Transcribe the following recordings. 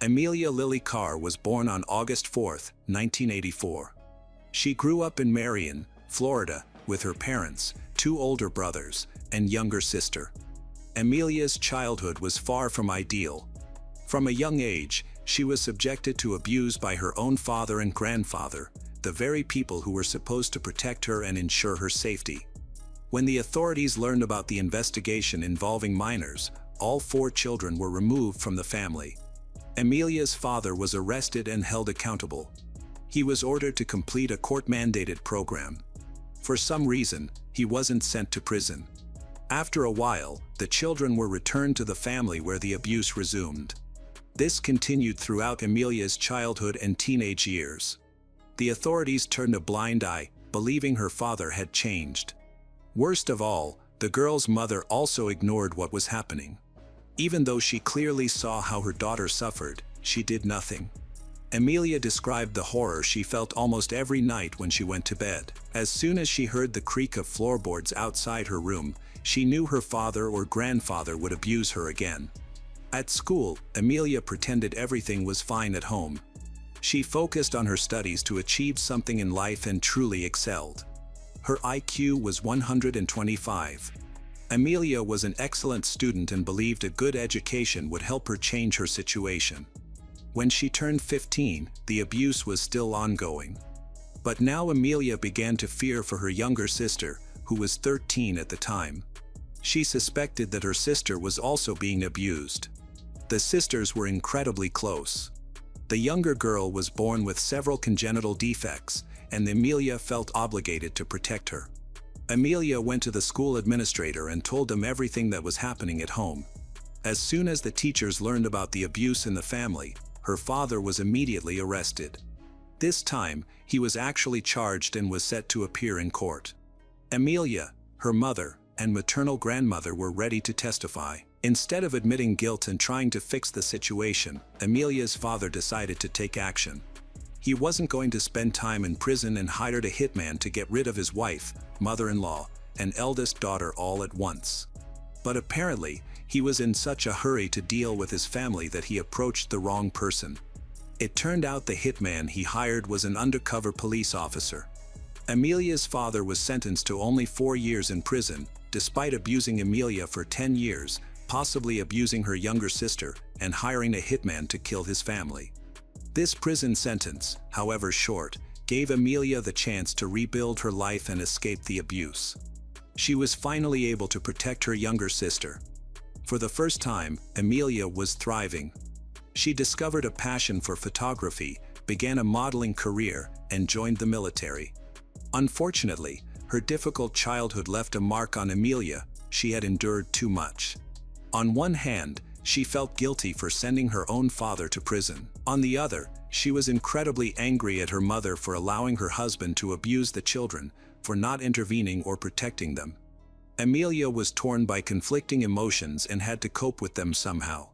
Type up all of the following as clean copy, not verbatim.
Amelia Lily Carr was born on August 4, 1984. She grew up in Marion, Florida, with her parents, two older brothers, and younger sister. Amelia's childhood was far from ideal. From a young age, she was subjected to abuse by her own father and grandfather, the very people who were supposed to protect her and ensure her safety. When the authorities learned about the investigation involving minors, all four children were removed from the family. Amelia's father was arrested and held accountable. He was ordered to complete a court-mandated program. For some reason, he wasn't sent to prison. After a while, the children were returned to the family where the abuse resumed. This continued throughout Amelia's childhood and teenage years. The authorities turned a blind eye, believing her father had changed. Worst of all, the girl's mother also ignored what was happening. Even though she clearly saw how her daughter suffered, she did nothing. Amelia described the horror she felt almost every night when she went to bed. As soon as she heard the creak of floorboards outside her room, she knew her father or grandfather would abuse her again. At school, Amelia pretended everything was fine at home. She focused on her studies to achieve something in life and truly excelled. Her IQ was 125. Amelia was an excellent student and believed a good education would help her change her situation. When she turned 15, the abuse was still ongoing. But now Amelia began to fear for her younger sister, who was 13 at the time. She suspected that her sister was also being abused. The sisters were incredibly close. The younger girl was born with several congenital defects, and Amelia felt obligated to protect her. Amelia went to the school administrator and told them everything that was happening at home. As soon as the teachers learned about the abuse in the family, her father was immediately arrested. This time, he was actually charged and was set to appear in court. Amelia, her mother, and maternal grandmother were ready to testify. Instead of admitting guilt and trying to fix the situation, Amelia's father decided to take action. He wasn't going to spend time in prison and hired a hitman to get rid of his wife, mother-in-law, and eldest daughter all at once. But apparently, he was in such a hurry to deal with his family that he approached the wrong person. It turned out the hitman he hired was an undercover police officer. Amelia's father was sentenced to only 4 years in prison, despite abusing Amelia for 10 years, possibly abusing her younger sister, and hiring a hitman to kill his family. This prison sentence, however short, gave Amelia the chance to rebuild her life and escape the abuse. She was finally able to protect her younger sister. For the first time, Amelia was thriving. She discovered a passion for photography, began a modeling career, and joined the military. Unfortunately, her difficult childhood left a mark on Amelia. She had endured too much. On one hand, she felt guilty for sending her own father to prison. On the other, she was incredibly angry at her mother for allowing her husband to abuse the children, for not intervening or protecting them. Amelia was torn by conflicting emotions and had to cope with them somehow.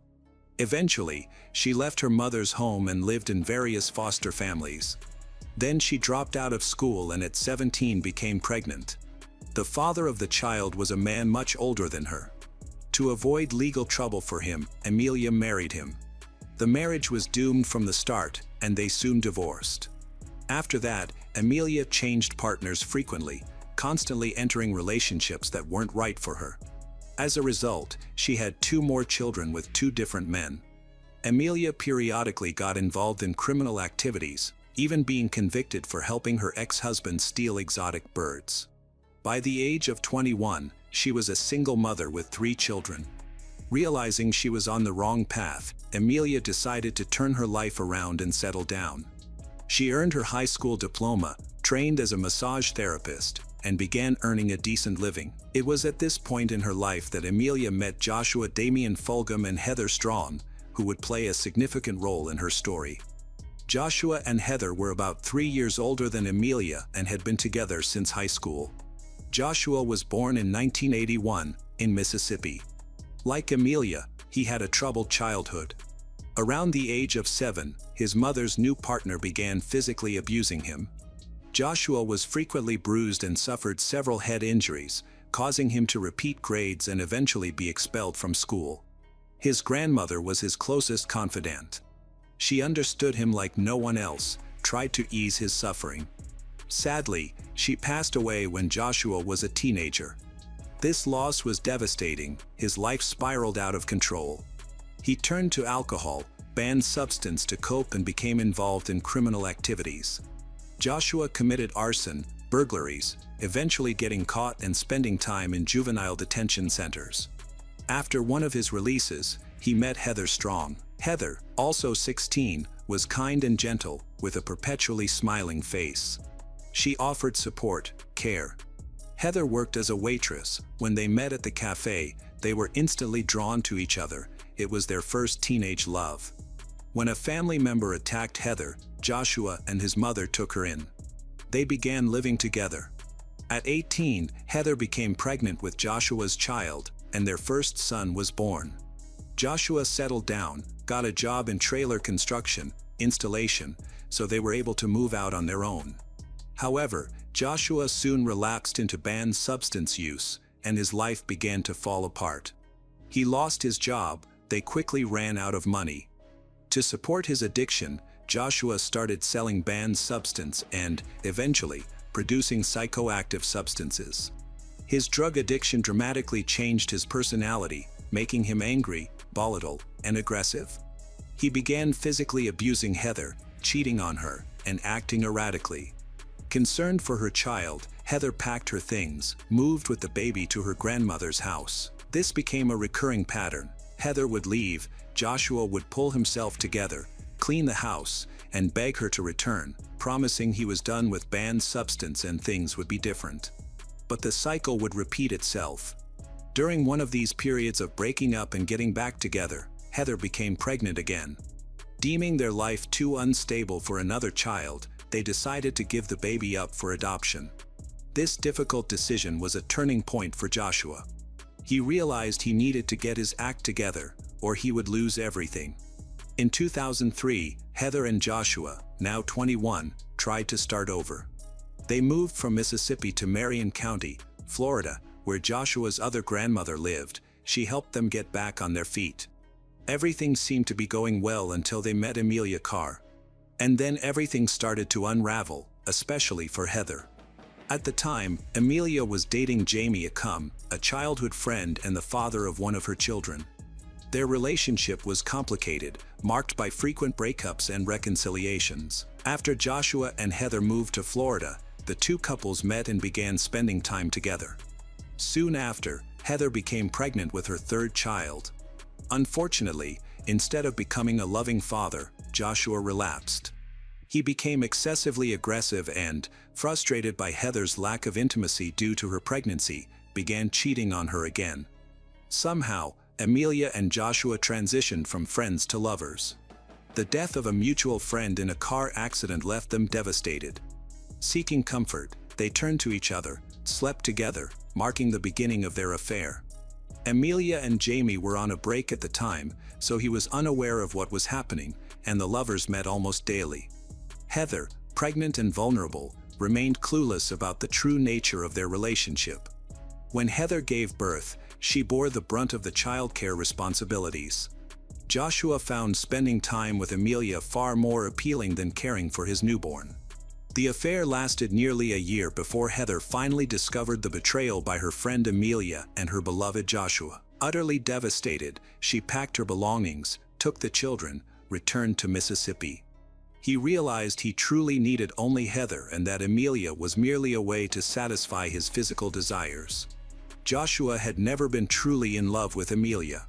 Eventually, she left her mother's home and lived in various foster families. Then she dropped out of school and at 17 became pregnant. The father of the child was a man much older than her. To avoid legal trouble for him, Amelia married him. The marriage was doomed from the start, and they soon divorced. After that, Amelia changed partners frequently, constantly entering relationships that weren't right for her. As a result, she had 2 more children with 2 different men. Amelia periodically got involved in criminal activities, even being convicted for helping her ex-husband steal exotic birds. By the age of 21, she was a single mother with 3 children. Realizing she was on the wrong path, Amelia decided to turn her life around and settle down. She earned her high school diploma, trained as a massage therapist, and began earning a decent living. It was at this point in her life that Amelia met Joshua Damian Fulgham and Heather Strawn, who would play a significant role in her story. Joshua and Heather were about 3 years older than Amelia and had been together since high school. Joshua was born in 1981 in Mississippi. Like Amelia, he had a troubled childhood. Around the age of 7, his mother's new partner began physically abusing him. Joshua was frequently bruised and suffered several head injuries, causing him to repeat grades and eventually be expelled from school. His grandmother was his closest confidant. She understood him like no one else, tried to ease his suffering. Sadly, she passed away when Joshua was a teenager. This loss was devastating. His life spiraled out of control. He turned to alcohol, banned substance to cope, and became involved in criminal activities. Joshua committed arson, burglaries, eventually getting caught and spending time in juvenile detention centers. After one of his releases, he met Heather Strong. Heather, also 16, was kind and gentle, with a perpetually smiling face. She offered support, care. Heather worked as a waitress. When they met at the cafe, they were instantly drawn to each other. It was their first teenage love. When a family member attacked Heather, Joshua and his mother took her in. They began living together. At 18, Heather became pregnant with Joshua's child, and their first son was born. Joshua settled down, got a job in trailer construction, installation, so they were able to move out on their own. However, Joshua soon relapsed into banned substance use, and his life began to fall apart. He lost his job. They quickly ran out of money. To support his addiction, Joshua started selling banned substance and, eventually, producing psychoactive substances. His drug addiction dramatically changed his personality, making him angry, volatile, and aggressive. He began physically abusing Heather, cheating on her, and acting erratically. Concerned for her child, Heather packed her things, moved with the baby to her grandmother's house. This became a recurring pattern. Heather would leave, Joshua would pull himself together, clean the house, and beg her to return, promising he was done with banned substance and things would be different. But the cycle would repeat itself. During one of these periods of breaking up and getting back together, Heather became pregnant again. Deeming their life too unstable for another child, they decided to give the baby up for adoption. This difficult decision was a turning point for Joshua. He realized he needed to get his act together, or he would lose everything. In 2003, Heather and Joshua, now 21, tried to start over. They moved from Mississippi to Marion County, Florida, where Joshua's other grandmother lived. She helped them get back on their feet. Everything seemed to be going well until they met Amelia Carr. And then everything started to unravel, especially for Heather. At the time, Amelia was dating Jamie Acum, a childhood friend and the father of one of her children. Their relationship was complicated, marked by frequent breakups and reconciliations. After Joshua and Heather moved to Florida, the two couples met and began spending time together. Soon after, Heather became pregnant with her third child. Unfortunately, instead of becoming a loving father, Joshua relapsed. He became excessively aggressive and, frustrated by Heather's lack of intimacy due to her pregnancy, began cheating on her again. Somehow, Amelia and Joshua transitioned from friends to lovers. The death of a mutual friend in a car accident left them devastated. Seeking comfort, they turned to each other, slept together, marking the beginning of their affair. Amelia and Jamie were on a break at the time, so he was unaware of what was happening, and the lovers met almost daily. Heather, pregnant and vulnerable, remained clueless about the true nature of their relationship. When Heather gave birth, she bore the brunt of the childcare responsibilities. Joshua found spending time with Amelia far more appealing than caring for his newborn. The affair lasted nearly a year before Heather finally discovered the betrayal by her friend Amelia and her beloved Joshua. Utterly devastated, she packed her belongings, took the children, returned to Mississippi. He realized he truly needed only Heather and that Amelia was merely a way to satisfy his physical desires. Joshua had never been truly in love with Amelia.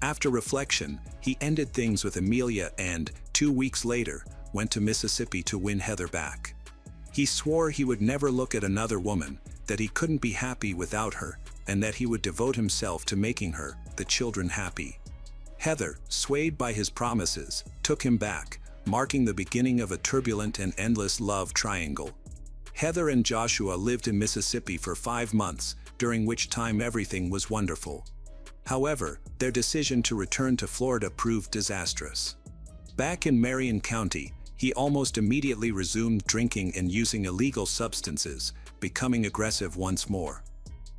After reflection, he ended things with Amelia and, 2 weeks later, went to Mississippi to win Heather back. He swore he would never look at another woman, that he couldn't be happy without her, and that he would devote himself to making her, the children, happy. Heather, swayed by his promises, took him back, marking the beginning of a turbulent and endless love triangle. Heather and Joshua lived in Mississippi for 5 months, during which time everything was wonderful. However, their decision to return to Florida proved disastrous. Back in Marion County, he almost immediately resumed drinking and using illegal substances, becoming aggressive once more.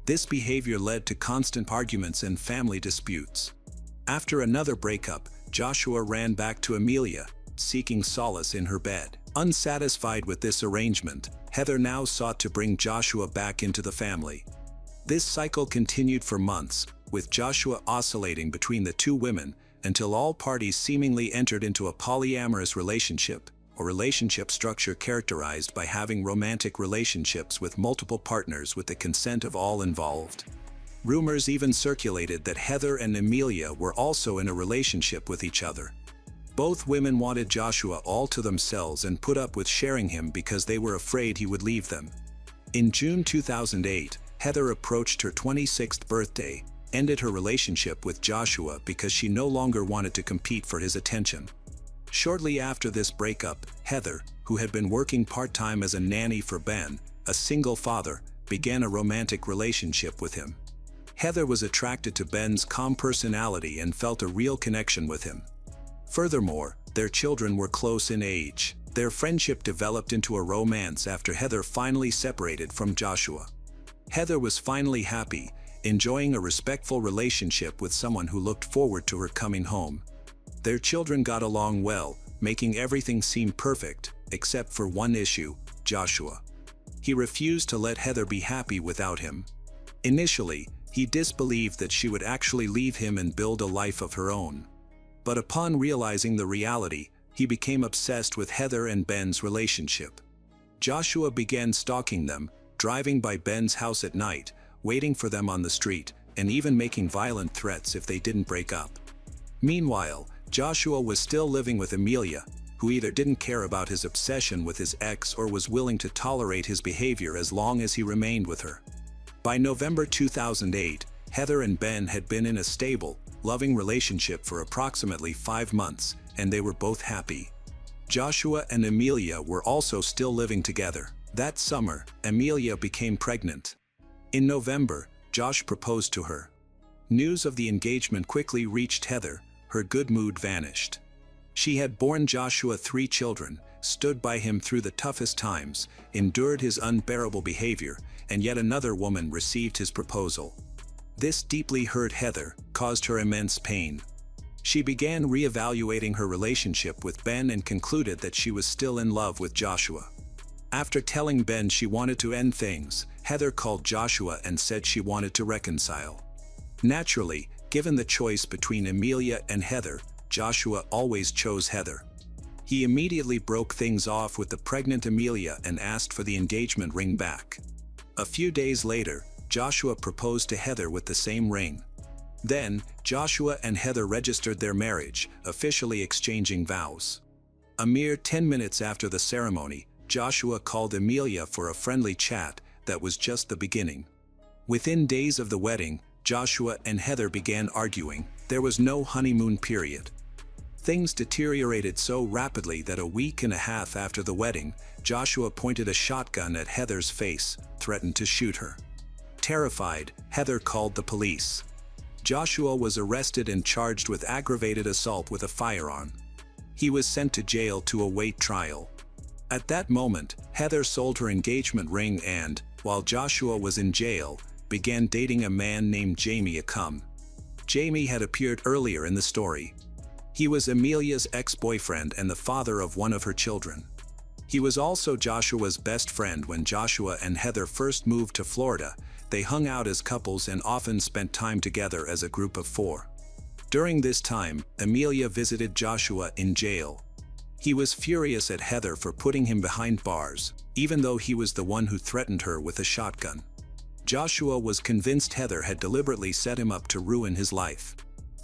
This behavior led to constant arguments and family disputes. After another breakup, Joshua ran back to Amelia, seeking solace in her bed. Unsatisfied with this arrangement, Heather now sought to bring Joshua back into the family. This cycle continued for months, with Joshua oscillating between the two women until all parties seemingly entered into a polyamorous relationship, a relationship structure characterized by having romantic relationships with multiple partners with the consent of all involved. Rumors even circulated that Heather and Amelia were also in a relationship with each other. Both women wanted Joshua all to themselves and put up with sharing him because they were afraid he would leave them. In June 2008, Heather approached her 26th birthday, ended her relationship with Joshua because she no longer wanted to compete for his attention. Shortly after this breakup, Heather, who had been working part-time as a nanny for Ben, a single father, began a romantic relationship with him. Heather was attracted to Ben's calm personality and felt a real connection with him. Furthermore, their children were close in age. Their friendship developed into a romance after Heather finally separated from Joshua. Heather was finally happy, enjoying a respectful relationship with someone who looked forward to her coming home. Their children got along well, making everything seem perfect, except for one issue: Joshua. He refused to let Heather be happy without him. Initially, he disbelieved that she would actually leave him and build a life of her own. But upon realizing the reality, he became obsessed with Heather and Ben's relationship. Joshua began stalking them, driving by Ben's house at night, waiting for them on the street, and even making violent threats if they didn't break up. Meanwhile, Joshua was still living with Amelia, who either didn't care about his obsession with his ex or was willing to tolerate his behavior as long as he remained with her. By November 2008, Heather and Ben had been in a stable, loving relationship for approximately 5 months, and they were both happy. Joshua and Amelia were also still living together. That summer, Amelia became pregnant. In November, Josh proposed to her. News of the engagement quickly reached Heather. Her good mood vanished. She had borne Joshua 3 children, stood by him through the toughest times, endured his unbearable behavior, and yet another woman received his proposal. This deeply hurt Heather, caused her immense pain. She began reevaluating her relationship with Ben and concluded that she was still in love with Joshua. After telling Ben she wanted to end things, Heather called Joshua and said she wanted to reconcile. Naturally, given the choice between Amelia and Heather, Joshua always chose Heather. He immediately broke things off with the pregnant Amelia and asked for the engagement ring back. A few days later, Joshua proposed to Heather with the same ring. Then, Joshua and Heather registered their marriage, officially exchanging vows. A mere 10 minutes after the ceremony, Joshua called Amelia for a friendly chat that was just the beginning. Within days of the wedding, Joshua and Heather began arguing. There was no honeymoon period. Things deteriorated so rapidly that a week and a half after the wedding, Joshua pointed a shotgun at Heather's face, threatened to shoot her. Terrified, Heather called the police. Joshua was arrested and charged with aggravated assault with a firearm. He was sent to jail to await trial. At that moment, Heather sold her engagement ring and, while Joshua was in jail, began dating a man named Jamie Acum. Jamie had appeared earlier in the story. He was Amelia's ex-boyfriend and the father of one of her children. He was also Joshua's best friend. When Joshua and Heather first moved to Florida, they hung out as couples and often spent time together as a group of 4. During this time, Amelia visited Joshua in jail. He was furious at Heather for putting him behind bars, even though he was the one who threatened her with a shotgun. Joshua was convinced Heather had deliberately set him up to ruin his life.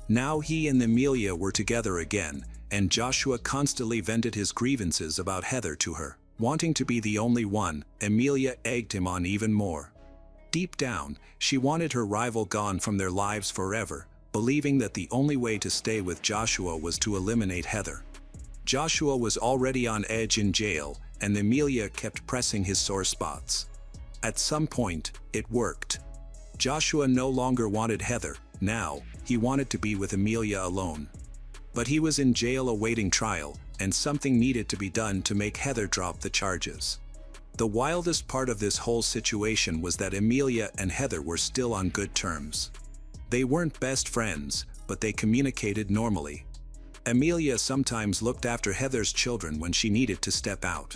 Now he and Amelia were together again, and Joshua constantly vented his grievances about Heather to her. Wanting to be the only one, Amelia egged him on even more. Deep down, she wanted her rival gone from their lives forever, believing that the only way to stay with Joshua was to eliminate Heather. Joshua was already on edge in jail, and Amelia kept pressing his sore spots. At some point, it worked. Joshua no longer wanted Heather. Now, he wanted to be with Amelia alone. But he was in jail awaiting trial, and something needed to be done to make Heather drop the charges. The wildest part of this whole situation was that Amelia and Heather were still on good terms. They weren't best friends, but they communicated normally. Amelia sometimes looked after Heather's children when she needed to step out.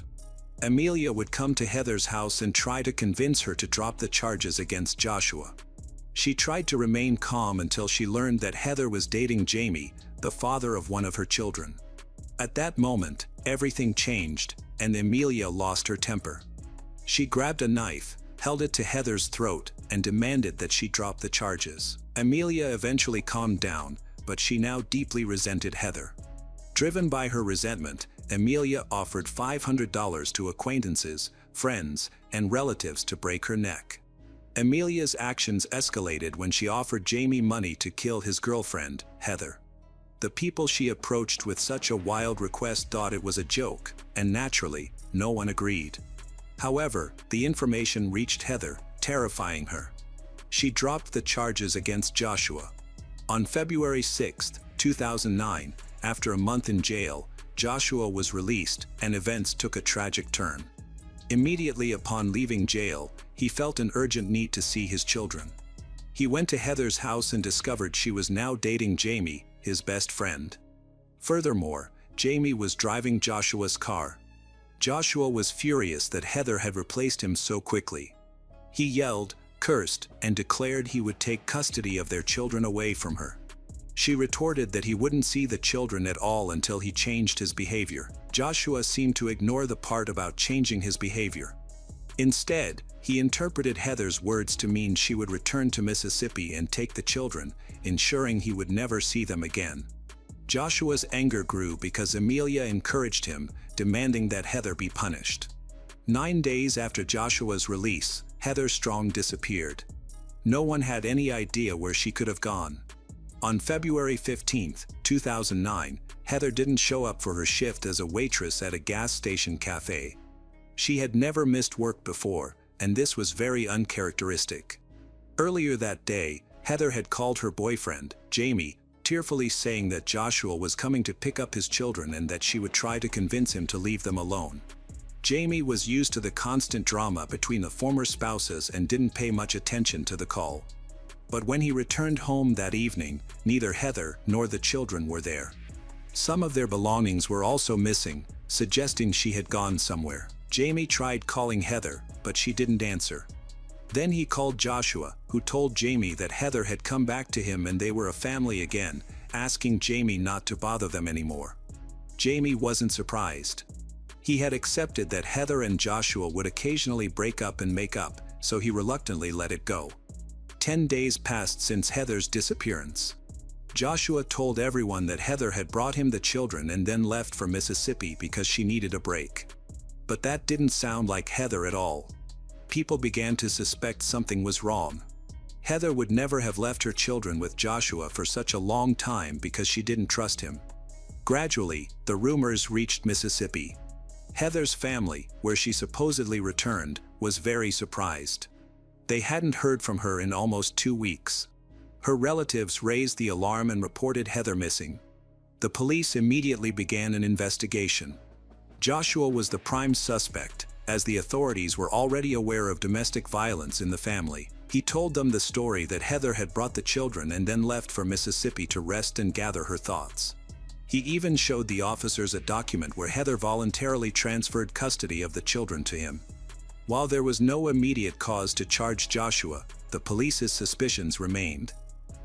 Amelia would come to Heather's house and try to convince her to drop the charges against Joshua. She tried to remain calm until she learned that Heather was dating Jamie, the father of one of her children. At that moment, everything changed, and Amelia lost her temper. She grabbed a knife, held it to Heather's throat, and demanded that she drop the charges. Amelia eventually calmed down, but she now deeply resented Heather. Driven by her resentment, Amelia offered $500 to acquaintances, friends, and relatives to break her neck. Amelia's actions escalated when she offered Jamie money to kill his girlfriend, Heather. The people she approached with such a wild request thought it was a joke, and naturally, no one agreed. However, the information reached Heather, terrifying her. She dropped the charges against Joshua. On February 6, 2009, after a month in jail, Joshua was released, and events took a tragic turn. Immediately upon leaving jail, he felt an urgent need to see his children. He went to Heather's house and discovered she was now dating Jamie, his best friend. Furthermore, Jamie was driving Joshua's car. Joshua was furious that Heather had replaced him so quickly. He yelled, cursed, and declared he would take custody of their children away from her. She retorted that he wouldn't see the children at all until he changed his behavior. Joshua seemed to ignore the part about changing his behavior. Instead, he interpreted Heather's words to mean she would return to Mississippi and take the children, ensuring he would never see them again. Joshua's anger grew because Amelia encouraged him, demanding that Heather be punished. 9 days after Joshua's release, Heather Strong disappeared. No one had any idea where she could have gone. On February 15, 2009, Heather didn't show up for her shift as a waitress at a gas station cafe. She had never missed work before, and this was very uncharacteristic. Earlier that day, Heather had called her boyfriend, Jamie, tearfully saying that Joshua was coming to pick up his children and that she would try to convince him to leave them alone. Jamie was used to the constant drama between the former spouses and didn't pay much attention to the call. But when he returned home that evening, neither Heather nor the children were there. Some of their belongings were also missing, suggesting she had gone somewhere. Jamie tried calling Heather, but she didn't answer. Then he called Joshua, who told Jamie that Heather had come back to him and they were a family again, asking Jamie not to bother them anymore. Jamie wasn't surprised. He had accepted that Heather and Joshua would occasionally break up and make up, so he reluctantly let it go. 10 days passed since Heather's disappearance. Joshua told everyone that Heather had brought him the children and then left for Mississippi because she needed a break. But that didn't sound like Heather at all. People began to suspect something was wrong. Heather would never have left her children with Joshua for such a long time because she didn't trust him. Gradually, the rumors reached Mississippi. Heather's family, where she supposedly returned, was very surprised. They hadn't heard from her in almost 2 weeks. Her relatives raised the alarm and reported Heather missing. The police immediately began an investigation. Joshua was the prime suspect, as the authorities were already aware of domestic violence in the family. He told them the story that Heather had brought the children and then left for Mississippi to rest and gather her thoughts. He even showed the officers a document where Heather voluntarily transferred custody of the children to him. While there was no immediate cause to charge Joshua, the police's suspicions remained.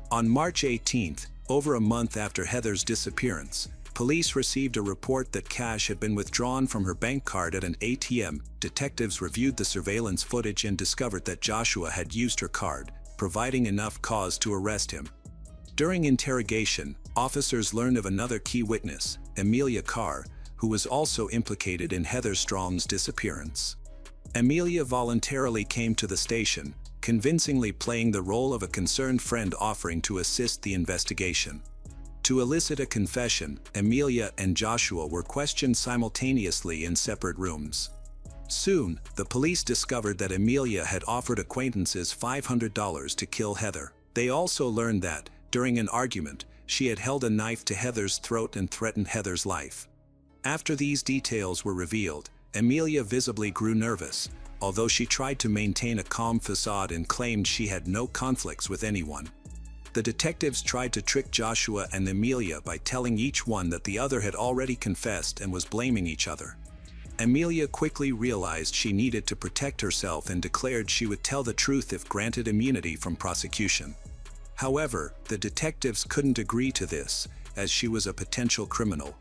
On March 18, over a month after Heather's disappearance, police received a report that cash had been withdrawn from her bank card at an ATM. Detectives reviewed the surveillance footage and discovered that Joshua had used her card, providing enough cause to arrest him. During interrogation, officers learned of another key witness, Amelia Carr, who was also implicated in Heather Strong's disappearance. Amelia voluntarily came to the station, convincingly playing the role of a concerned friend offering to assist the investigation. To elicit a confession, Amelia and Joshua were questioned simultaneously in separate rooms. Soon, the police discovered that Amelia had offered acquaintances $500 to kill Heather. They also learned that, during an argument, she had held a knife to Heather's throat and threatened Heather's life. After these details were revealed, Amelia visibly grew nervous, although she tried to maintain a calm facade and claimed she had no conflicts with anyone. The detectives tried to trick Joshua and Amelia by telling each one that the other had already confessed and was blaming each other. Amelia quickly realized she needed to protect herself and declared she would tell the truth if granted immunity from prosecution. However, the detectives couldn't agree to this, as she was a potential criminal.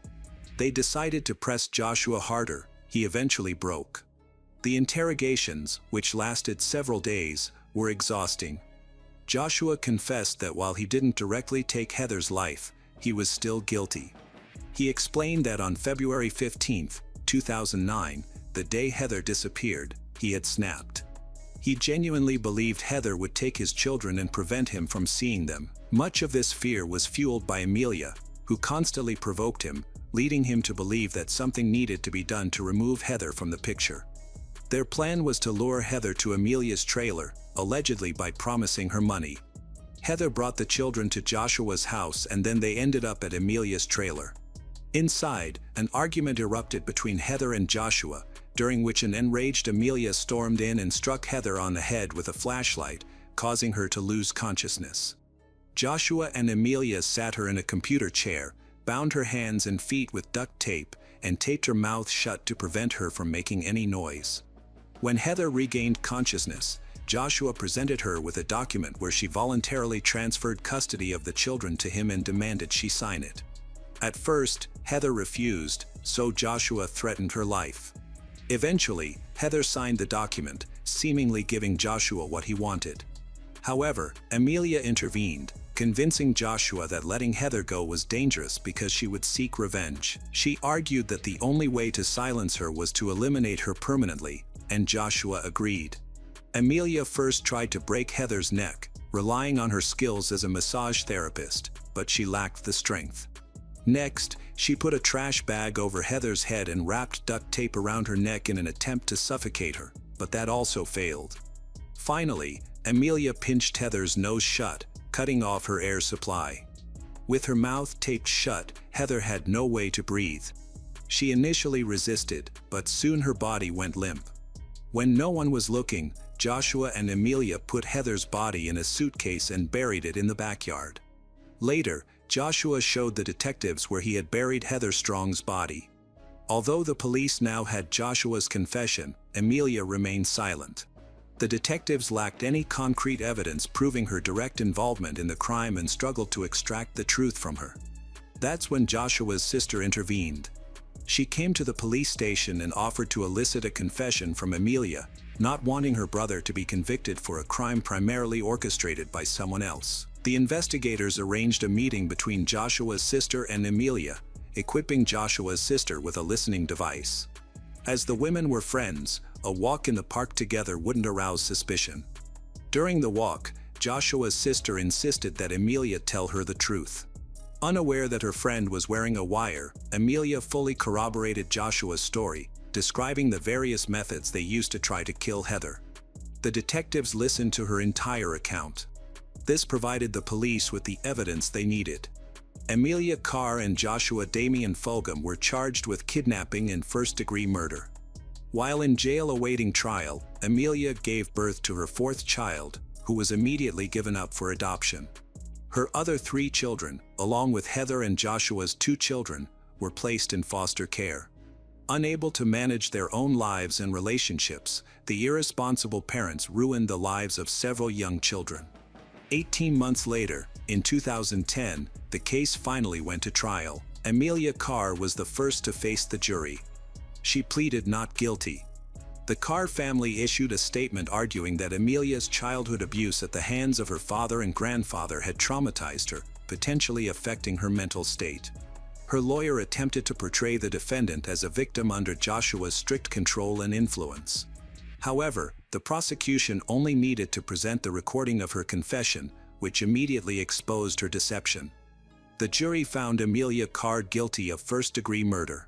They decided to press Joshua harder. He eventually broke. The interrogations, which lasted several days, were exhausting. Joshua confessed that while he didn't directly take Heather's life, he was still guilty. He explained that on February 15, 2009, the day Heather disappeared, he had snapped. He genuinely believed Heather would take his children and prevent him from seeing them. Much of this fear was fueled by Amelia, who constantly provoked him, leading him to believe that something needed to be done to remove Heather from the picture. Their plan was to lure Heather to Amelia's trailer, allegedly by promising her money. Heather brought the children to Joshua's house and then they ended up at Amelia's trailer. Inside, an argument erupted between Heather and Joshua, during which an enraged Amelia stormed in and struck Heather on the head with a flashlight, causing her to lose consciousness. Joshua and Amelia sat her in a computer chair, bound her hands and feet with duct tape, and taped her mouth shut to prevent her from making any noise. When Heather regained consciousness, Joshua presented her with a document where she voluntarily transferred custody of the children to him and demanded she sign it. At first, Heather refused, so Joshua threatened her life. Eventually, Heather signed the document, seemingly giving Joshua what he wanted. However, Amelia intervened, convincing Joshua that letting Heather go was dangerous because she would seek revenge. She argued that the only way to silence her was to eliminate her permanently, and Joshua agreed. Amelia first tried to break Heather's neck, relying on her skills as a massage therapist, but she lacked the strength. Next, she put a trash bag over Heather's head and wrapped duct tape around her neck in an attempt to suffocate her, but that also failed. Finally, Amelia pinched Heather's nose shut, cutting off her air supply. With her mouth taped shut, Heather had no way to breathe. She initially resisted, but soon her body went limp. When no one was looking, Joshua and Amelia put Heather's body in a suitcase and buried it in the backyard. Later, Joshua showed the detectives where he had buried Heather Strong's body. Although the police now had Joshua's confession, Amelia remained silent. The detectives lacked any concrete evidence proving her direct involvement in the crime and struggled to extract the truth from her. That's when Joshua's sister intervened. She came to the police station and offered to elicit a confession from Amelia, not wanting her brother to be convicted for a crime primarily orchestrated by someone else. The investigators arranged a meeting between Joshua's sister and Amelia, equipping Joshua's sister with a listening device. As the women were friends, a walk in the park together wouldn't arouse suspicion. During the walk, Joshua's sister insisted that Amelia tell her the truth. Unaware that her friend was wearing a wire, Amelia fully corroborated Joshua's story, describing the various methods they used to try to kill Heather. The detectives listened to her entire account. This provided the police with the evidence they needed. Amelia Carr and Joshua Damian Fulgham were charged with kidnapping and first-degree murder. While in jail awaiting trial, Amelia gave birth to her fourth child, who was immediately given up for adoption. Her other 3 children, along with Heather and Joshua's 2 children, were placed in foster care. Unable to manage their own lives and relationships, the irresponsible parents ruined the lives of several young children. 18 months later, in 2010, the case finally went to trial. Amelia Carr was the first to face the jury. She pleaded not guilty. The Carr family issued a statement arguing that Amelia's childhood abuse at the hands of her father and grandfather had traumatized her, potentially affecting her mental state. Her lawyer attempted to portray the defendant as a victim under Joshua's strict control and influence. However, the prosecution only needed to present the recording of her confession, which immediately exposed her deception. The jury found Amelia Carr guilty of first-degree murder.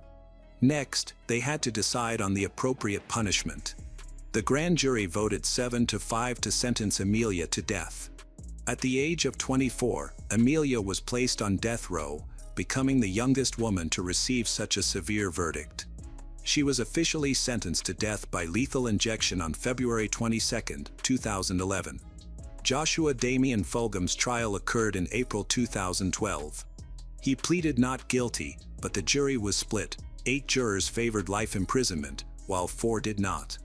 Next, they had to decide on the appropriate punishment. The grand jury voted 7-5 to sentence Amelia to death. At the age of 24, Amelia was placed on death row, becoming the youngest woman to receive such a severe verdict. She was officially sentenced to death by lethal injection on February 22, 2011. Joshua Damian Fulgham's trial occurred in April 2012. He pleaded not guilty, but the jury was split. 8 jurors favored life imprisonment, while 4 did not.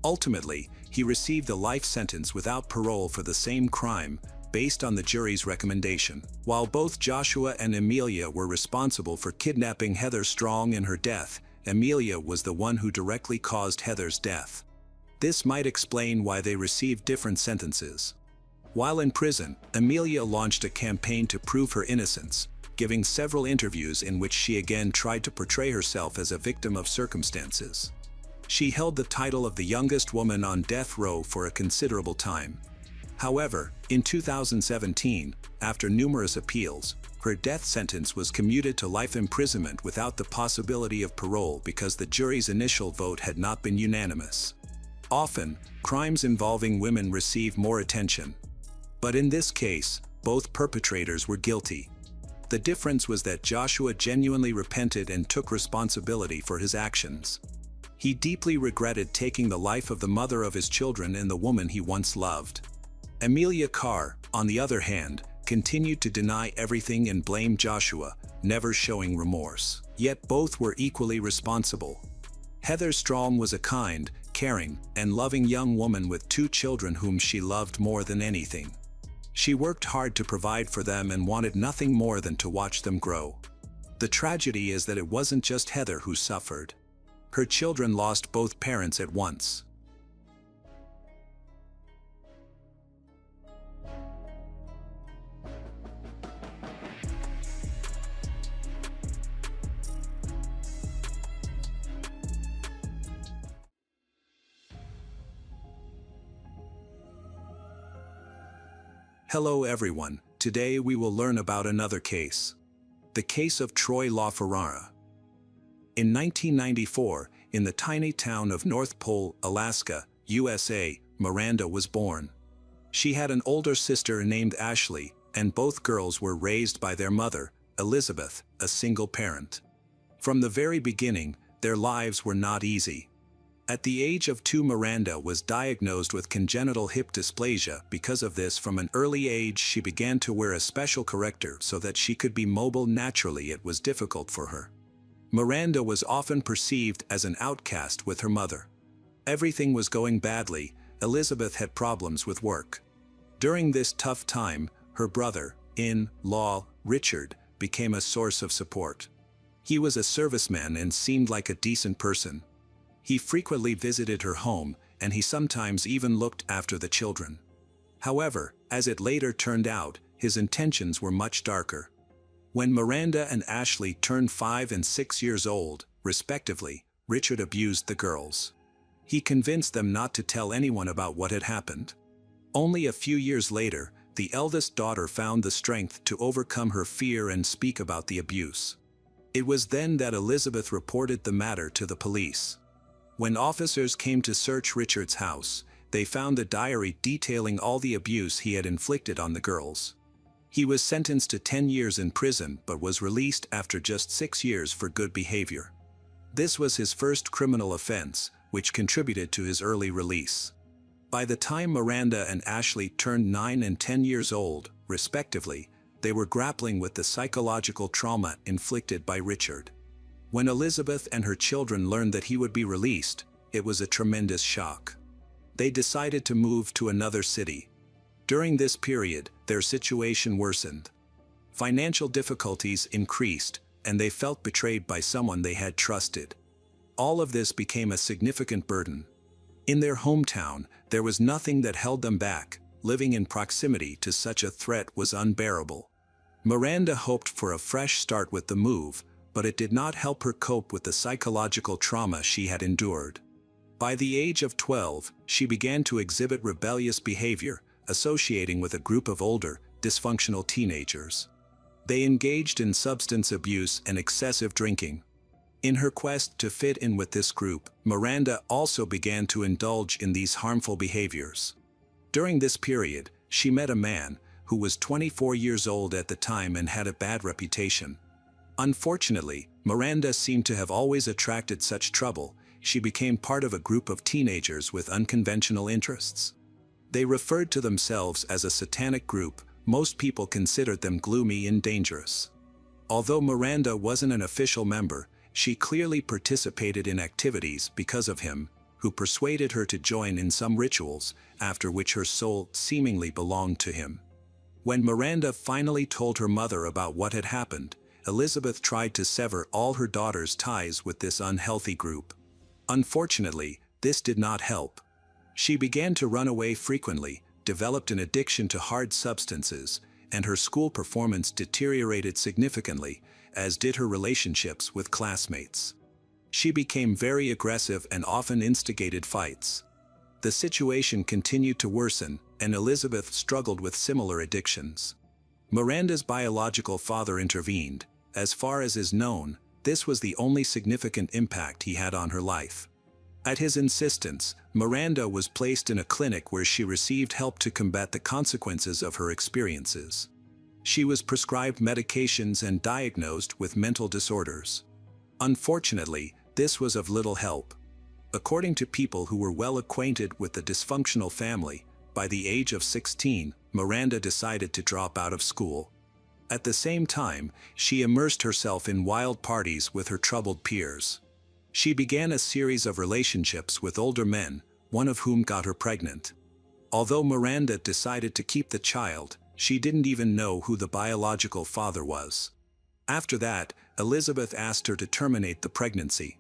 Ultimately, he received a life sentence without parole for the same crime, based on the jury's recommendation. While both Joshua and Amelia were responsible for kidnapping Heather Strong and her death, Amelia was the one who directly caused Heather's death. This might explain why they received different sentences. While in prison, Amelia launched a campaign to prove her innocence, giving several interviews in which she again tried to portray herself as a victim of circumstances. She held the title of the youngest woman on death row for a considerable time. However, in 2017, after numerous appeals, her death sentence was commuted to life imprisonment without the possibility of parole because the jury's initial vote had not been unanimous. Often, crimes involving women receive more attention. But in this case, both perpetrators were guilty. The difference was that Joshua genuinely repented and took responsibility for his actions. He deeply regretted taking the life of the mother of his children and the woman he once loved. Amelia Carr, on the other hand, continued to deny everything and blame Joshua, never showing remorse. Yet both were equally responsible. Heather Strong was a kind, caring, and loving young woman with 2 children whom she loved more than anything. She worked hard to provide for them and wanted nothing more than to watch them grow. The tragedy is that it wasn't just Heather who suffered. Her children lost both parents at once. Hello everyone, today we will learn about another case. The case of Troy LaFerrara. In 1994, in the tiny town of North Pole, Alaska, USA, Miranda was born. She had an older sister named Ashley, and both girls were raised by their mother, Elizabeth, a single parent. From the very beginning, their lives were not easy. At the age of 2, Miranda was diagnosed with congenital hip dysplasia. Because of this, from an early age she began to wear a special corrector so that she could be mobile naturally. It was difficult for her. Miranda was often perceived as an outcast with her mother. Everything was going badly. Elizabeth had problems with work. During this tough time, her brother-in-law, Richard, became a source of support. He was a serviceman and seemed like a decent person. He frequently visited her home, and he sometimes even looked after the children. However, as it later turned out, his intentions were much darker. When Miranda and Ashley turned 5 and 6 years old, respectively, Richard abused the girls. He convinced them not to tell anyone about what had happened. Only a few years later, the eldest daughter found the strength to overcome her fear and speak about the abuse. It was then that Elizabeth reported the matter to the police. When officers came to search Richard's house, they found a diary detailing all the abuse he had inflicted on the girls. He was sentenced to 10 years in prison but was released after just 6 years for good behavior. This was his first criminal offense, which contributed to his early release. By the time Miranda and Ashley turned 9 and 10 years old, respectively, they were grappling with the psychological trauma inflicted by Richard. When Elizabeth and her children learned that he would be released, it was a tremendous shock. They decided to move to another city. During this period, their situation worsened. Financial difficulties increased, and they felt betrayed by someone they had trusted. All of this became a significant burden. In their hometown, there was nothing that held them back. Living in proximity to such a threat was unbearable. Miranda hoped for a fresh start with the move, but it did not help her cope with the psychological trauma she had endured. By the age of 12, she began to exhibit rebellious behavior, associating with a group of older, dysfunctional teenagers. They engaged in substance abuse and excessive drinking. In her quest to fit in with this group, Miranda also began to indulge in these harmful behaviors. During this period, she met a man who was 24 years old at the time and had a bad reputation. Unfortunately, Miranda seemed to have always attracted such trouble. She became part of a group of teenagers with unconventional interests. They referred to themselves as a satanic group. Most people considered them gloomy and dangerous. Although Miranda wasn't an official member, she clearly participated in activities because of him, who persuaded her to join in some rituals, after which her soul seemingly belonged to him. When Miranda finally told her mother about what had happened, Elizabeth tried to sever all her daughter's ties with this unhealthy group. Unfortunately, this did not help. She began to run away frequently, developed an addiction to hard substances, and her school performance deteriorated significantly, as did her relationships with classmates. She became very aggressive and often instigated fights. The situation continued to worsen, and Elizabeth struggled with similar addictions. Miranda's biological father intervened. As far as is known, this was the only significant impact he had on her life. At his insistence, Miranda was placed in a clinic where she received help to combat the consequences of her experiences. She was prescribed medications and diagnosed with mental disorders. Unfortunately, this was of little help. According to people who were well acquainted with the dysfunctional family, by the age of 16, Miranda decided to drop out of school. At the same time, she immersed herself in wild parties with her troubled peers. She began a series of relationships with older men, one of whom got her pregnant. Although Miranda decided to keep the child, she didn't even know who the biological father was. After that, Elizabeth asked her to terminate the pregnancy.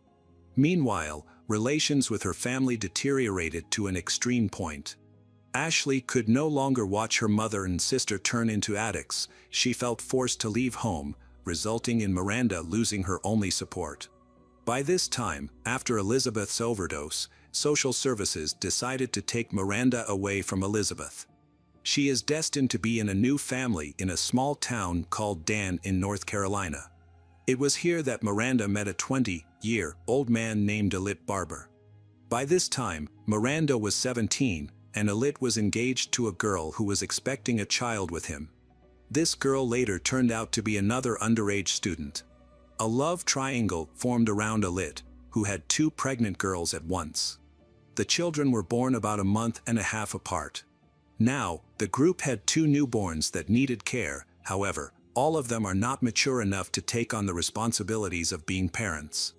Meanwhile, relations with her family deteriorated to an extreme point. Ashley could no longer watch her mother and sister turn into addicts. She felt forced to leave home, resulting in Miranda losing her only support. By this time, after Elizabeth's overdose, social services decided to take Miranda away from Elizabeth. She is destined to be in a new family in a small town called Dan in North Carolina. It was here that Miranda met a 20-year-old man named Alit Barber. By this time, Miranda was 17, and Alit was engaged to a girl who was expecting a child with him. This girl later turned out to be another underage student. A love triangle formed around Alit, who had 2 pregnant girls at once. The children were born about a month and a half apart. Now, the group had 2 newborns that needed care. However, all of them are not mature enough to take on the responsibilities of being parents.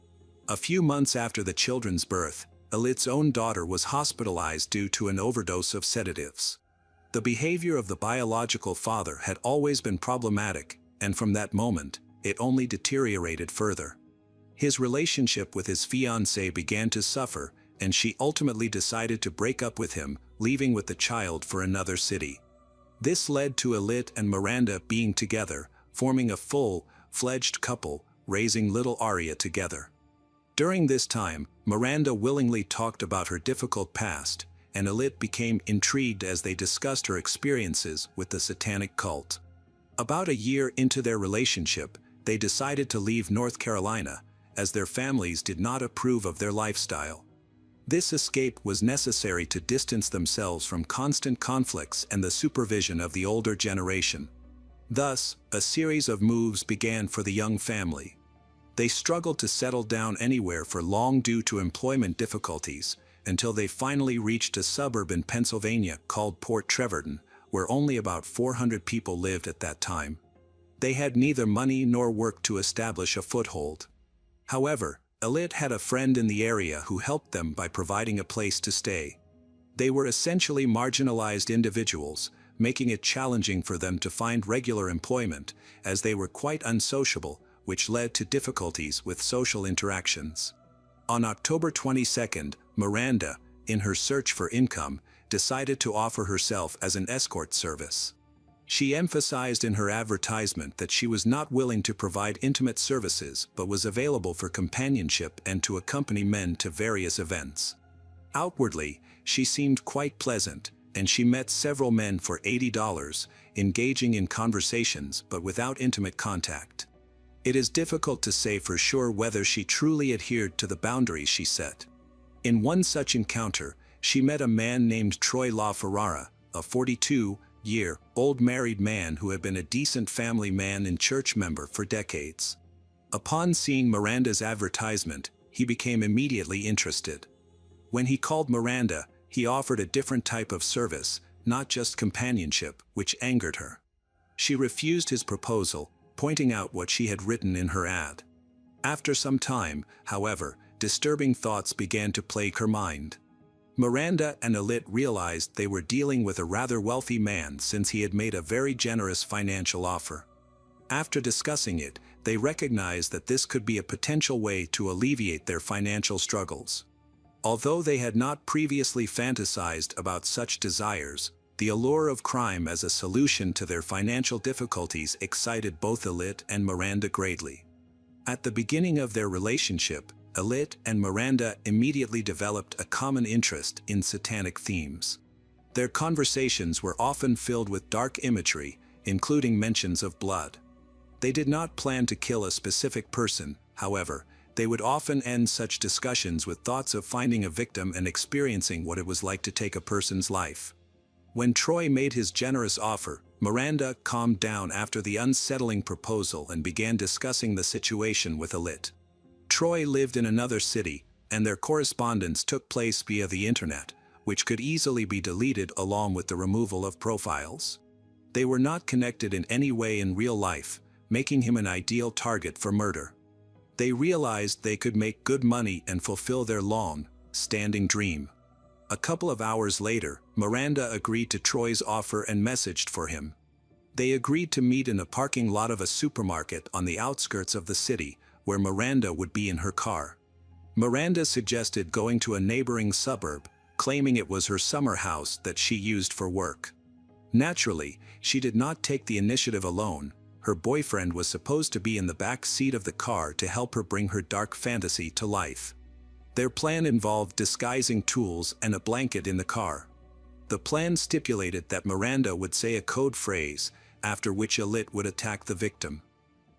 A few months after the children's birth, Alit's own daughter was hospitalized due to an overdose of sedatives. The behavior of the biological father had always been problematic, and from that moment, it only deteriorated further. His relationship with his fiancée began to suffer, and she ultimately decided to break up with him, leaving with the child for another city. This led to Alit and Miranda being together, forming a full-fledged couple, raising little Aria together. During this time, Miranda willingly talked about her difficult past, and Alit became intrigued as they discussed her experiences with the satanic cult. About a year into their relationship, they decided to leave North Carolina, as their families did not approve of their lifestyle. This escape was necessary to distance themselves from constant conflicts and the supervision of the older generation. Thus, a series of moves began for the young family. They struggled to settle down anywhere for long due to employment difficulties, until they finally reached a suburb in Pennsylvania called Port Trevorton, where only about 400 people lived at that time. They had neither money nor work to establish a foothold. However, Alit had a friend in the area who helped them by providing a place to stay. They were essentially marginalized individuals, making it challenging for them to find regular employment, as they were quite unsociable, which led to difficulties with social interactions. On October 22, Miranda, in her search for income, decided to offer herself as an escort service. She emphasized in her advertisement that she was not willing to provide intimate services but was available for companionship and to accompany men to various events. Outwardly, she seemed quite pleasant, and she met several men for $80, engaging in conversations but without intimate contact. It is difficult to say for sure whether she truly adhered to the boundaries she set. In one such encounter, she met a man named Troy La Ferrara, a 42-year-old married man who had been a decent family man and church member for decades. Upon seeing Miranda's advertisement, he became immediately interested. When he called Miranda, He offered a different type of service, not just companionship, which angered her. She refused his proposal, pointing out what she had written in her ad. After some time, however, disturbing thoughts began to plague her mind. Miranda and Alit realized they were dealing with a rather wealthy man since he had made a very generous financial offer. After discussing it, they recognized that this could be a potential way to alleviate their financial struggles. Although they had not previously fantasized about such desires, the allure of crime as a solution to their financial difficulties excited both Alit and Miranda greatly. At the beginning of their relationship, Alit and Miranda immediately developed a common interest in satanic themes. Their conversations were often filled with dark imagery, including mentions of blood. They did not plan to kill a specific person, however. They would often end such discussions with thoughts of finding a victim and experiencing what it was like to take a person's life. When Troy made his generous offer, Miranda calmed down after the unsettling proposal and began discussing the situation with Alit. Troy lived in another city, and their correspondence took place via the internet, which could easily be deleted along with the removal of profiles. They were not connected in any way in real life, making him an ideal target for murder. They realized they could make good money and fulfill their long-standing dream. A couple of hours later, Miranda agreed to Troy's offer and messaged for him. They agreed to meet in a parking lot of a supermarket on the outskirts of the city, where Miranda would be in her car. Miranda suggested going to a neighboring suburb, claiming it was her summer house that she used for work. Naturally, she did not take the initiative alone. Her boyfriend was supposed to be in the back seat of the car to help her bring her dark fantasy to life. Their plan involved disguising tools and a blanket in the car. The plan stipulated that Miranda would say a code phrase, after which Alit would attack the victim.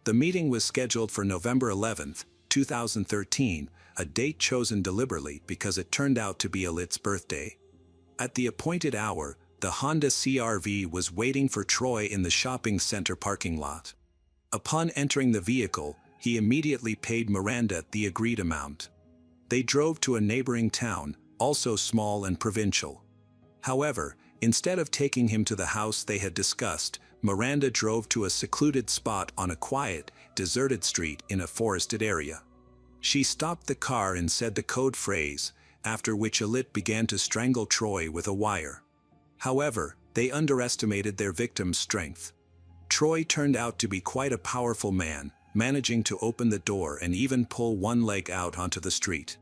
The meeting was scheduled for November 11, 2013, a date chosen deliberately because it turned out to be Alit's birthday. At the appointed hour, the Honda CR-V was waiting for Troy in the shopping center parking lot. Upon entering the vehicle, he immediately paid Miranda the agreed amount. They drove to a neighboring town, also small and provincial. However, instead of taking him to the house they had discussed, Miranda drove to a secluded spot on a quiet, deserted street in a forested area. She stopped the car and said the code phrase, after which Alit began to strangle Troy with a wire. However, they underestimated their victim's strength. Troy turned out to be quite a powerful man, managing to open the door and even pull one leg out onto the street.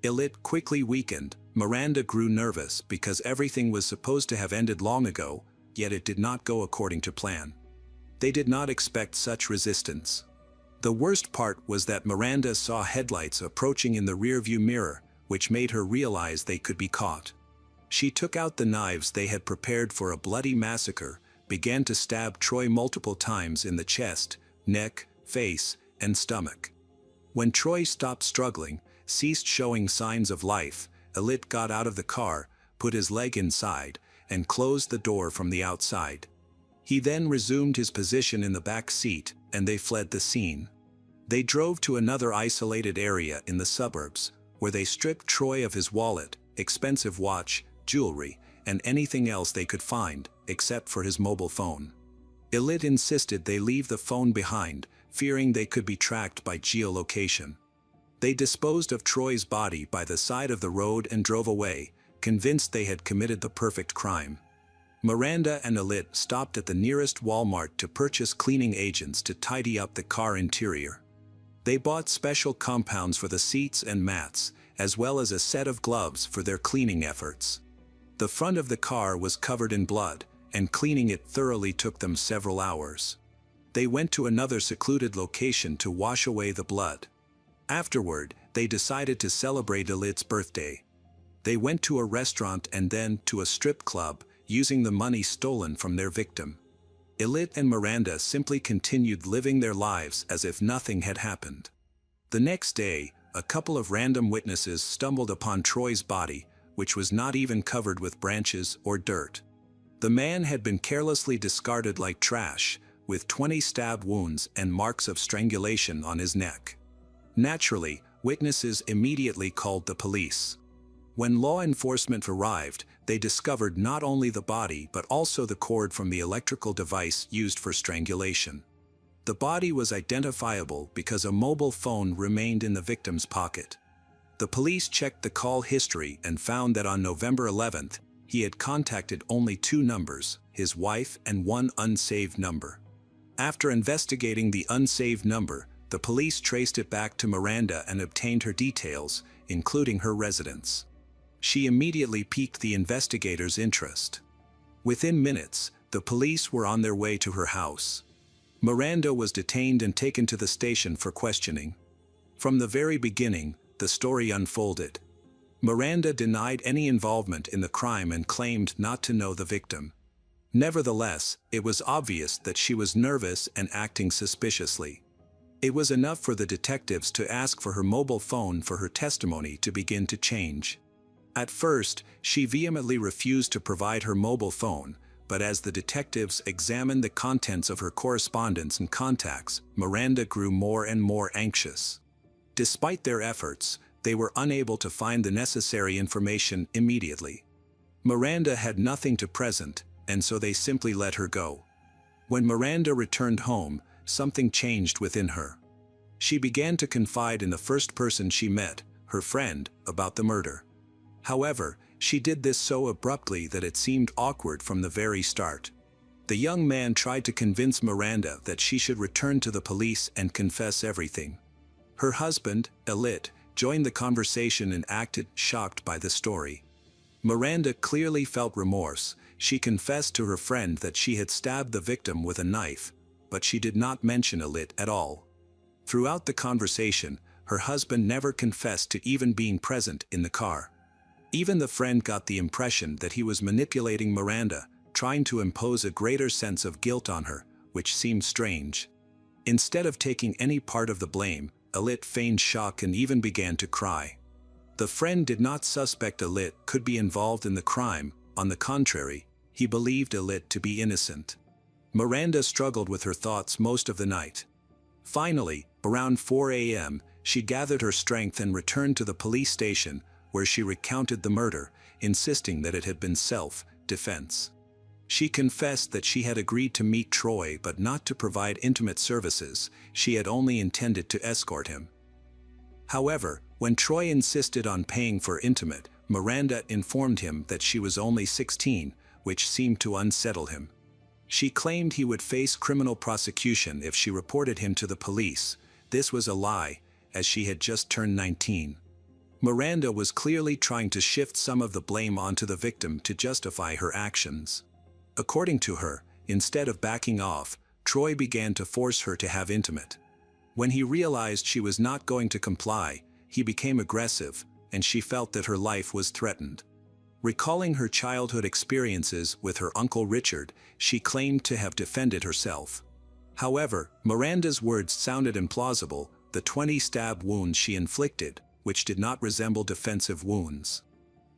Alit quickly weakened. Miranda grew nervous because everything was supposed to have ended long ago, yet it did not go according to plan. They did not expect such resistance. The worst part was that Miranda saw headlights approaching in the rearview mirror, which made her realize they could be caught. She took out the knives they had prepared for a bloody massacre, began to stab Troy multiple times in the chest, neck, face, and stomach. When Troy stopped struggling, ceased showing signs of life, Alit got out of the car, put his leg inside, and closed the door from the outside. He then resumed his position in the back seat, and they fled the scene. They drove to another isolated area in the suburbs, where they stripped Troy of his wallet, expensive watch, jewelry, and anything else they could find, except for his mobile phone. Alit insisted they leave the phone behind, fearing they could be tracked by geolocation. They disposed of Troy's body by the side of the road and drove away, convinced they had committed the perfect crime. Miranda and Alit stopped at the nearest Walmart to purchase cleaning agents to tidy up the car interior. They bought special compounds for the seats and mats, as well as a set of gloves for their cleaning efforts. The front of the car was covered in blood, and cleaning it thoroughly took them several hours. They went to another secluded location to wash away the blood. Afterward, they decided to celebrate Alit's birthday. They went to a restaurant and then to a strip club, using the money stolen from their victim. Alit and Miranda simply continued living their lives as if nothing had happened. The next day, a couple of random witnesses stumbled upon Troy's body, which was not even covered with branches or dirt. The man had been carelessly discarded like trash, with 20 stab wounds and marks of strangulation on his neck. Naturally, witnesses immediately called the police. When law enforcement arrived, they discovered not only the body but also the cord from the electrical device used for strangulation. The body was identifiable because a mobile phone remained in the victim's pocket. The police checked the call history and found that on November 11th, he had contacted only 2 numbers, his wife and 1 unsaved number. After investigating the unsaved number, the police traced it back to Miranda and obtained her details, including her residence. She immediately piqued the investigators' interest. Within minutes, the police were on their way to her house. Miranda was detained and taken to the station for questioning. From the very beginning, the story unfolded. Miranda denied any involvement in the crime and claimed not to know the victim. Nevertheless, it was obvious that she was nervous and acting suspiciously. It was enough for the detectives to ask for her mobile phone for her testimony to begin to change. At first, she vehemently refused to provide her mobile phone, but as the detectives examined the contents of her correspondence and contacts, Miranda grew more and more anxious. Despite their efforts, they were unable to find the necessary information immediately. Miranda had nothing to present, and so they simply let her go. When Miranda returned home, something changed within her. She began to confide in the first person she met, her friend, about the murder. However, she did this so abruptly that it seemed awkward from the very start. The young man tried to convince Miranda that she should return to the police and confess everything. Her husband, Elit, joined the conversation and acted shocked by the story. Miranda clearly felt remorse. She confessed to her friend that she had stabbed the victim with a knife, but she did not mention Elit at all. Throughout the conversation, her husband never confessed to even being present in the car. Even the friend got the impression that he was manipulating Miranda, trying to impose a greater sense of guilt on her, which seemed strange. Instead of taking any part of the blame, Elit feigned shock and even began to cry. The friend did not suspect Elit could be involved in the crime. On the contrary, he believed Elit to be innocent. Miranda struggled with her thoughts most of the night. Finally, around 4 a.m., she gathered her strength and returned to the police station, where she recounted the murder, insisting that it had been self-defense. She confessed that she had agreed to meet Troy but not to provide intimate services. She had only intended to escort him. However, when Troy insisted on paying for intimate, Miranda informed him that she was only 16, which seemed to unsettle him. She claimed he would face criminal prosecution if she reported him to the police. This was a lie, as she had just turned 19. Miranda was clearly trying to shift some of the blame onto the victim to justify her actions. According to her, instead of backing off, Troy began to force her to have intimate. When he realized she was not going to comply, he became aggressive, and she felt that her life was threatened. Recalling her childhood experiences with her Uncle Richard, she claimed to have defended herself. However, Miranda's words sounded implausible. The 20 stab wounds she inflicted, which did not resemble defensive wounds.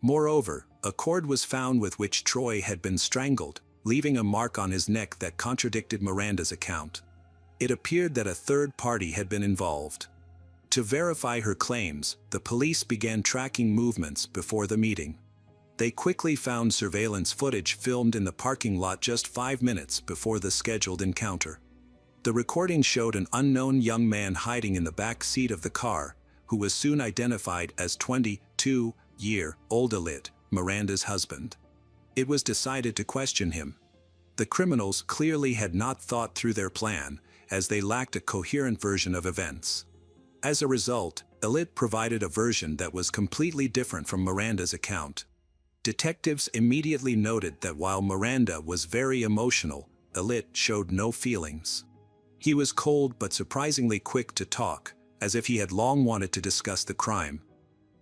Moreover, a cord was found with which Troy had been strangled, leaving a mark on his neck that contradicted Miranda's account. It appeared that a third party had been involved. To verify her claims, the police began tracking movements before the meeting. They quickly found surveillance footage filmed in the parking lot just 5 minutes before the scheduled encounter. The recording showed an unknown young man hiding in the back seat of the car, who was soon identified as 22-year-old Elit, Miranda's husband. It was decided to question him. The criminals clearly had not thought through their plan, as they lacked a coherent version of events. As a result, Elit provided a version that was completely different from Miranda's account. Detectives immediately noted that while Miranda was very emotional, Elit showed no feelings. He was cold but surprisingly quick to talk, as if he had long wanted to discuss the crime.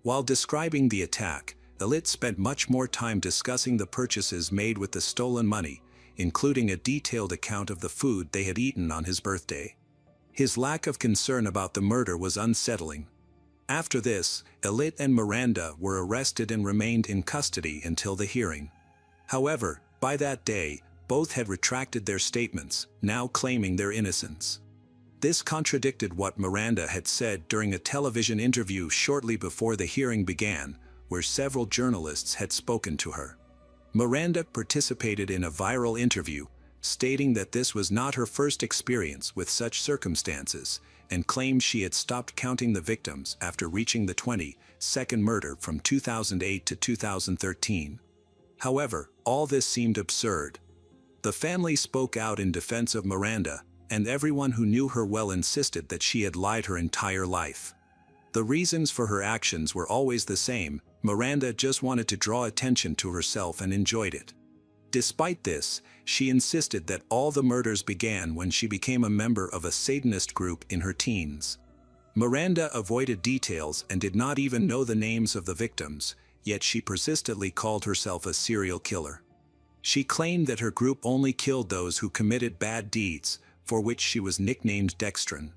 While describing the attack, Elit spent much more time discussing the purchases made with the stolen money, including a detailed account of the food they had eaten on his birthday. His lack of concern about the murder was unsettling. After this, Elit and Miranda were arrested and remained in custody until the hearing. However, by that day, both had retracted their statements, now claiming their innocence. This contradicted what Miranda had said during a television interview shortly before the hearing began, where several journalists had spoken to her. Miranda participated in a viral interview, stating that this was not her first experience with such circumstances, and claimed she had stopped counting the victims after reaching the 22nd murder from 2008 to 2013. However, all this seemed absurd. The family spoke out in defense of Miranda, and everyone who knew her well insisted that she had lied her entire life. The reasons for her actions were always the same: Miranda just wanted to draw attention to herself and enjoyed it. Despite this, she insisted that all the murders began when she became a member of a Satanist group in her teens. Miranda avoided details and did not even know the names of the victims, yet she persistently called herself a serial killer. She claimed that her group only killed those who committed bad deeds, for which she was nicknamed Dextrin.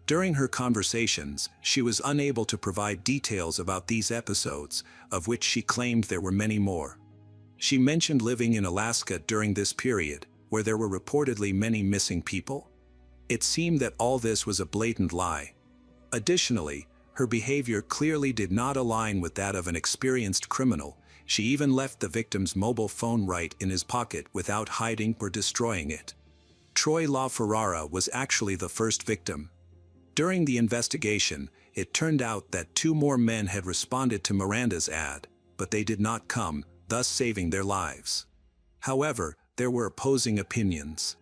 During her conversations, she was unable to provide details about these episodes, of which she claimed there were many more. She mentioned living in Alaska during this period, where there were reportedly many missing people. It seemed that all this was a blatant lie. Additionally, her behavior clearly did not align with that of an experienced criminal. She even left the victim's mobile phone right in his pocket without hiding or destroying it. Troy LaFerrara was actually the first victim. During the investigation, it turned out that 2 more men had responded to Miranda's ad, but they did not come, thus saving their lives. However, there were opposing opinions.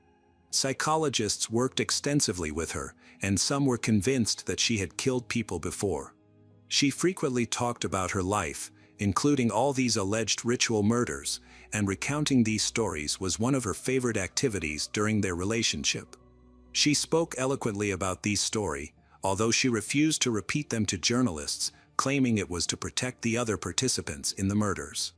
Psychologists worked extensively with her, and some were convinced that she had killed people before. She frequently talked about her life, including all these alleged ritual murders, and recounting these stories was one of her favorite activities during their relationship. She spoke eloquently about these stories, although she refused to repeat them to journalists, claiming it was to protect the other participants in the murders.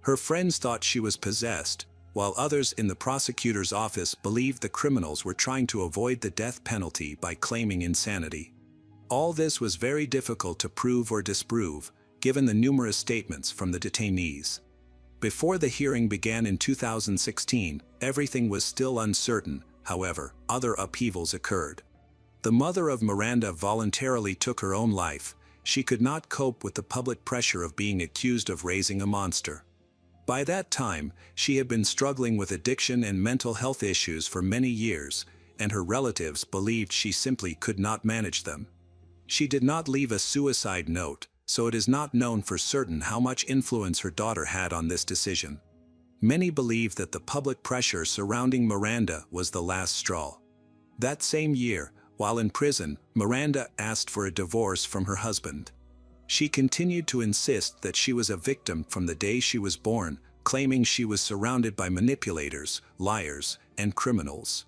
Her friends thought she was possessed, while others in the prosecutor's office believed the criminals were trying to avoid the death penalty by claiming insanity. All this was very difficult to prove or disprove, given the numerous statements from the detainees. Before the hearing began in 2016, everything was still uncertain. However, other upheavals occurred. The mother of Miranda voluntarily took her own life. She could not cope with the public pressure of being accused of raising a monster. By that time, she had been struggling with addiction and mental health issues for many years, and her relatives believed she simply could not manage them. She did not leave a suicide note, so it is not known for certain how much influence her daughter had on this decision. Many believe that the public pressure surrounding Miranda was the last straw. That same year, while in prison, Miranda asked for a divorce from her husband. She continued to insist that she was a victim from the day she was born, claiming she was surrounded by manipulators, liars, and criminals.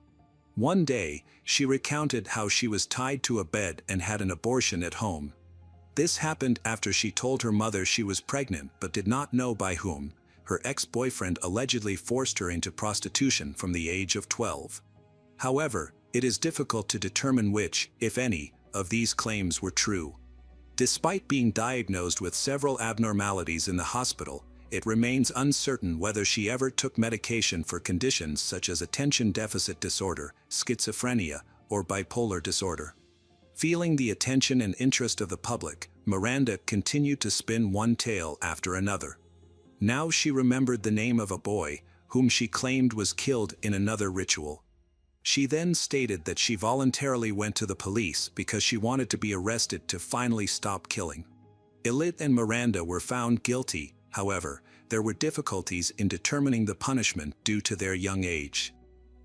One day, she recounted how she was tied to a bed and had an abortion at home. This happened after she told her mother she was pregnant but did not know by whom. Her ex-boyfriend allegedly forced her into prostitution from the age of 12. However, it is difficult to determine which, if any, of these claims were true. Despite being diagnosed with several abnormalities in the hospital, it remains uncertain whether she ever took medication for conditions such as attention deficit disorder, schizophrenia, or bipolar disorder. Feeling the attention and interest of the public, Miranda continued to spin one tale after another. Now she remembered the name of a boy, whom she claimed was killed in another ritual. She then stated that she voluntarily went to the police because she wanted to be arrested to finally stop killing. Elit and Miranda were found guilty. However, there were difficulties in determining the punishment due to their young age.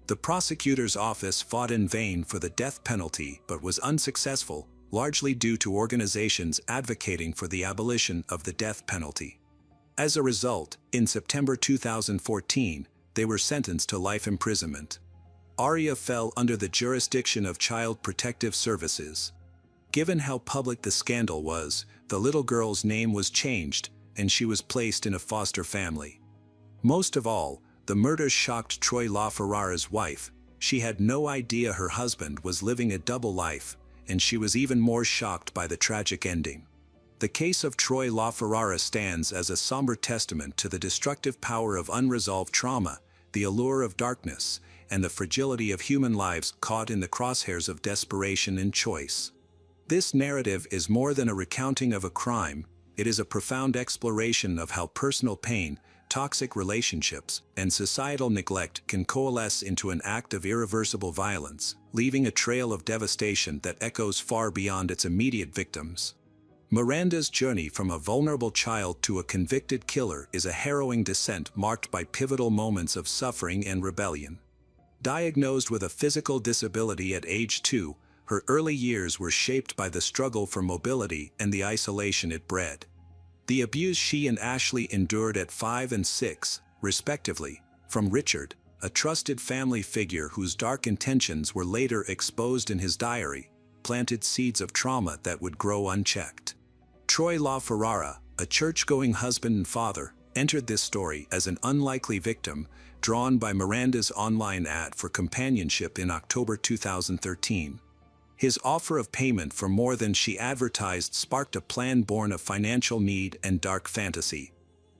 The prosecutor's office fought in vain for the death penalty but was unsuccessful, largely due to organizations advocating for the abolition of the death penalty. As a result, in September 2014, they were sentenced to life imprisonment. Aria fell under the jurisdiction of Child Protective Services. Given how public the scandal was, the little girl's name was changed, and she was placed in a foster family. Most of all, the murders shocked Troy LaFerrara's wife. She had no idea her husband was living a double life, and she was even more shocked by the tragic ending. The case of Troy LaFerrara stands as a somber testament to the destructive power of unresolved trauma, the allure of darkness, and the fragility of human lives caught in the crosshairs of desperation and choice. This narrative is more than a recounting of a crime. It is a profound exploration of how personal pain, toxic relationships, and societal neglect can coalesce into an act of irreversible violence, leaving a trail of devastation that echoes far beyond its immediate victims. Miranda's journey from a vulnerable child to a convicted killer is a harrowing descent marked by pivotal moments of suffering and rebellion. Diagnosed with a physical disability at age 2, her early years were shaped by the struggle for mobility and the isolation it bred. The abuse she and Ashley endured at 5 and 6, respectively, from Richard, a trusted family figure whose dark intentions were later exposed in his diary, planted seeds of trauma that would grow unchecked. Troy LaFerrara, a church-going husband and father, entered this story as an unlikely victim, drawn by Miranda's online ad for companionship in October 2013. His offer of payment for more than she advertised sparked a plan born of financial need and dark fantasy.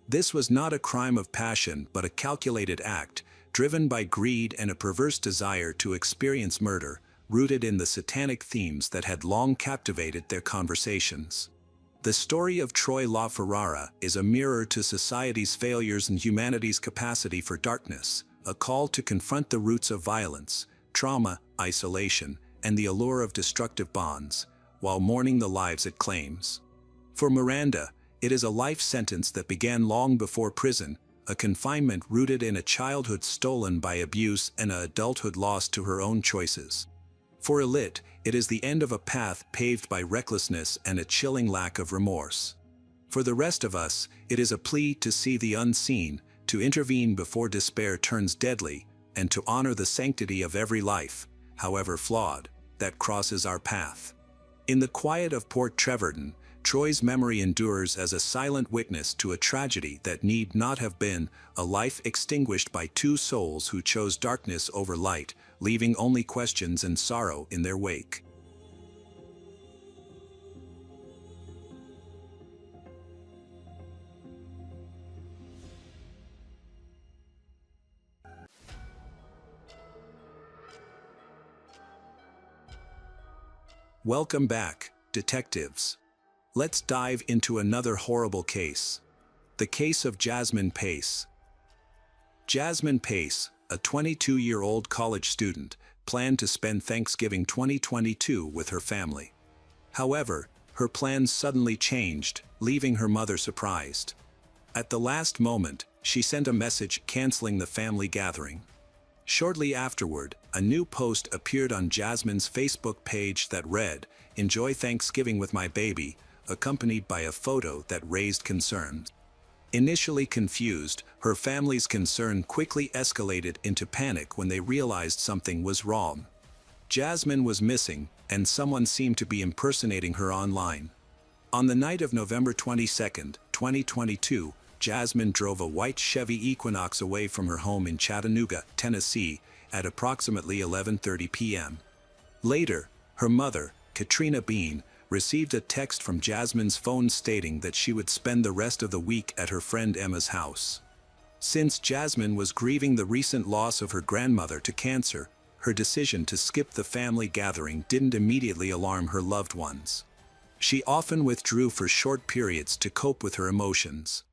This was not a crime of passion but a calculated act, driven by greed and a perverse desire to experience murder, rooted in the satanic themes that had long captivated their conversations. The story of Troy LaFerrara is a mirror to society's failures and humanity's capacity for darkness, a call to confront the roots of violence, trauma, isolation, and the allure of destructive bonds, while mourning the lives it claims. For Miranda, it is a life sentence that began long before prison, a confinement rooted in a childhood stolen by abuse and an adulthood lost to her own choices. For Elit, it is the end of a path paved by recklessness and a chilling lack of remorse. For the rest of us, it is a plea to see the unseen, to intervene before despair turns deadly, and to honor the sanctity of every life, however flawed, that crosses our path. In the quiet of Port Trevorton, Troy's memory endures as a silent witness to a tragedy that need not have been, a life extinguished by two souls who chose darkness over light, leaving only questions and sorrow in their wake. Welcome back, detectives. Let's dive into another horrible case. The case of Jasmine Pace. Jasmine Pace, a 22-year-old college student, planned to spend Thanksgiving 2022 with her family. However, her plans suddenly changed, leaving her mother surprised. At the last moment, she sent a message canceling the family gathering. Shortly afterward, a new post appeared on Jasmine's Facebook page that read, "Enjoy Thanksgiving with my baby," accompanied by a photo that raised concerns. Initially confused, her family's concern quickly escalated into panic when they realized something was wrong. Jasmine was missing, and someone seemed to be impersonating her online. On the night of November 22, 2022, Jasmine drove a white Chevy Equinox away from her home in Chattanooga, Tennessee, at approximately 11:30 p.m. Later, her mother, Katrina Bean, received a text from Jasmine's phone stating that she would spend the rest of the week at her friend Emma's house. Since Jasmine was grieving the recent loss of her grandmother to cancer, her decision to skip the family gathering didn't immediately alarm her loved ones. She often withdrew for short periods to cope with her emotions.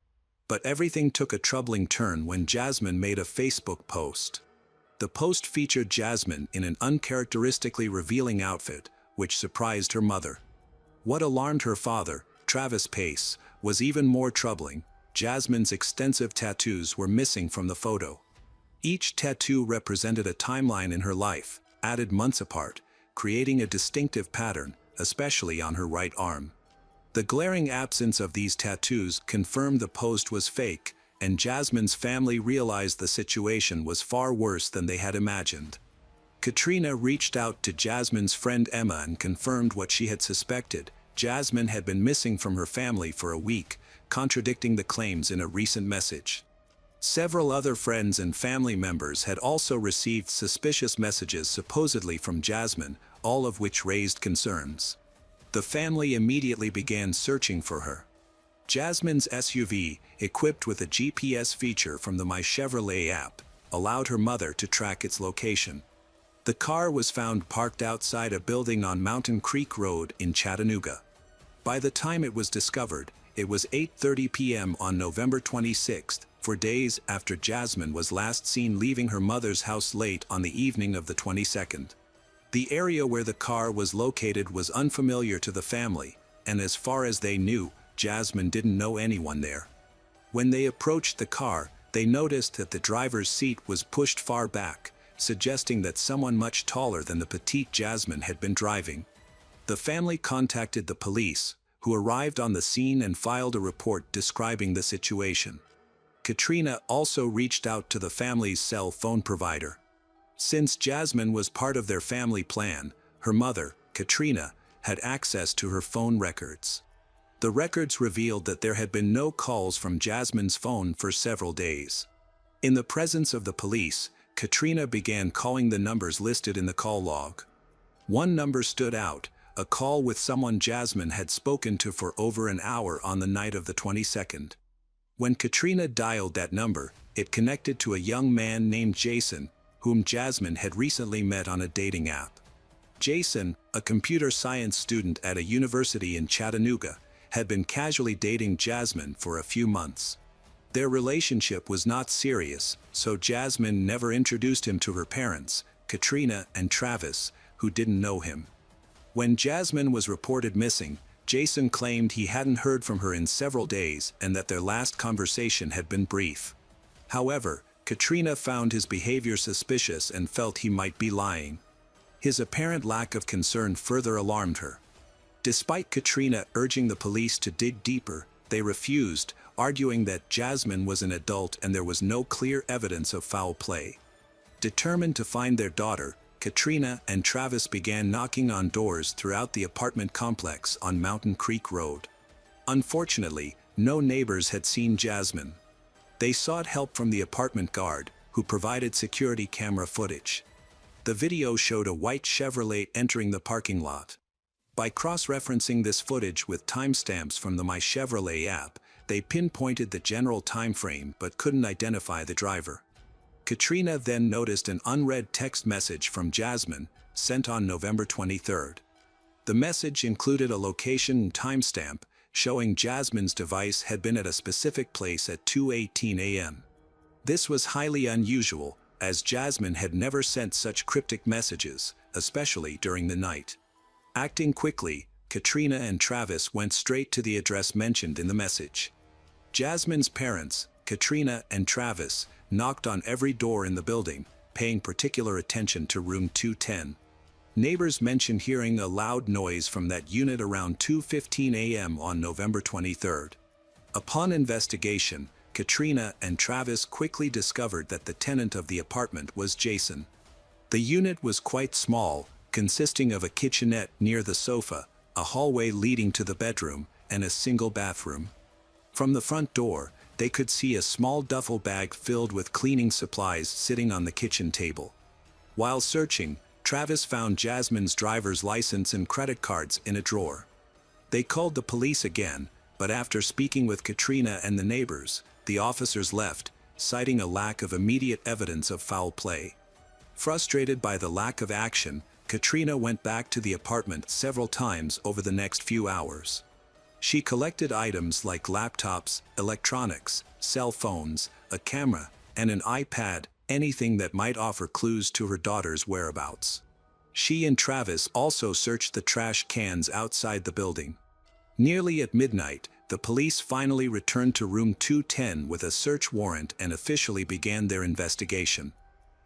But everything took a troubling turn when Jasmine made a Facebook post. The post featured Jasmine in an uncharacteristically revealing outfit, which surprised her mother. What alarmed her father, Travis Pace, was even more troubling. Jasmine's extensive tattoos were missing from the photo. Each tattoo represented a timeline in her life, added months apart, creating a distinctive pattern, especially on her right arm. The glaring absence of these tattoos confirmed the post was fake, and Jasmine's family realized the situation was far worse than they had imagined. Katrina reached out to Jasmine's friend Emma and confirmed what she had suspected. Jasmine had been missing from her family for a week, contradicting the claims in a recent message. Several other friends and family members had also received suspicious messages supposedly from Jasmine, all of which raised concerns. The family immediately began searching for her. Jasmine's SUV, equipped with a GPS feature from the My Chevrolet app, allowed her mother to track its location. The car was found parked outside a building on Mountain Creek Road in Chattanooga. By the time it was discovered, It was 8:30 p.m. on November 26th, 4 days after Jasmine was last seen leaving her mother's house late on the evening of the 22nd. The area where the car was located was unfamiliar to the family, and as far as they knew, Jasmine didn't know anyone there. When they approached the car, they noticed that the driver's seat was pushed far back, suggesting that someone much taller than the petite Jasmine had been driving. The family contacted the police, who arrived on the scene and filed a report describing the situation. Katrina also reached out to the family's cell phone provider. Since Jasmine was part of their family plan, her mother, Katrina, had access to her phone records. The records revealed that there had been no calls from Jasmine's phone for several days. In the presence of the police, Katrina began calling the numbers listed in the call log. One number stood out, a call with someone Jasmine had spoken to for over an hour on the night of the 22nd. When Katrina dialed that number, it connected to a young man named Jason, whom Jasmine had recently met on a dating app. Jason, a computer science student at a university in Chattanooga, had been casually dating Jasmine for a few months. Their relationship was not serious, so Jasmine never introduced him to her parents, Katrina and Travis, who didn't know him. When Jasmine was reported missing, Jason claimed he hadn't heard from her in several days and that their last conversation had been brief. However, Katrina found his behavior suspicious and felt he might be lying. His apparent lack of concern further alarmed her. Despite Katrina urging the police to dig deeper, they refused, arguing that Jasmine was an adult and there was no clear evidence of foul play. Determined to find their daughter, Katrina and Travis began knocking on doors throughout the apartment complex on Mountain Creek Road. Unfortunately, no neighbors had seen Jasmine. They sought help from the apartment guard, who provided security camera footage. The video showed a white Chevrolet entering the parking lot. By cross-referencing this footage with timestamps from the My Chevrolet app, they pinpointed the general time frame but couldn't identify the driver. Katrina then noticed an unread text message from Jasmine, sent on November 23rd. The message included a location and timestamp, showing Jasmine's device had been at a specific place at 2:18 a.m. This was highly unusual, as Jasmine had never sent such cryptic messages, especially during the night. Acting quickly, Katrina and Travis went straight to the address mentioned in the message. Jasmine's parents, Katrina and Travis, knocked on every door in the building, paying particular attention to room 210. Neighbors mentioned hearing a loud noise from that unit around 2:15 a.m. on November 23rd. Upon investigation, Katrina and Travis quickly discovered that the tenant of the apartment was Jason. The unit was quite small, consisting of a kitchenette near the sofa, a hallway leading to the bedroom, and a single bathroom. From the front door, they could see a small duffel bag filled with cleaning supplies sitting on the kitchen table. While searching, Travis found Jasmine's driver's license and credit cards in a drawer. They called the police again, but after speaking with Katrina and the neighbors, the officers left, citing a lack of immediate evidence of foul play. Frustrated by the lack of action, Katrina went back to the apartment several times over the next few hours. She collected items like laptops, electronics, cell phones, a camera, and an iPad, anything that might offer clues to her daughter's whereabouts. She and Travis also searched the trash cans outside the building. Nearly at midnight, the police finally returned to room 210 with a search warrant and officially began their investigation.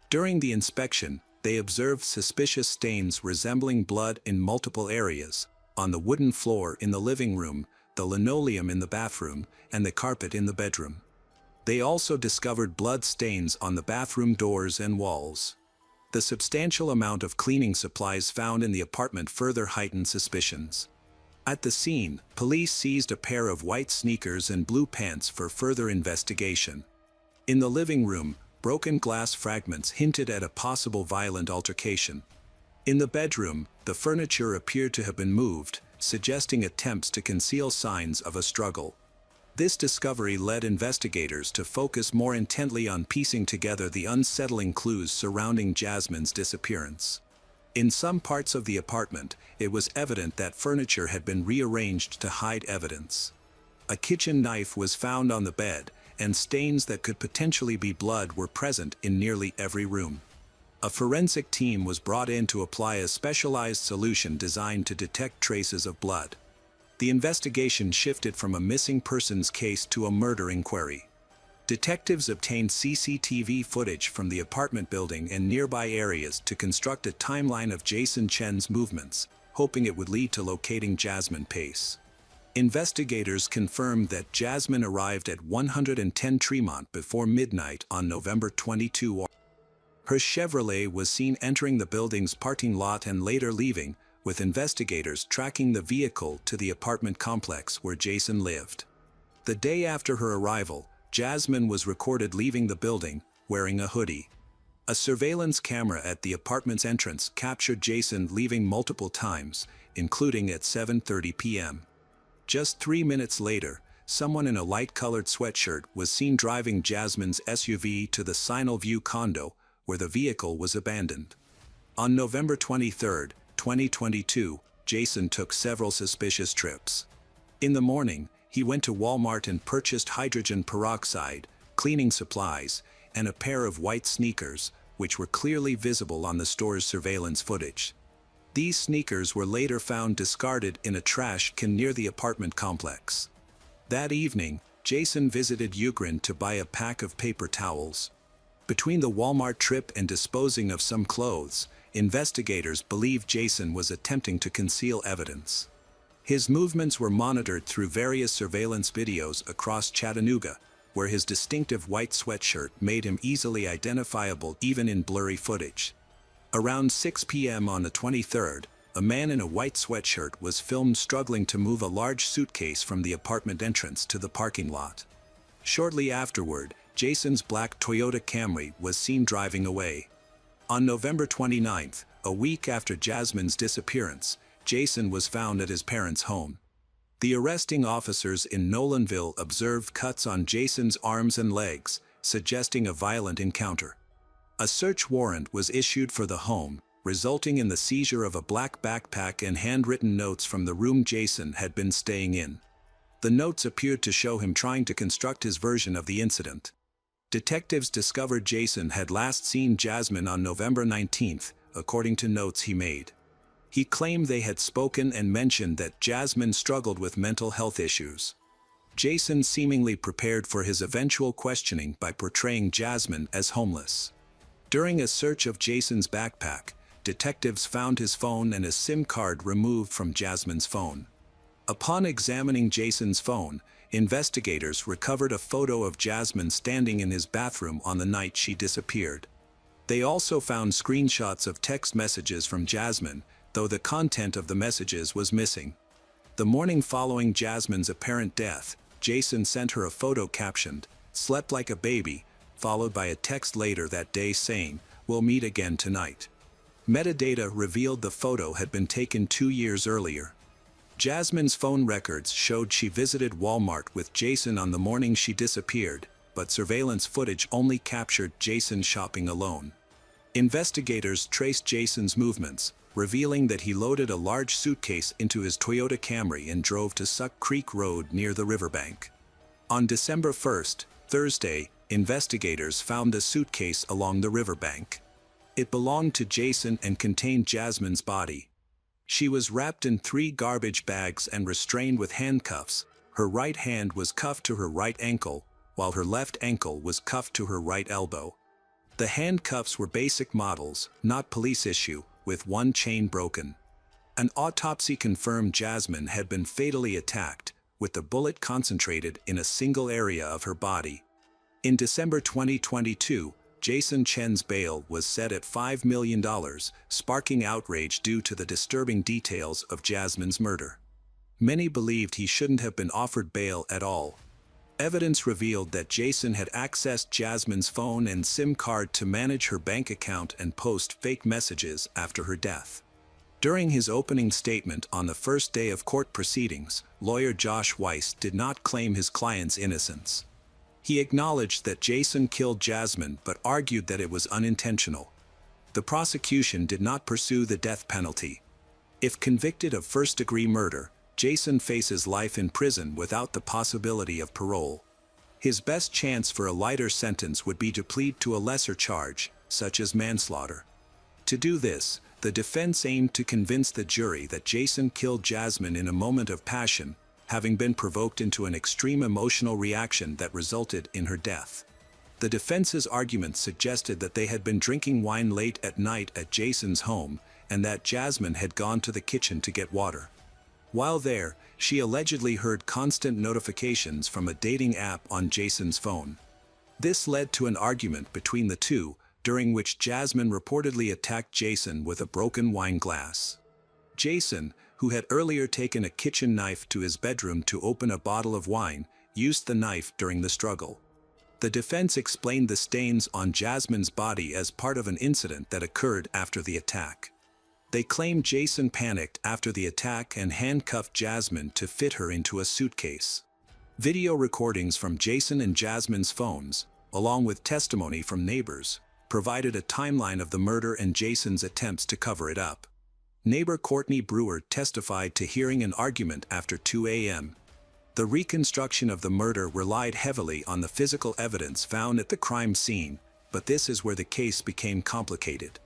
During the inspection, they observed suspicious stains resembling blood in multiple areas, on the wooden floor in the living room, the linoleum in the bathroom, and the carpet in the bedroom. They also discovered blood stains on the bathroom doors and walls. The substantial amount of cleaning supplies found in the apartment further heightened suspicions. At the scene, police seized a pair of white sneakers and blue pants for further investigation. In the living room, broken glass fragments hinted at a possible violent altercation. In the bedroom, the furniture appeared to have been moved, suggesting attempts to conceal signs of a struggle. This discovery led investigators to focus more intently on piecing together the unsettling clues surrounding Jasmine's disappearance. In some parts of the apartment, it was evident that furniture had been rearranged to hide evidence. A kitchen knife was found on the bed, and stains that could potentially be blood were present in nearly every room. A forensic team was brought in to apply a specialized solution designed to detect traces of blood. The investigation shifted from a missing persons case to a murder inquiry. Detectives obtained CCTV footage from the apartment building and nearby areas to construct a timeline of Jason Chen's movements, hoping it would lead to locating Jasmine Pace. Investigators confirmed that Jasmine arrived at 110 Tremont before midnight on November 22. Her Chevrolet was seen entering the building's parking lot and later leaving, with investigators tracking the vehicle to the apartment complex where Jason lived. The day after her arrival, Jasmine was recorded leaving the building, wearing a hoodie. A surveillance camera at the apartment's entrance captured Jason leaving multiple times, including at 7:30 p.m. Just 3 minutes later, someone in a light-colored sweatshirt was seen driving Jasmine's SUV to the Signal View condo, where the vehicle was abandoned. On November 23, 2022, Jason took several suspicious trips. In the morning, he went to Walmart and purchased hydrogen peroxide, cleaning supplies, and a pair of white sneakers, which were clearly visible on the store's surveillance footage. These sneakers were later found discarded in a trash can near the apartment complex. That evening, Jason visited Ugrin to buy a pack of paper towels. Between the Walmart trip and disposing of some clothes, investigators believe Jason was attempting to conceal evidence. His movements were monitored through various surveillance videos across Chattanooga, where his distinctive white sweatshirt made him easily identifiable even in blurry footage. Around 6 p.m. on the 23rd, a man in a white sweatshirt was filmed struggling to move a large suitcase from the apartment entrance to the parking lot. Shortly afterward, Jason's black Toyota Camry was seen driving away. On November 29th, a week after Jasmine's disappearance, Jason was found at his parents' home. The arresting officers in Nolanville observed cuts on Jason's arms and legs, suggesting a violent encounter. A search warrant was issued for the home, resulting in the seizure of a black backpack and handwritten notes from the room Jason had been staying in. The notes appeared to show him trying to construct his version of the incident. Detectives discovered Jason had last seen Jasmine on November 19th, according to notes he made. He claimed they had spoken and mentioned that Jasmine struggled with mental health issues. Jason seemingly prepared for his eventual questioning by portraying Jasmine as homeless. During a search of Jason's backpack, detectives found his phone and a SIM card removed from Jasmine's phone. Upon examining Jason's phone, investigators recovered a photo of Jasmine standing in his bathroom on the night she disappeared. They also found screenshots of text messages from Jasmine, though the content of the messages was missing. The morning following Jasmine's apparent death, Jason sent her a photo captioned, "Slept like a baby," followed by a text later that day saying, "We'll meet again tonight." Metadata revealed the photo had been taken 2 years earlier. Jasmine's phone records showed she visited Walmart with Jason on the morning she disappeared, but surveillance footage only captured Jason shopping alone. Investigators traced Jason's movements, revealing that he loaded a large suitcase into his Toyota Camry and drove to Suck Creek Road near the riverbank. On December 1st, Thursday, investigators found a suitcase along the riverbank. It belonged to Jason and contained Jasmine's body. She was wrapped in 3 garbage bags and restrained with handcuffs. Her right hand was cuffed to her right ankle, while her left ankle was cuffed to her right elbow. The handcuffs were basic models, not police issue, with one chain broken. An autopsy confirmed Jasmine had been fatally attacked, with the bullet concentrated in a single area of her body. In December 2022, Jason Chen's bail was set at $5 million, sparking outrage due to the disturbing details of Jasmine's murder. Many believed he shouldn't have been offered bail at all. Evidence revealed that Jason had accessed Jasmine's phone and SIM card to manage her bank account and post fake messages after her death. During his opening statement on the first day of court proceedings, lawyer Josh Weiss did not claim his client's innocence. He acknowledged that Jason killed Jasmine but argued that it was unintentional. The prosecution did not pursue the death penalty. If convicted of first-degree murder, Jason faces life in prison without the possibility of parole. His best chance for a lighter sentence would be to plead to a lesser charge, such as manslaughter. To do this, the defense aimed to convince the jury that Jason killed Jasmine in a moment of passion, having been provoked into an extreme emotional reaction that resulted in her death. The defense's argument suggested that they had been drinking wine late at night at Jason's home, and that Jasmine had gone to the kitchen to get water. While there, she allegedly heard constant notifications from a dating app on Jason's phone. This led to an argument between the two, during which Jasmine reportedly attacked Jason with a broken wine glass. Jason, who had earlier taken a kitchen knife to his bedroom to open a bottle of wine, used the knife during the struggle. The defense explained the stains on Jasmine's body as part of an incident that occurred after the attack. They claimed Jason panicked after the attack and handcuffed Jasmine to fit her into a suitcase. Video recordings from Jason and Jasmine's phones, along with testimony from neighbors, provided a timeline of the murder and Jason's attempts to cover it up. Neighbor Courtney Brewer testified to hearing an argument after 2 a.m. The reconstruction of the murder relied heavily on the physical evidence found at the crime scene, but this is where the case became complicated.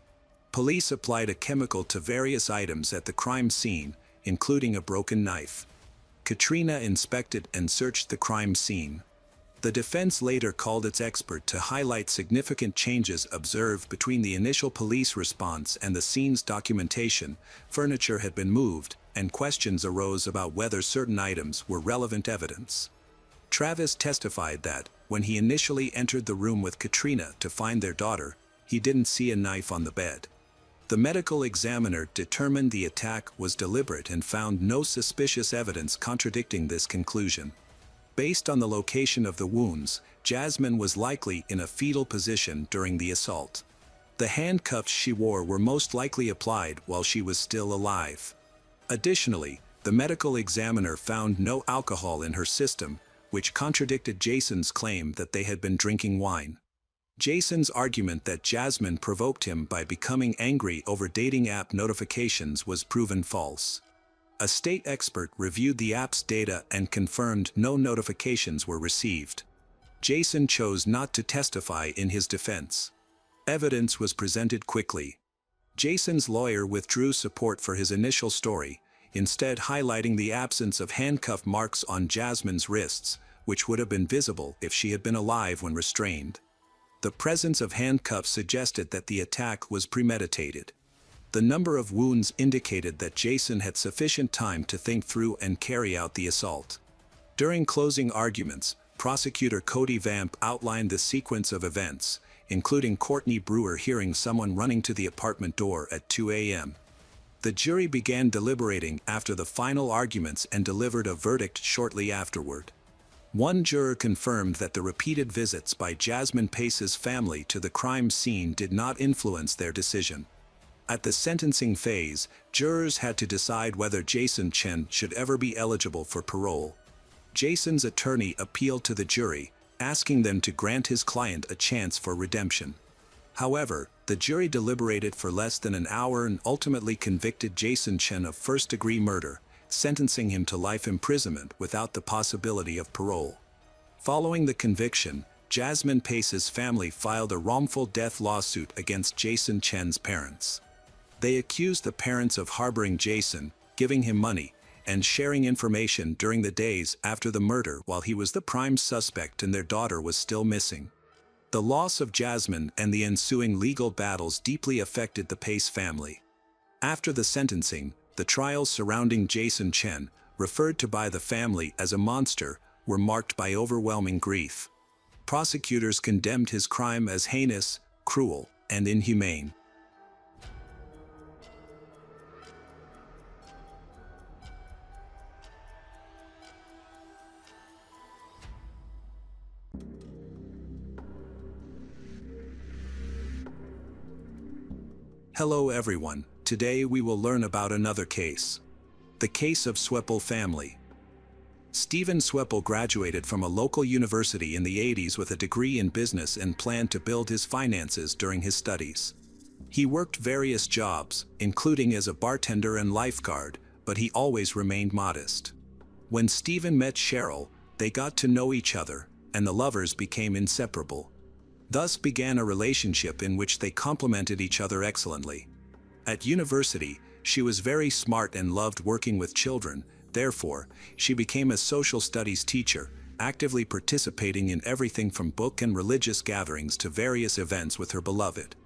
Police applied a chemical to various items at the crime scene, including a broken knife. Katrina inspected and searched the crime scene. The defense later called its expert to highlight significant changes observed between the initial police response and the scene's documentation. Furniture had been moved, and questions arose about whether certain items were relevant evidence. Travis testified that, when he initially entered the room with Katrina to find their daughter, he didn't see a knife on the bed. The medical examiner determined the attack was deliberate and found no suspicious evidence contradicting this conclusion. Based on the location of the wounds, Jasmine was likely in a fetal position during the assault. The handcuffs she wore were most likely applied while she was still alive. Additionally, the medical examiner found no alcohol in her system, which contradicted Jason's claim that they had been drinking wine. Jason's argument that Jasmine provoked him by becoming angry over dating app notifications was proven false. A state expert reviewed the app's data and confirmed no notifications were received. Jason chose not to testify in his defense. Evidence was presented quickly. Jason's lawyer withdrew support for his initial story, instead highlighting the absence of handcuff marks on Jasmine's wrists, which would have been visible if she had been alive when restrained. The presence of handcuffs suggested that the attack was premeditated. The number of wounds indicated that Jason had sufficient time to think through and carry out the assault. During closing arguments, prosecutor Cody Vamp outlined the sequence of events, including Courtney Brewer hearing someone running to the apartment door at 2 a.m. The jury began deliberating after the final arguments and delivered a verdict shortly afterward. One juror confirmed that the repeated visits by Jasmine Pace's family to the crime scene did not influence their decision. At the sentencing phase, jurors had to decide whether Jason Chen should ever be eligible for parole. Jason's attorney appealed to the jury, asking them to grant his client a chance for redemption. However, the jury deliberated for less than an hour and ultimately convicted Jason Chen of first-degree murder, sentencing him to life imprisonment without the possibility of parole. Following the conviction, Jasmine Pace's family filed a wrongful death lawsuit against Jason Chen's parents. They accused the parents of harboring Jason, giving him money, and sharing information during the days after the murder while he was the prime suspect and their daughter was still missing. The loss of Jasmine and the ensuing legal battles deeply affected the Pace family. After the sentencing, the trials surrounding Jason Chen, referred to by the family as a monster, were marked by overwhelming grief. Prosecutors condemned his crime as heinous, cruel, and inhumane. Hello everyone, today we will learn about another case. The case of Sweppel family. Stephen Sweppel graduated from a local university in the 80s with a degree in business and planned to build his finances during his studies. He worked various jobs, including as a bartender and lifeguard, but he always remained modest. When Stephen met Cheryl, they got to know each other, and the lovers became inseparable. Thus began a relationship in which they complemented each other excellently. At university, she was very smart and loved working with children. Therefore, she became a social studies teacher, actively participating in everything from book and religious gatherings to various events with her beloved.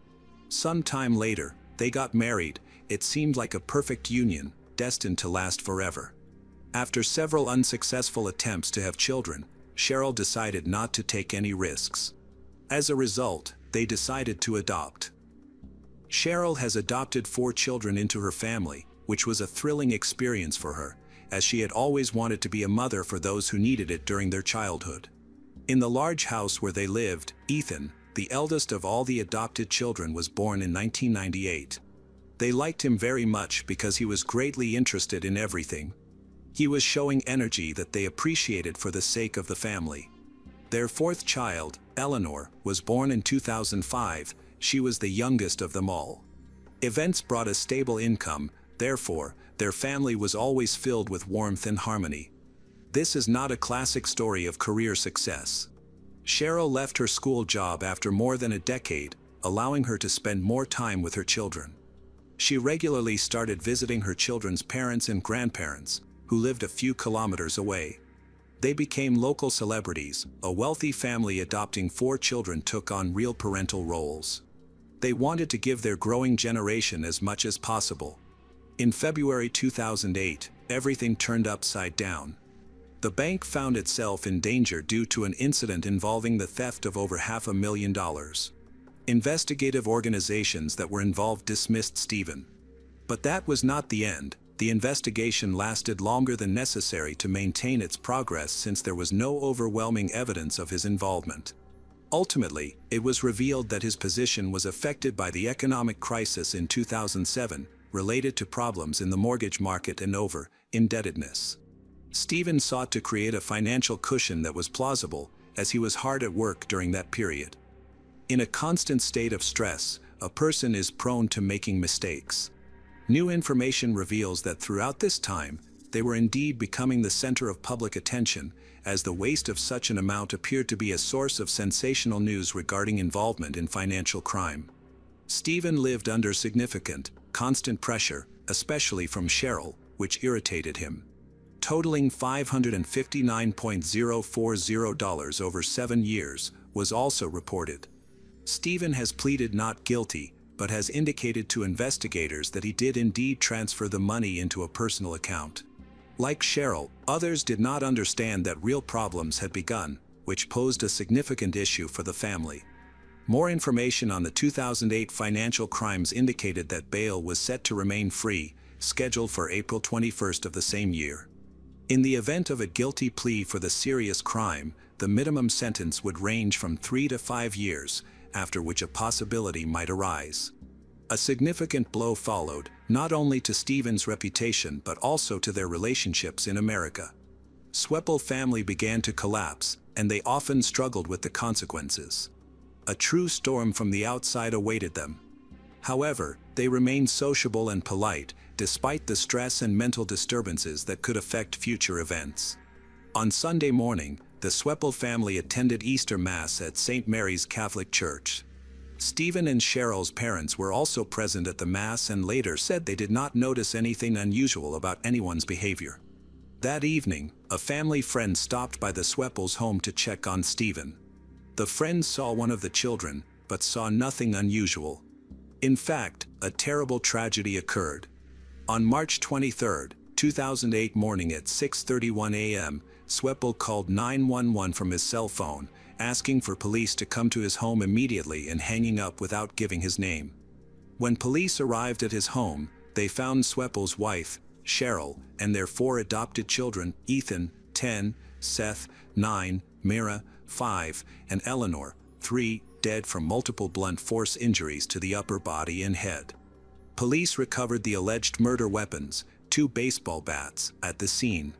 Some time later, they got married. It seemed like a perfect union, destined to last forever. After several unsuccessful attempts to have children, Cheryl decided not to take any risks. As a result, they decided to adopt. Cheryl has adopted 4 children into her family, which was a thrilling experience for her, as she had always wanted to be a mother for those who needed it during their childhood. In the large house where they lived, Ethan, the eldest of all the adopted children, was born in 1998. They liked him very much because he was greatly interested in everything. He was showing energy that they appreciated for the sake of the family. Their 4th child, Eleanor, was born in 2005. She was the youngest of them all. Events brought a stable income, therefore, their family was always filled with warmth and harmony. This is not a classic story of career success. Cheryl left her school job after more than a decade, allowing her to spend more time with her children. She regularly started visiting her children's parents and grandparents, who lived a few kilometers away. They became local celebrities. A wealthy family adopting 4 children took on real parental roles. They wanted to give their growing generation as much as possible. In February 2008, everything turned upside down. The bank found itself in danger due to an incident involving the theft of over $500,000. Investigative organizations that were involved dismissed Stephen. But that was not the end. The investigation lasted longer than necessary to maintain its progress since there was no overwhelming evidence of his involvement. Ultimately, it was revealed that his position was affected by the economic crisis in 2007, related to problems in the mortgage market and over-indebtedness. Stephen sought to create a financial cushion that was plausible, as he was hard at work during that period. In a constant state of stress, a person is prone to making mistakes. New information reveals that throughout this time, they were indeed becoming the center of public attention, as the waste of such an amount appeared to be a source of sensational news regarding involvement in financial crime. Stephen lived under significant, constant pressure, especially from Cheryl, which irritated him. Totaling $559,040 over 7 years, was also reported. Stephen has pleaded not guilty, but has indicated to investigators that he did indeed transfer the money into a personal account. Like Cheryl, others did not understand that real problems had begun, which posed a significant issue for the family. More information on the 2008 financial crimes indicated that bail was set to remain free, scheduled for April 21st of the same year. In the event of a guilty plea for the serious crime, the minimum sentence would range from 3 to 5 years, after which a possibility might arise. A significant blow followed, not only to Stephen's reputation but also to their relationships in America. Sweppel family began to collapse, and they often struggled with the consequences. A true storm from the outside awaited them. However, they remained sociable and polite, despite the stress and mental disturbances that could affect future events. On Sunday morning, the Sweppel family attended Easter Mass at St. Mary's Catholic Church. Stephen and Cheryl's parents were also present at the Mass and later said they did not notice anything unusual about anyone's behavior. That evening, a family friend stopped by the Sweppels' home to check on Stephen. The friend saw one of the children, but saw nothing unusual. In fact, a terrible tragedy occurred. On March 23, 2008 morning at 6:31 a.m., Sweppel called 911 from his cell phone, asking for police to come to his home immediately and hanging up without giving his name. When police arrived at his home, they found Sweppel's wife, Cheryl, and their 4 adopted children, Ethan, 10, Seth, 9, Mira, 5, and Eleanor, 3, dead from multiple blunt force injuries to the upper body and head. Police recovered the alleged murder weapons, 2 baseball bats, at the scene.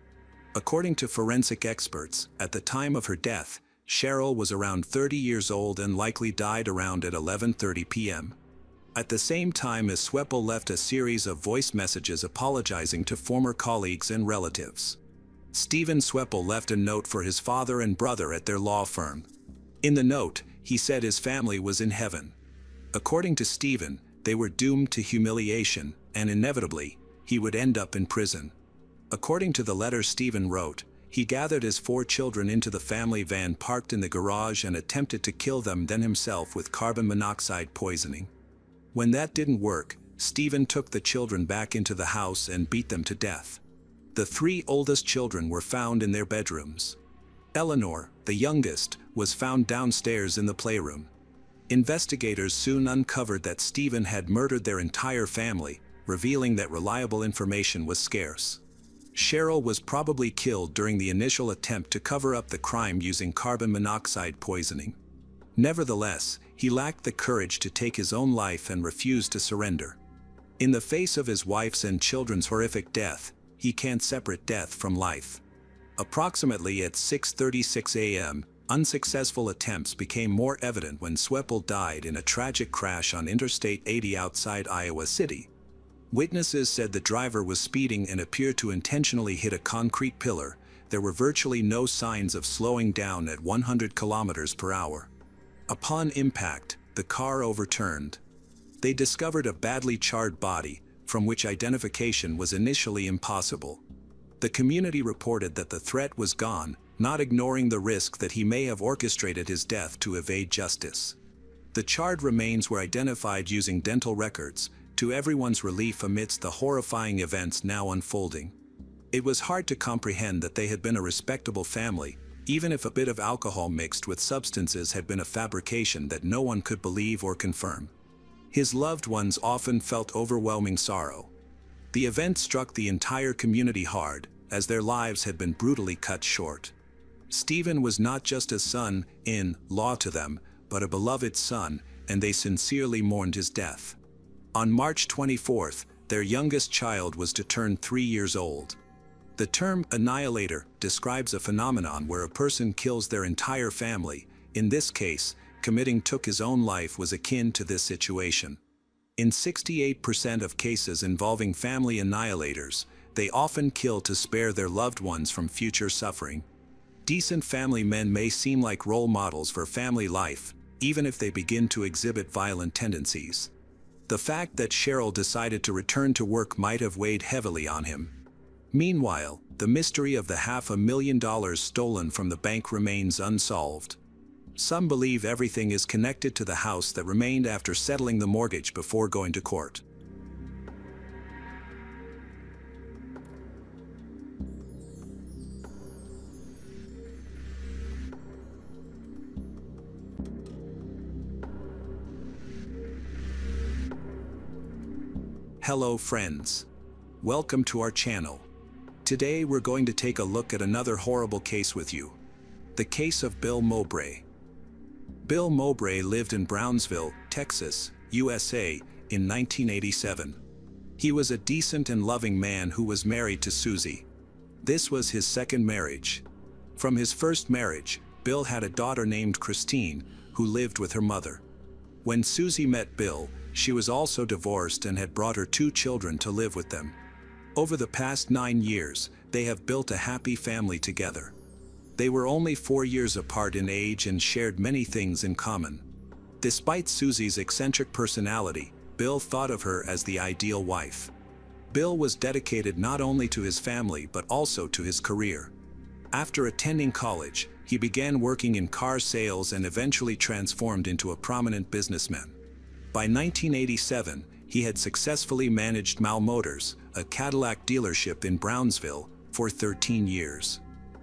According to forensic experts, at the time of her death, Cheryl was around 30 years old and likely died around at 11:30 p.m. At the same time as Sweppel left a series of voice messages apologizing to former colleagues and relatives. Stephen Sweppel left a note for his father and brother at their law firm. In the note, he said his family was in heaven. According to Stephen, they were doomed to humiliation, and inevitably, he would end up in prison. According to the letter Stephen wrote, he gathered his 4 children into the family van parked in the garage and attempted to kill them then himself with carbon monoxide poisoning. When that didn't work, Stephen took the children back into the house and beat them to death. The 3 oldest children were found in their bedrooms. Eleanor, the youngest, was found downstairs in the playroom. Investigators soon uncovered that Stephen had murdered their entire family, revealing that reliable information was scarce. Cheryl was probably killed during the initial attempt to cover up the crime using carbon monoxide poisoning. Nevertheless, he lacked the courage to take his own life and refused to surrender. In the face of his wife's and children's horrific death, he can't separate death from life. Approximately at 6:36 a.m., unsuccessful attempts became more evident when Sweppel died in a tragic crash on Interstate 80 outside Iowa City. Witnesses said the driver was speeding and appeared to intentionally hit a concrete pillar. There were virtually no signs of slowing down at 100 kilometers per hour. Upon impact, the car overturned. They discovered a badly charred body, from which identification was initially impossible. The community reported that the threat was gone, not ignoring the risk that he may have orchestrated his death to evade justice. The charred remains were identified using dental records, to everyone's relief amidst the horrifying events now unfolding. It was hard to comprehend that they had been a respectable family, even if a bit of alcohol mixed with substances had been a fabrication that no one could believe or confirm. His loved ones often felt overwhelming sorrow. The event struck the entire community hard, as their lives had been brutally cut short. Stephen was not just a son-in-law to them, but a beloved son, and they sincerely mourned his death. On March 24th, their youngest child was to turn 3 years old. The term annihilator describes a phenomenon where a person kills their entire family. In this case, committing took his own life was akin to this situation. In 68% of cases involving family annihilators, they often kill to spare their loved ones from future suffering. Decent family men may seem like role models for family life, even if they begin to exhibit violent tendencies. The fact that Cheryl decided to return to work might have weighed heavily on him. Meanwhile, the mystery of the $500,000 stolen from the bank remains unsolved. Some believe everything is connected to the house that remained after settling the mortgage before going to court. Hello friends. Welcome to our channel. Today we're going to take a look at another horrible case with you. The case of Bill Mowbray. Bill Mowbray lived in Brownsville, Texas, USA, in 1987. He was a decent and loving man who was married to Susie. This was his second marriage. From his first marriage, Bill had a daughter named Christine, who lived with her mother. When Susie met Bill, she was also divorced and had brought her 2 children to live with them. Over the past 9 years, they have built a happy family together. They were only 4 years apart in age and shared many things in common. Despite Susie's eccentric personality, Bill thought of her as the ideal wife. Bill was dedicated not only to his family but also to his career. After attending college, he began working in car sales and eventually transformed into a prominent businessman. By 1987, he had successfully managed Mal Motors, a Cadillac dealership in Brownsville, for 13 years.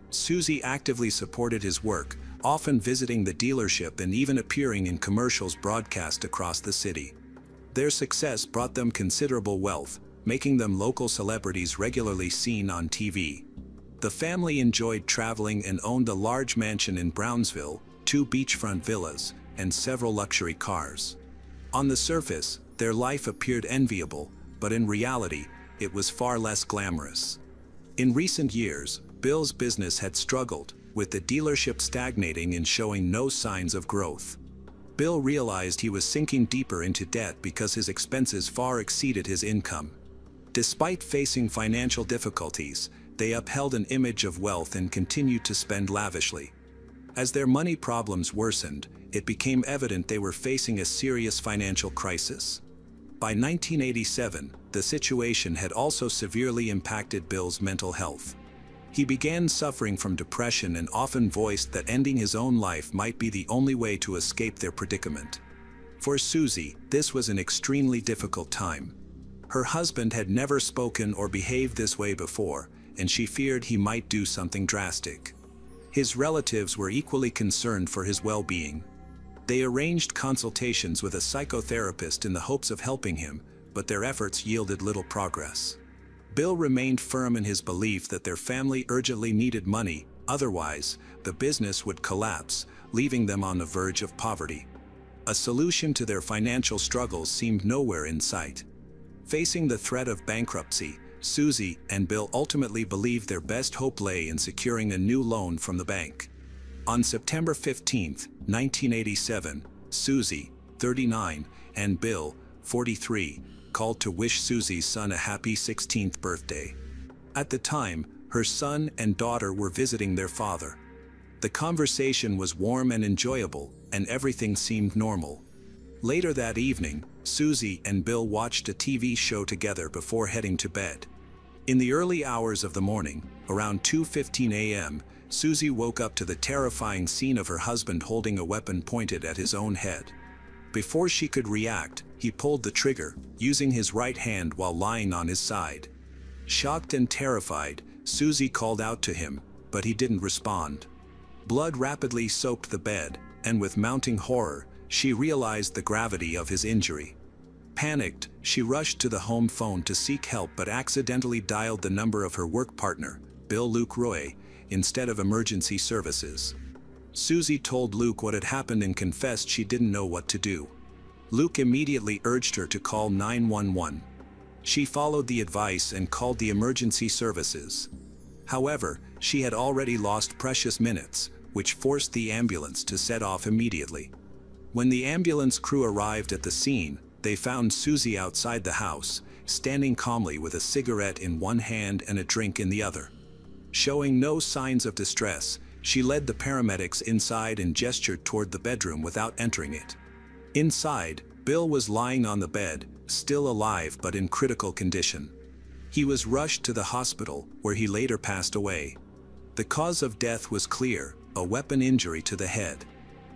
Susie actively supported his work, often visiting the dealership and even appearing in commercials broadcast across the city. Their success brought them considerable wealth, making them local celebrities regularly seen on TV. The family enjoyed traveling and owned a large mansion in Brownsville, 2 beachfront villas, and several luxury cars. On the surface, their life appeared enviable, but in reality, it was far less glamorous. In recent years, Bill's business had struggled, with the dealership stagnating and showing no signs of growth. Bill realized he was sinking deeper into debt because his expenses far exceeded his income. Despite facing financial difficulties, they upheld an image of wealth and continued to spend lavishly. As their money problems worsened, it became evident they were facing a serious financial crisis. By 1987, the situation had also severely impacted Bill's mental health. He began suffering from depression and often voiced that ending his own life might be the only way to escape their predicament. For Susie, this was an extremely difficult time. Her husband had never spoken or behaved this way before, and she feared he might do something drastic. His relatives were equally concerned for his well-being. They arranged consultations with a psychotherapist in the hopes of helping him, but their efforts yielded little progress. Bill remained firm in his belief that their family urgently needed money, otherwise, the business would collapse, leaving them on the verge of poverty. A solution to their financial struggles seemed nowhere in sight. Facing the threat of bankruptcy, Susie and Bill ultimately believed their best hope lay in securing a new loan from the bank. On September 15, 1987, Susie, 39, and Bill, 43, called to wish Susie's son a happy 16th birthday. At the time, her son and daughter were visiting their father. The conversation was warm and enjoyable, and everything seemed normal. Later that evening, Susie and Bill watched a TV show together before heading to bed. In the early hours of the morning, around 2:15 a.m., Susie woke up to the terrifying scene of her husband holding a weapon pointed at his own head. Before she could react, he pulled the trigger, using his right hand while lying on his side. Shocked and terrified, Susie called out to him, but he didn't respond. Blood rapidly soaked the bed, and with mounting horror, she realized the gravity of his injury. Panicked, she rushed to the home phone to seek help but accidentally dialed the number of her work partner, Bill Luke Roy, instead of emergency services. Susie told Luke what had happened and confessed she didn't know what to do. Luke immediately urged her to call 911. She followed the advice and called the emergency services. However, she had already lost precious minutes, which forced the ambulance to set off immediately. When the ambulance crew arrived at the scene, they found Susie outside the house, standing calmly with a cigarette in one hand and a drink in the other. Showing no signs of distress, she led the paramedics inside and gestured toward the bedroom without entering it. Inside, Bill was lying on the bed, still alive but in critical condition. He was rushed to the hospital, where he later passed away. The cause of death was clear: a weapon injury to the head.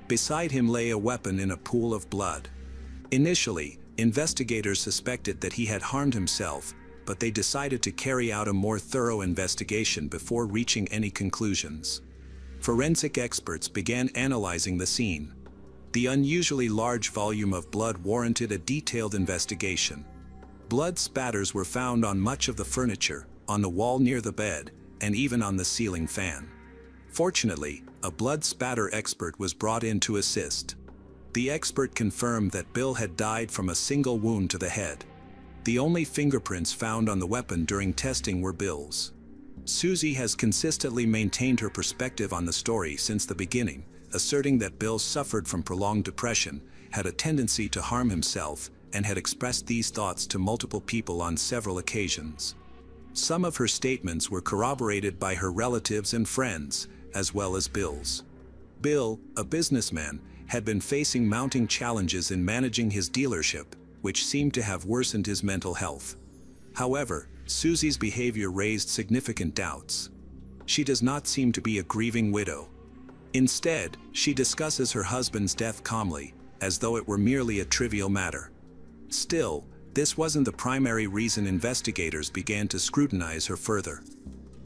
Beside him lay a weapon in a pool of blood. Initially, investigators suspected that he had harmed himself, but they decided to carry out a more thorough investigation before reaching any conclusions. Forensic experts began analyzing the scene. The unusually large volume of blood warranted a detailed investigation. Blood spatters were found on much of the furniture, on the wall near the bed, and even on the ceiling fan. Fortunately, a blood spatter expert was brought in to assist. The expert confirmed that Bill had died from a single wound to the head. The only fingerprints found on the weapon during testing were Bill's. Susie has consistently maintained her perspective on the story since the beginning, asserting that Bill suffered from prolonged depression, had a tendency to harm himself, and had expressed these thoughts to multiple people on several occasions. Some of her statements were corroborated by her relatives and friends, as well as Bill's. Bill, a businessman, had been facing mounting challenges in managing his dealership, which seemed to have worsened his mental health. However, Susie's behavior raised significant doubts. She does not seem to be a grieving widow. Instead, she discusses her husband's death calmly, as though it were merely a trivial matter. Still, this wasn't the primary reason investigators began to scrutinize her further.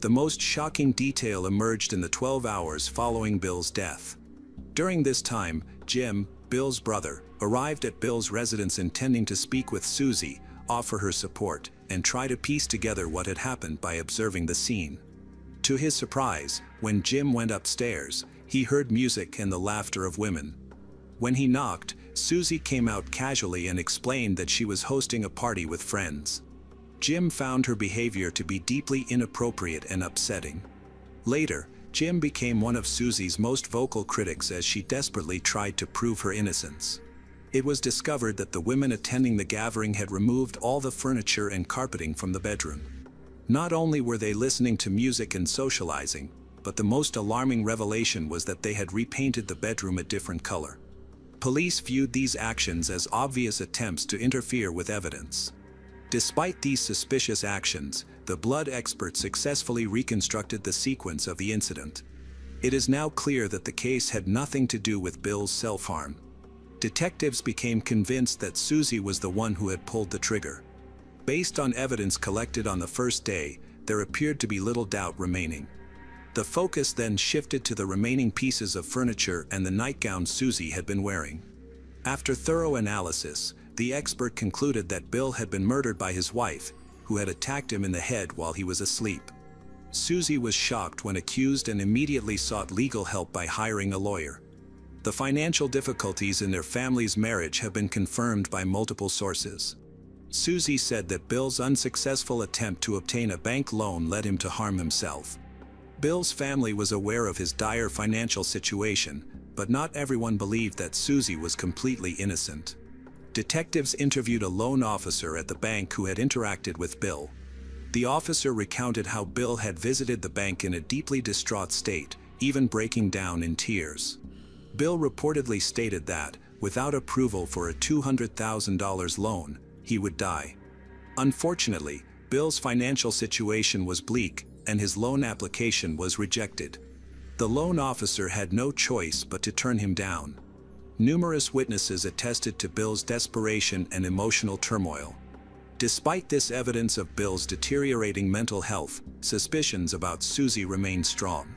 The most shocking detail emerged in the 12 hours following Bill's death. During this time, Jim, Bill's brother, arrived at Bill's residence intending to speak with Susie, offer her support, and try to piece together what had happened by observing the scene. To his surprise, when Jim went upstairs, he heard music and the laughter of women. When he knocked, Susie came out casually and explained that she was hosting a party with friends. Jim found her behavior to be deeply inappropriate and upsetting. Later, Jim became one of Susie's most vocal critics as she desperately tried to prove her innocence. It was discovered that the women attending the gathering had removed all the furniture and carpeting from the bedroom. Not only were they listening to music and socializing, but the most alarming revelation was that they had repainted the bedroom a different color. Police viewed these actions as obvious attempts to interfere with evidence. Despite these suspicious actions, the blood expert successfully reconstructed the sequence of the incident. It is now clear that the case had nothing to do with Bill's self-harm. Detectives became convinced that Susie was the one who had pulled the trigger. Based on evidence collected on the first day, there appeared to be little doubt remaining. The focus then shifted to the remaining pieces of furniture and the nightgown Susie had been wearing. After thorough analysis, the expert concluded that Bill had been murdered by his wife, who had attacked him in the head while he was asleep. Susie was shocked when accused and immediately sought legal help by hiring a lawyer. The financial difficulties in their family's marriage have been confirmed by multiple sources. Susie said that Bill's unsuccessful attempt to obtain a bank loan led him to harm himself. Bill's family was aware of his dire financial situation, but not everyone believed that Susie was completely innocent. Detectives interviewed a loan officer at the bank who had interacted with Bill. The officer recounted how Bill had visited the bank in a deeply distraught state, even breaking down in tears. Bill reportedly stated that, without approval for a $200,000 loan, he would die. Unfortunately, Bill's financial situation was bleak, and his loan application was rejected. The loan officer had no choice but to turn him down. Numerous witnesses attested to Bill's desperation and emotional turmoil. Despite this evidence of Bill's deteriorating mental health, suspicions about Susie remained strong.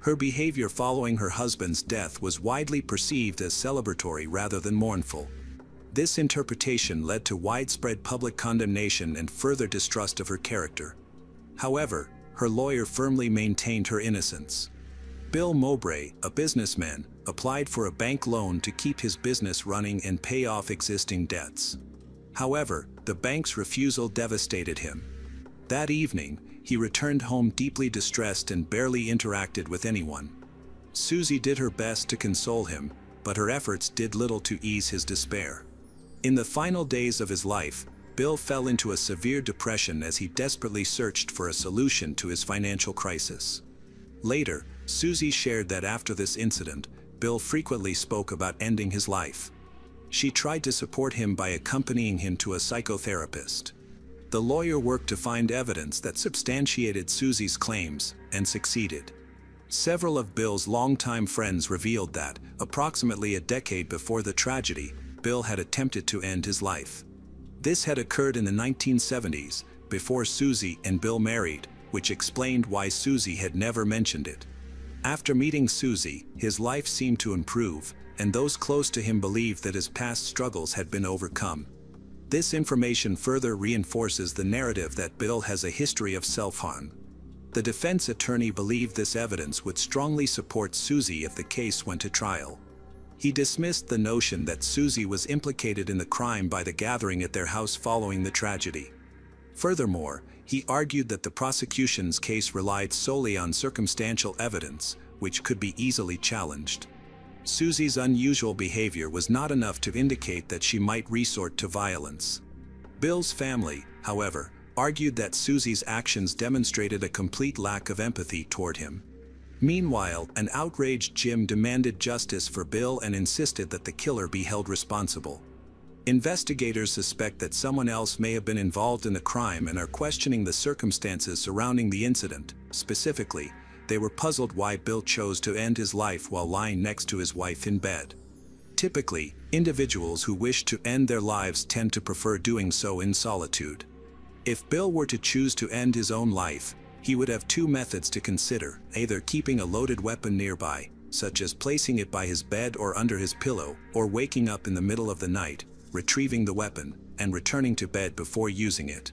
Her behavior following her husband's death was widely perceived as celebratory rather than mournful. This interpretation led to widespread public condemnation and further distrust of her character. However, her lawyer firmly maintained her innocence. Bill Mowbray, a businessman, applied for a bank loan to keep his business running and pay off existing debts. However, the bank's refusal devastated him. That evening, he returned home deeply distressed and barely interacted with anyone. Susie did her best to console him, but her efforts did little to ease his despair. In the final days of his life, Bill fell into a severe depression as he desperately searched for a solution to his financial crisis. Later, Susie shared that after this incident, Bill frequently spoke about ending his life. She tried to support him by accompanying him to a psychotherapist. The lawyer worked to find evidence that substantiated Susie's claims, and succeeded. Several of Bill's longtime friends revealed that, approximately a decade before the tragedy, Bill had attempted to end his life. This had occurred in the 1970s, before Susie and Bill married, which explained why Susie had never mentioned it. After meeting Susie, his life seemed to improve, and those close to him believed that his past struggles had been overcome. This information further reinforces the narrative that Bill has a history of self-harm. The defense attorney believed this evidence would strongly support Susie if the case went to trial. He dismissed the notion that Susie was implicated in the crime by the gathering at their house following the tragedy. Furthermore, he argued that the prosecution's case relied solely on circumstantial evidence, which could be easily challenged. Susie's unusual behavior was not enough to indicate that she might resort to violence. Bill's family, however, argued that Susie's actions demonstrated a complete lack of empathy toward him. Meanwhile, an outraged Jim demanded justice for Bill and insisted that the killer be held responsible. Investigators suspect that someone else may have been involved in the crime and are questioning the circumstances surrounding the incident. Specifically, they were puzzled why Bill chose to end his life while lying next to his wife in bed. Typically, individuals who wish to end their lives tend to prefer doing so in solitude. If Bill were to choose to end his own life, he would have two methods to consider: either keeping a loaded weapon nearby, such as placing it by his bed or under his pillow, or waking up in the middle of the night, retrieving the weapon, and returning to bed before using it.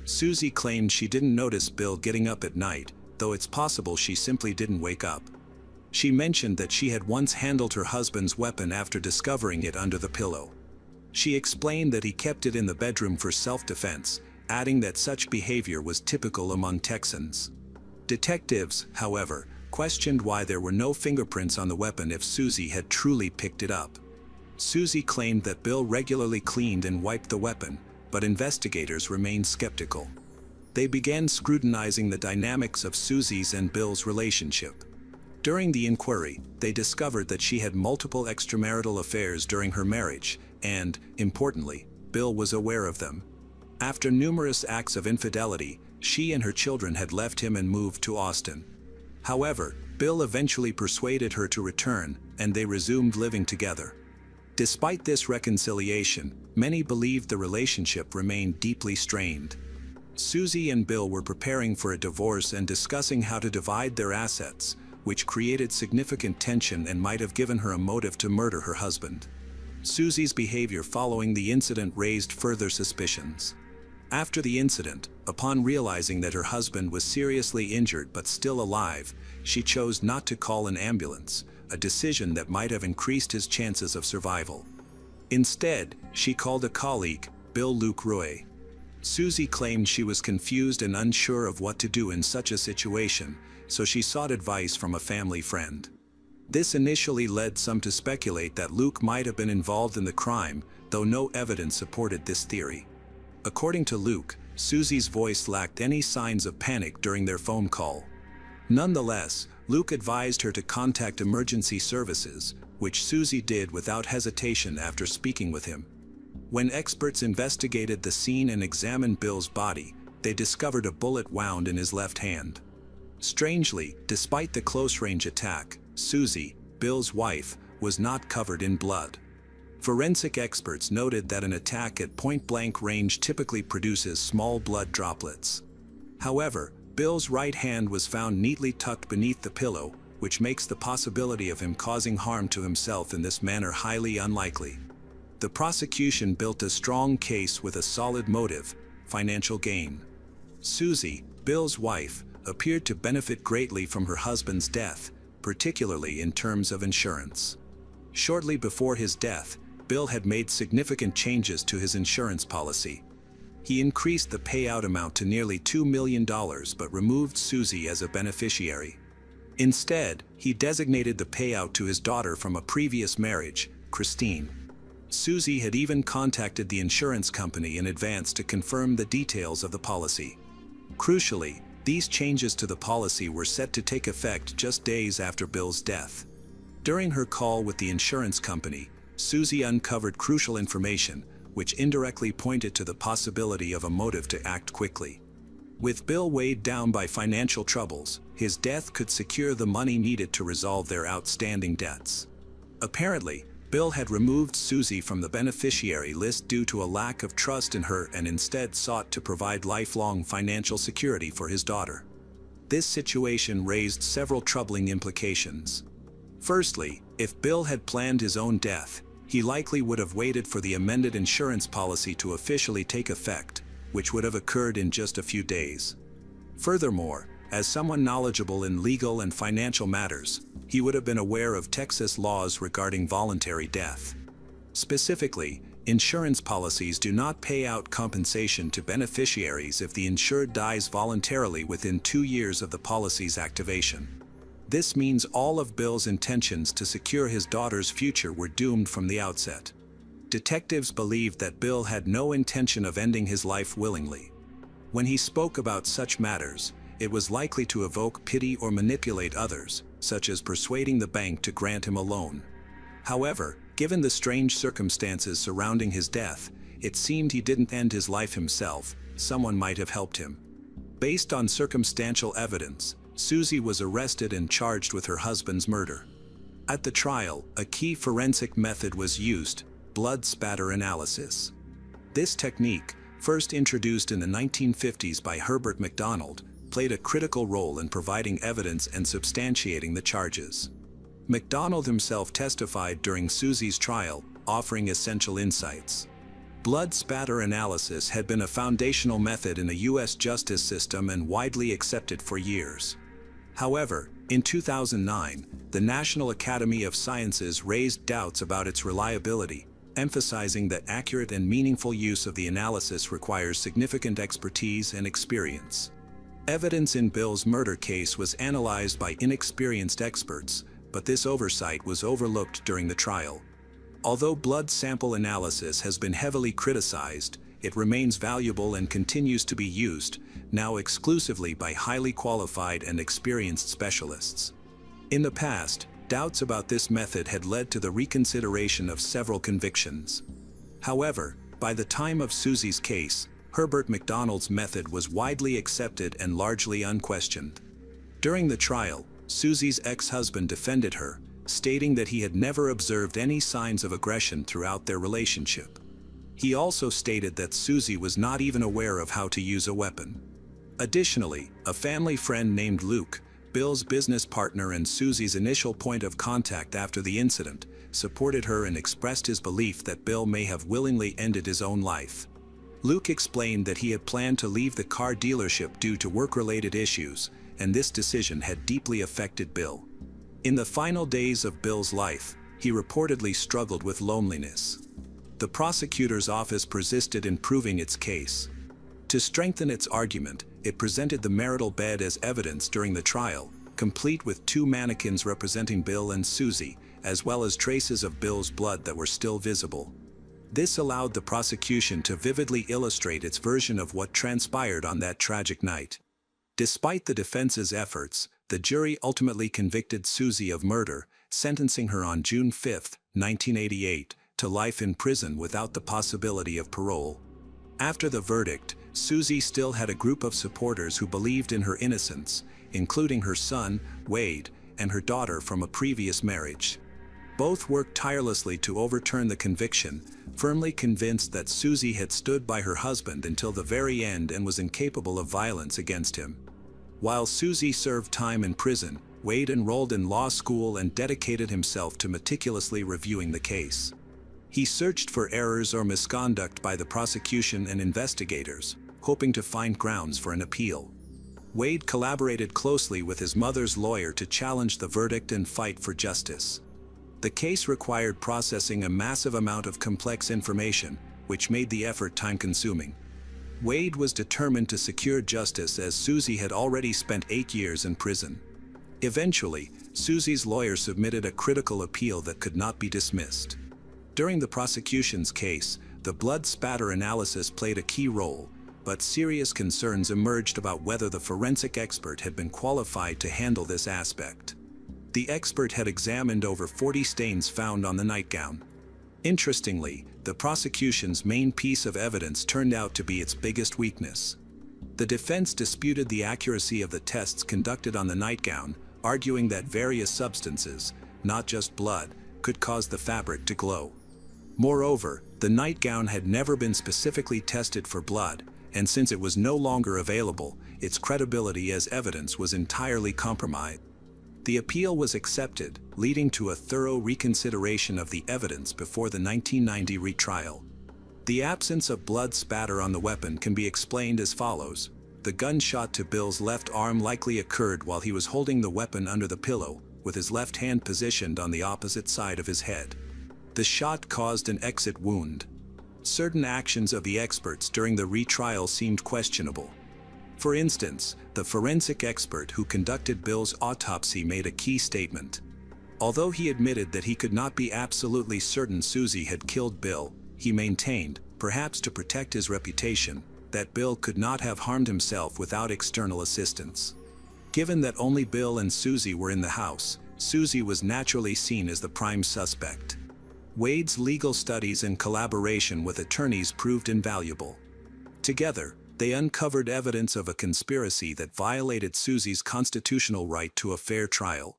Susie claimed she didn't notice Bill getting up at night, though it's possible she simply didn't wake up. She mentioned that she had once handled her husband's weapon after discovering it under the pillow. She explained that he kept it in the bedroom for self-defense, adding that such behavior was typical among Texans. Detectives, however, questioned why there were no fingerprints on the weapon if Susie had truly picked it up. Susie claimed that Bill regularly cleaned and wiped the weapon, but investigators remained skeptical. They began scrutinizing the dynamics of Susie's and Bill's relationship. During the inquiry, they discovered that she had multiple extramarital affairs during her marriage, and, importantly, Bill was aware of them. After numerous acts of infidelity, she and her children had left him and moved to Austin. However, Bill eventually persuaded her to return, and they resumed living together. Despite this reconciliation, many believed the relationship remained deeply strained. Susie and Bill were preparing for a divorce and discussing how to divide their assets, which created significant tension and might have given her a motive to murder her husband. Susie's behavior following the incident raised further suspicions. After the incident, upon realizing that her husband was seriously injured but still alive, she chose not to call an ambulance, a decision that might have increased his chances of survival. Instead, she called a colleague, Bill Luke Roy. Susie claimed she was confused and unsure of what to do in such a situation, so she sought advice from a family friend. This initially led some to speculate that Luke might have been involved in the crime, though no evidence supported this theory. According to Luke, Susie's voice lacked any signs of panic during their phone call. Nonetheless, Luke advised her to contact emergency services, which Susie did without hesitation after speaking with him. When experts investigated the scene and examined Bill's body, they discovered a bullet wound in his left hand. Strangely, despite the close-range attack, Susie, Bill's wife, was not covered in blood. Forensic experts noted that an attack at point-blank range typically produces small blood droplets. However, Bill's right hand was found neatly tucked beneath the pillow, which makes the possibility of him causing harm to himself in this manner highly unlikely. The prosecution built a strong case with a solid motive: financial gain. Susie, Bill's wife, appeared to benefit greatly from her husband's death, particularly in terms of insurance. Shortly before his death, Bill had made significant changes to his insurance policy. He increased the payout amount to nearly $2 million but removed Susie as a beneficiary. Instead, he designated the payout to his daughter from a previous marriage, Christine. Susie had even contacted the insurance company in advance to confirm the details of the policy. Crucially, these changes to the policy were set to take effect just days after Bill's death. During her call with the insurance company, Susie uncovered crucial information, which indirectly pointed to the possibility of a motive to act quickly. With Bill weighed down by financial troubles, his death could secure the money needed to resolve their outstanding debts. Apparently, Bill had removed Susie from the beneficiary list due to a lack of trust in her and instead sought to provide lifelong financial security for his daughter. This situation raised several troubling implications. Firstly, if Bill had planned his own death, he likely would have waited for the amended insurance policy to officially take effect, which would have occurred in just a few days. Furthermore, as someone knowledgeable in legal and financial matters, he would have been aware of Texas laws regarding voluntary death. Specifically, insurance policies do not pay out compensation to beneficiaries if the insured dies voluntarily within 2 years of the policy's activation. This means all of Bill's intentions to secure his daughter's future were doomed from the outset. Detectives believed that Bill had no intention of ending his life willingly. When he spoke about such matters, it was likely to evoke pity or manipulate others, such as persuading the bank to grant him a loan. However, given the strange circumstances surrounding his death, it seemed he didn't end his life himself. Someone might have helped him. Based on circumstantial evidence, Susie was arrested and charged with her husband's murder. At the trial, a key forensic method was used: blood spatter analysis. This technique, first introduced in the 1950s by Herbert MacDonald, played a critical role in providing evidence and substantiating the charges. MacDonald himself testified during Susie's trial, offering essential insights. Blood spatter analysis had been a foundational method in the U.S. justice system and widely accepted for years. However, in 2009, the National Academy of Sciences raised doubts about its reliability, emphasizing that accurate and meaningful use of the analysis requires significant expertise and experience. Evidence in Bill's murder case was analyzed by inexperienced experts, but this oversight was overlooked during the trial. Although blood sample analysis has been heavily criticized, it remains valuable and continues to be used, now exclusively by highly qualified and experienced specialists. In the past, doubts about this method had led to the reconsideration of several convictions. However, by the time of Susie's case, Herbert MacDonald's method was widely accepted and largely unquestioned. During the trial, Susie's ex-husband defended her, stating that he had never observed any signs of aggression throughout their relationship. He also stated that Susie was not even aware of how to use a weapon. Additionally, a family friend named Luke, Bill's business partner and Susie's initial point of contact after the incident, supported her and expressed his belief that Bill may have willingly ended his own life. Luke explained that he had planned to leave the car dealership due to work-related issues, and this decision had deeply affected Bill. In the final days of Bill's life, he reportedly struggled with loneliness. The prosecutor's office persisted in proving its case. To strengthen its argument, it presented the marital bed as evidence during the trial, complete with two mannequins representing Bill and Susie, as well as traces of Bill's blood that were still visible. This allowed the prosecution to vividly illustrate its version of what transpired on that tragic night. Despite the defense's efforts, the jury ultimately convicted Susie of murder, sentencing her on June 5, 1988, to life in prison without the possibility of parole. After the verdict, Susie still had a group of supporters who believed in her innocence, including her son, Wade, and her daughter from a previous marriage. Both worked tirelessly to overturn the conviction, firmly convinced that Susie had stood by her husband until the very end and was incapable of violence against him. While Susie served time in prison, Wade enrolled in law school and dedicated himself to meticulously reviewing the case. He searched for errors or misconduct by the prosecution and investigators, hoping to find grounds for an appeal. Wade collaborated closely with his mother's lawyer to challenge the verdict and fight for justice. The case required processing a massive amount of complex information, which made the effort time-consuming. Wade was determined to secure justice as Susie had already spent 8 years in prison. Eventually, Susie's lawyer submitted a critical appeal that could not be dismissed. During the prosecution's case, the blood spatter analysis played a key role, but serious concerns emerged about whether the forensic expert had been qualified to handle this aspect. The expert had examined over 40 stains found on the nightgown. Interestingly, the prosecution's main piece of evidence turned out to be its biggest weakness. The defense disputed the accuracy of the tests conducted on the nightgown, arguing that various substances, not just blood, could cause the fabric to glow. Moreover, the nightgown had never been specifically tested for blood, and since it was no longer available, its credibility as evidence was entirely compromised. The appeal was accepted, leading to a thorough reconsideration of the evidence before the 1990 retrial. The absence of blood spatter on the weapon can be explained as follows. The gunshot to Bill's left arm likely occurred while he was holding the weapon under the pillow, with his left hand positioned on the opposite side of his head. The shot caused an exit wound. Certain actions of the experts during the retrial seemed questionable. For instance, the forensic expert who conducted Bill's autopsy made a key statement. Although he admitted that he could not be absolutely certain Susie had killed Bill, he maintained, perhaps to protect his reputation, that Bill could not have harmed himself without external assistance. Given that only Bill and Susie were in the house, Susie was naturally seen as the prime suspect. Wade's legal studies and collaboration with attorneys proved invaluable. Together, they uncovered evidence of a conspiracy that violated Susie's constitutional right to a fair trial.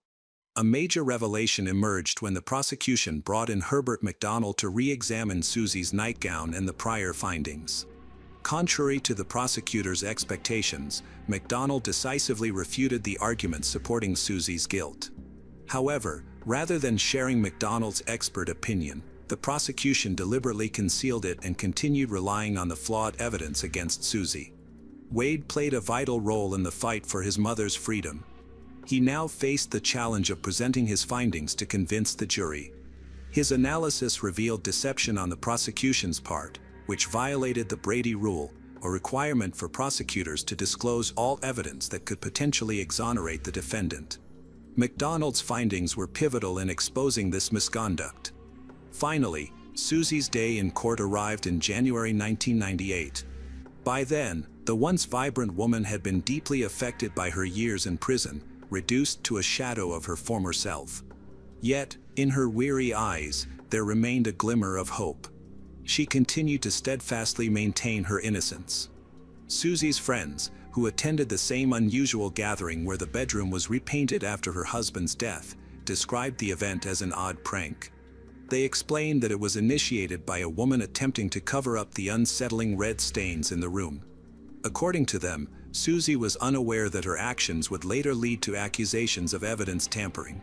A major revelation emerged when the prosecution brought in Herbert MacDonald to re-examine Susie's nightgown and the prior findings. Contrary to the prosecutor's expectations, MacDonald decisively refuted the arguments supporting Susie's guilt. However, rather than sharing MacDonald's expert opinion, the prosecution deliberately concealed it and continued relying on the flawed evidence against Susie. Wade played a vital role in the fight for his mother's freedom. He now faced the challenge of presenting his findings to convince the jury. His analysis revealed deception on the prosecution's part, which violated the Brady Rule, a requirement for prosecutors to disclose all evidence that could potentially exonerate the defendant. MacDonald's findings were pivotal in exposing this misconduct. Finally, Susie's day in court arrived in January 1998. By then, the once vibrant woman had been deeply affected by her years in prison, reduced to a shadow of her former self. Yet, in her weary eyes, there remained a glimmer of hope. She continued to steadfastly maintain her innocence. Susie's friends, who attended the same unusual gathering where the bedroom was repainted after her husband's death, described the event as an odd prank. They explained that it was initiated by a woman attempting to cover up the unsettling red stains in the room. According to them, Susie was unaware that her actions would later lead to accusations of evidence tampering.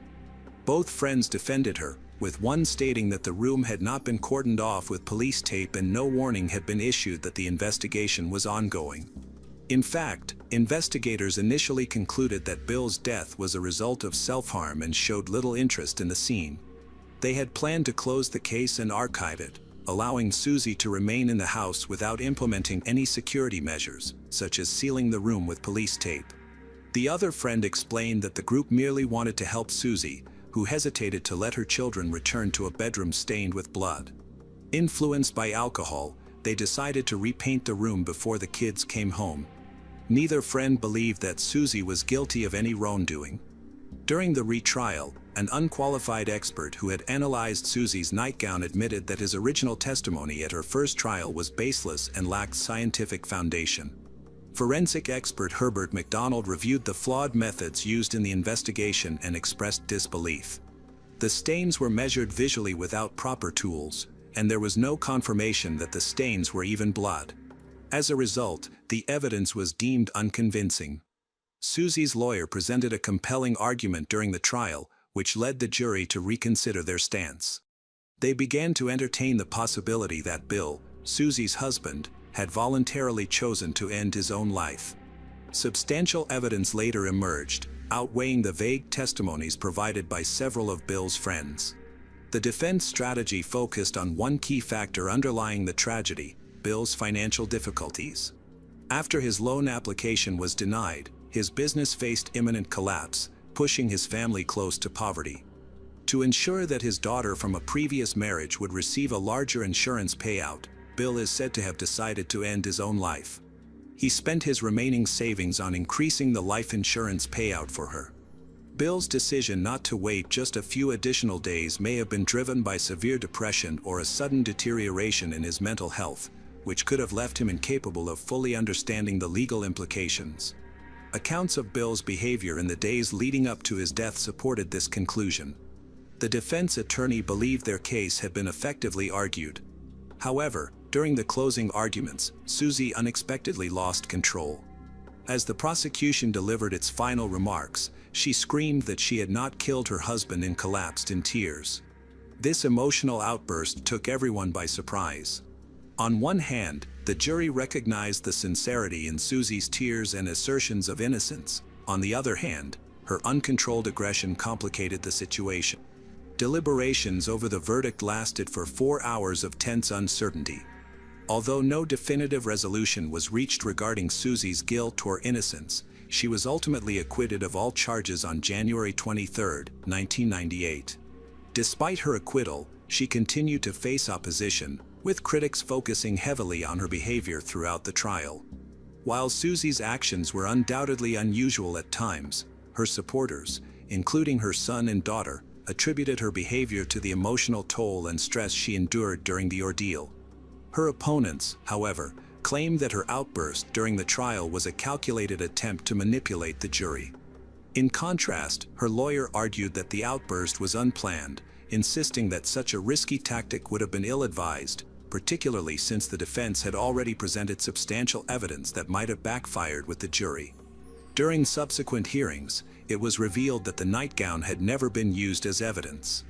Both friends defended her, with one stating that the room had not been cordoned off with police tape and no warning had been issued that the investigation was ongoing. In fact, investigators initially concluded that Bill's death was a result of self-harm and showed little interest in the scene. They had planned to close the case and archive it, allowing Susie to remain in the house without implementing any security measures, such as sealing the room with police tape. The other friend explained that the group merely wanted to help Susie, who hesitated to let her children return to a bedroom stained with blood. Influenced by alcohol, they decided to repaint the room before the kids came home. Neither friend believed that Susie was guilty of any wrongdoing. During the retrial, an unqualified expert who had analyzed Susie's nightgown admitted that his original testimony at her first trial was baseless and lacked scientific foundation. Forensic expert Herbert MacDonald reviewed the flawed methods used in the investigation and expressed disbelief. The stains were measured visually without proper tools, and there was no confirmation that the stains were even blood. As a result, the evidence was deemed unconvincing. Susie's lawyer presented a compelling argument during the trial, which led the jury to reconsider their stance. They began to entertain the possibility that Bill, Susie's husband, had voluntarily chosen to end his own life. Substantial evidence later emerged, outweighing the vague testimonies provided by several of Bill's friends. The defense strategy focused on one key factor underlying the tragedy: Bill's financial difficulties. After his loan application was denied, his business faced imminent collapse, pushing his family close to poverty. To ensure that his daughter from a previous marriage would receive a larger insurance payout, Bill is said to have decided to end his own life. He spent his remaining savings on increasing the life insurance payout for her. Bill's decision not to wait just a few additional days may have been driven by severe depression or a sudden deterioration in his mental health, which could have left him incapable of fully understanding the legal implications. Accounts of Bill's behavior in the days leading up to his death supported this conclusion. The defense attorney believed their case had been effectively argued. However, during the closing arguments, Susie unexpectedly lost control. As the prosecution delivered its final remarks, she screamed that she had not killed her husband and collapsed in tears. This emotional outburst took everyone by surprise. On one hand, the jury recognized the sincerity in Susie's tears and assertions of innocence. On the other hand, her uncontrolled aggression complicated the situation. Deliberations over the verdict lasted for 4 hours of tense uncertainty. Although no definitive resolution was reached regarding Susie's guilt or innocence, she was ultimately acquitted of all charges on January 23, 1998. Despite her acquittal, she continued to face opposition, with critics focusing heavily on her behavior throughout the trial. While Susie's actions were undoubtedly unusual at times, her supporters, including her son and daughter, attributed her behavior to the emotional toll and stress she endured during the ordeal. Her opponents, however, claimed that her outburst during the trial was a calculated attempt to manipulate the jury. In contrast, her lawyer argued that the outburst was unplanned, insisting that such a risky tactic would have been ill-advised, particularly since the defense had already presented substantial evidence that might have backfired with the jury. During subsequent hearings, it was revealed that the nightgown had never been used as evidence.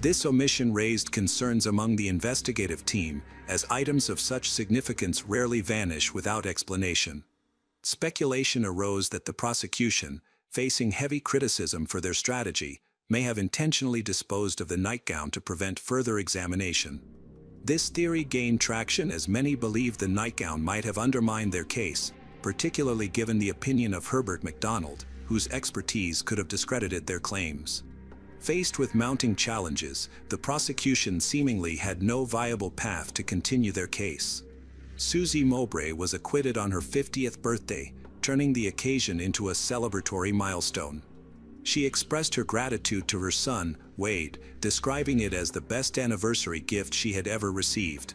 This omission raised concerns among the investigative team, as items of such significance rarely vanish without explanation. Speculation arose that the prosecution, facing heavy criticism for their strategy, may have intentionally disposed of the nightgown to prevent further examination. This theory gained traction as many believed the nightgown might have undermined their case, particularly given the opinion of Herbert MacDonald, whose expertise could have discredited their claims. Faced with mounting challenges, the prosecution seemingly had no viable path to continue their case. Susie Mowbray was acquitted on her 50th birthday, turning the occasion into a celebratory milestone. She expressed her gratitude to her son, Wade, describing it as the best anniversary gift she had ever received.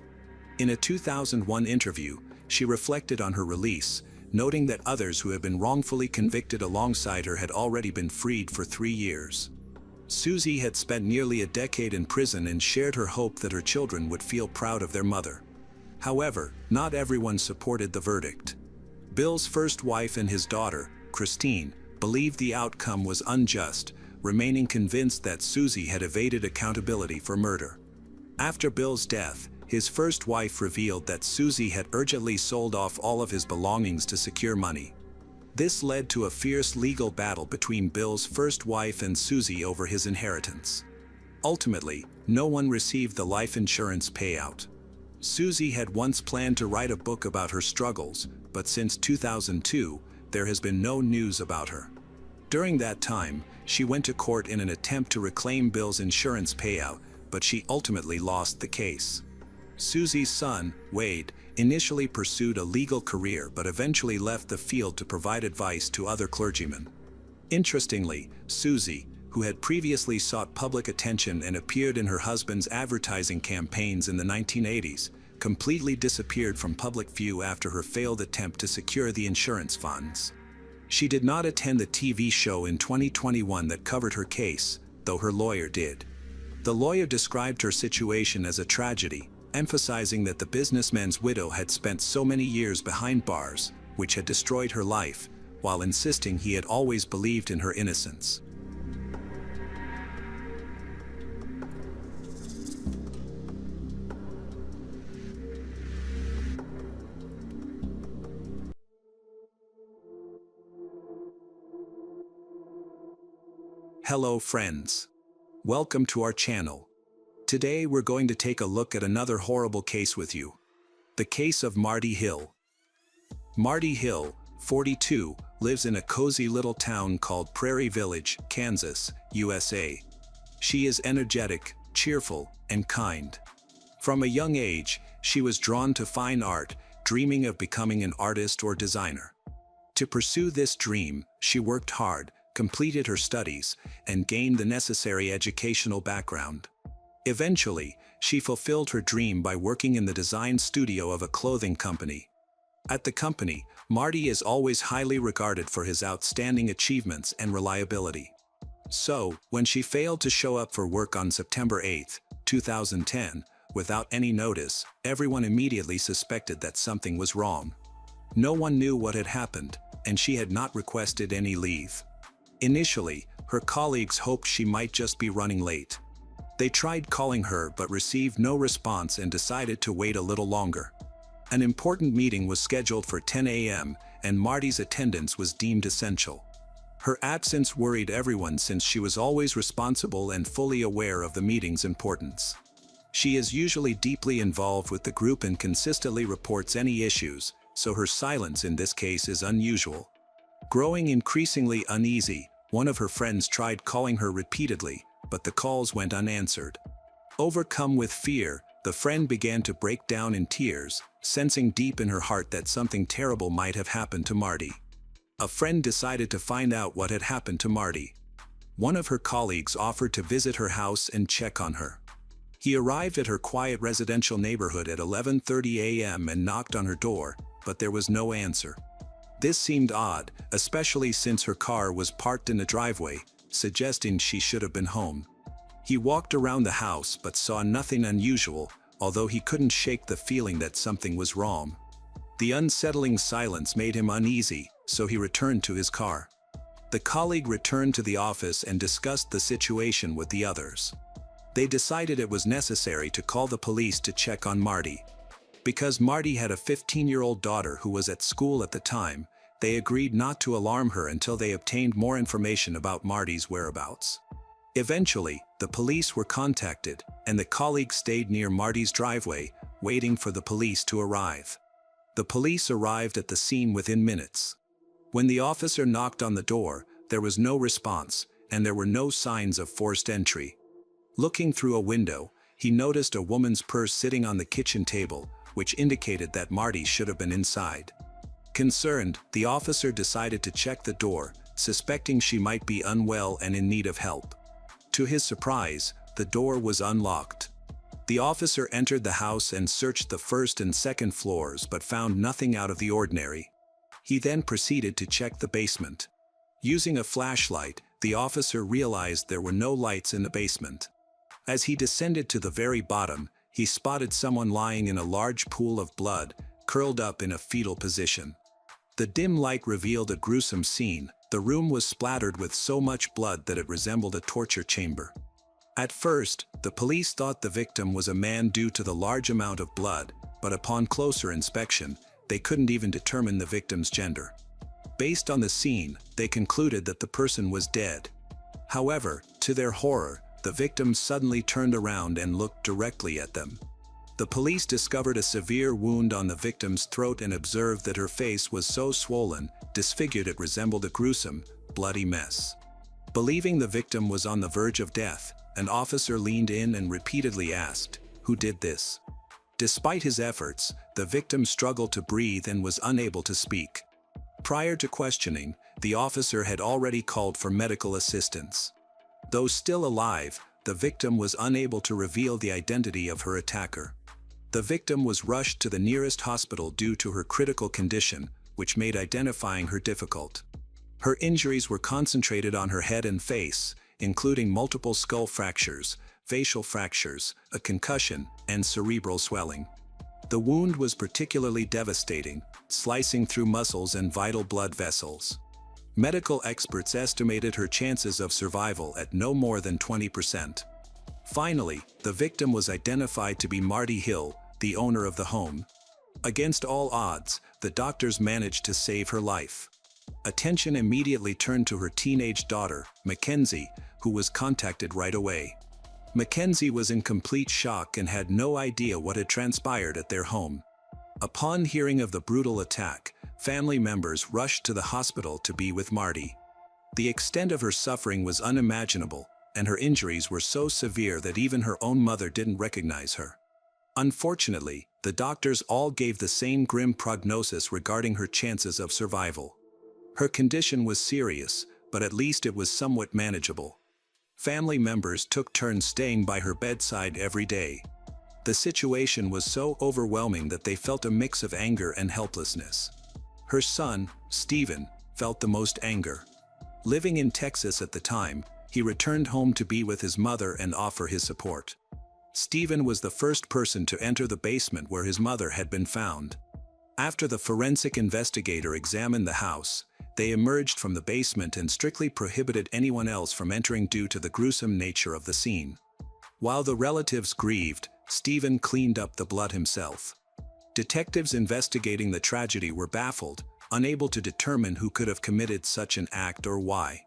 In a 2001 interview, she reflected on her release, noting that others who had been wrongfully convicted alongside her had already been freed for 3 years. Susie had spent nearly a decade in prison and shared her hope that her children would feel proud of their mother. However, not everyone supported the verdict. Bill's first wife and his daughter, Christine, believed the outcome was unjust, remaining convinced that Susie had evaded accountability for murder. After Bill's death, his first wife revealed that Susie had urgently sold off all of his belongings to secure money. This led to a fierce legal battle between Bill's first wife and Susie over his inheritance. Ultimately, no one received the life insurance payout. Susie had once planned to write a book about her struggles, but since 2002, there has been no news about her. During that time, she went to court in an attempt to reclaim Bill's insurance payout, but she ultimately lost the case. Susie's son, Wade, initially pursued a legal career but eventually left the field to provide advice to other clergymen. Interestingly, Susie, who had previously sought public attention and appeared in her husband's advertising campaigns in the 1980s, completely disappeared from public view after her failed attempt to secure the insurance funds. She did not attend the TV show in 2021 that covered her case, though her lawyer did. The lawyer described her situation as a tragedy, emphasizing that the businessman's widow had spent so many years behind bars, which had destroyed her life, while insisting he had always believed in her innocence. Hello friends. Welcome to our channel. Today we're going to take a look at another horrible case with you. The case of Marty Hill. Marty Hill, 42, lives in a cozy little town called Prairie Village, Kansas, USA. She is energetic, cheerful, and kind. From a young age, she was drawn to fine art, dreaming of becoming an artist or designer. To pursue this dream, she worked hard, completed her studies, and gained the necessary educational background. Eventually, she fulfilled her dream by working in the design studio of a clothing company. At the company, Marty is always highly regarded for his outstanding achievements and reliability. So, when she failed to show up for work on September 8, 2010, without any notice, everyone immediately suspected that something was wrong. No one knew what had happened, and she had not requested any leave. Initially, her colleagues hoped she might just be running late. They tried calling her but received no response and decided to wait a little longer. An important meeting was scheduled for 10 a.m., and Marty's attendance was deemed essential. Her absence worried everyone since she was always responsible and fully aware of the meeting's importance. She is usually deeply involved with the group and consistently reports any issues, so her silence in this case is unusual. Growing increasingly uneasy, one of her friends tried calling her repeatedly, but the calls went unanswered. Overcome with fear, the friend began to break down in tears, sensing deep in her heart that something terrible might have happened to Marty. A friend decided to find out what had happened to Marty. One of her colleagues offered to visit her house and check on her. He arrived at her quiet residential neighborhood at 11:30 a.m. and knocked on her door, but there was no answer. This seemed odd, especially since her car was parked in the driveway, suggesting she should have been home. He walked around the house but saw nothing unusual, although he couldn't shake the feeling that something was wrong. The unsettling silence made him uneasy, so he returned to his car. The colleague returned to the office and discussed the situation with the others. They decided it was necessary to call the police to check on Marty. Because Marty had a 15-year-old daughter who was at school at the time, they agreed not to alarm her until they obtained more information about Marty's whereabouts. Eventually, the police were contacted, and the colleague stayed near Marty's driveway, waiting for the police to arrive. The police arrived at the scene within minutes. When the officer knocked on the door, there was no response, and there were no signs of forced entry. Looking through a window, he noticed a woman's purse sitting on the kitchen table, which indicated that Marty should have been inside. Concerned, the officer decided to check the door, suspecting she might be unwell and in need of help. To his surprise, the door was unlocked. The officer entered the house and searched the first and second floors but found nothing out of the ordinary. He then proceeded to check the basement. Using a flashlight, the officer realized there were no lights in the basement. As he descended to the very bottom, he spotted someone lying in a large pool of blood, curled up in a fetal position. The dim light revealed a gruesome scene. The room was splattered with so much blood that it resembled a torture chamber. At first, the police thought the victim was a man due to the large amount of blood, but upon closer inspection, they couldn't even determine the victim's gender. Based on the scene, they concluded that the person was dead. However, to their horror, the victim suddenly turned around and looked directly at them. The police discovered a severe wound on the victim's throat and observed that her face was so swollen, disfigured it resembled a gruesome, bloody mess. Believing the victim was on the verge of death, an officer leaned in and repeatedly asked, "Who did this?" Despite his efforts, the victim struggled to breathe and was unable to speak. Prior to questioning, the officer had already called for medical assistance. Though still alive, the victim was unable to reveal the identity of her attacker. The victim was rushed to the nearest hospital due to her critical condition, which made identifying her difficult. Her injuries were concentrated on her head and face, including multiple skull fractures, facial fractures, a concussion, and cerebral swelling. The wound was particularly devastating, slicing through muscles and vital blood vessels. Medical experts estimated her chances of survival at no more than 20%. Finally, the victim was identified to be Marty Hill, the owner of the home. Against all odds, the doctors managed to save her life. Attention immediately turned to her teenage daughter, Mackenzie, who was contacted right away. Mackenzie was in complete shock and had no idea what had transpired at their home. Upon hearing of the brutal attack, family members rushed to the hospital to be with Marty. The extent of her suffering was unimaginable, and her injuries were so severe that even her own mother didn't recognize her. Unfortunately, the doctors all gave the same grim prognosis regarding her chances of survival. Her condition was serious, but at least it was somewhat manageable. Family members took turns staying by her bedside every day. The situation was so overwhelming that they felt a mix of anger and helplessness. Her son, Stephen, felt the most anger. Living in Texas at the time, he returned home to be with his mother and offer his support. Stephen was the first person to enter the basement where his mother had been found. After the forensic investigator examined the house, they emerged from the basement and strictly prohibited anyone else from entering due to the gruesome nature of the scene. While the relatives grieved, Stephen cleaned up the blood himself. Detectives investigating the tragedy were baffled, unable to determine who could have committed such an act or why.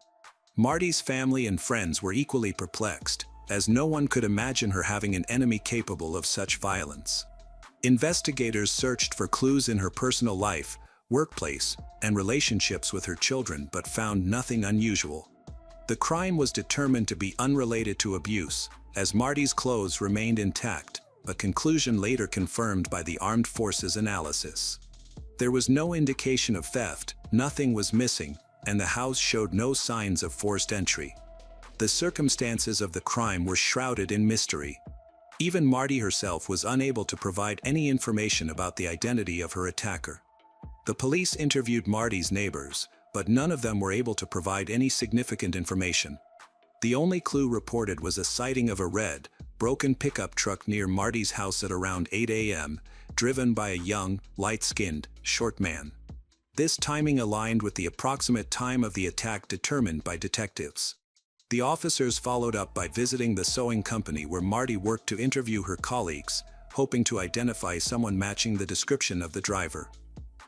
Marty's family and friends were equally perplexed, as no one could imagine her having an enemy capable of such violence. Investigators searched for clues in her personal life, workplace, and relationships with her children but found nothing unusual. The crime was determined to be unrelated to abuse, as Marty's clothes remained intact, a conclusion later confirmed by the Armed Forces analysis. There was no indication of theft, nothing was missing, and the house showed no signs of forced entry. The circumstances of the crime were shrouded in mystery. Even Marty herself was unable to provide any information about the identity of her attacker. The police interviewed Marty's neighbors, but none of them were able to provide any significant information. The only clue reported was a sighting of a red, broken pickup truck near Marty's house at around 8 a.m., driven by a young, light-skinned, short man. This timing aligned with the approximate time of the attack determined by detectives. The officers followed up by visiting the sewing company where Marty worked to interview her colleagues, hoping to identify someone matching the description of the driver.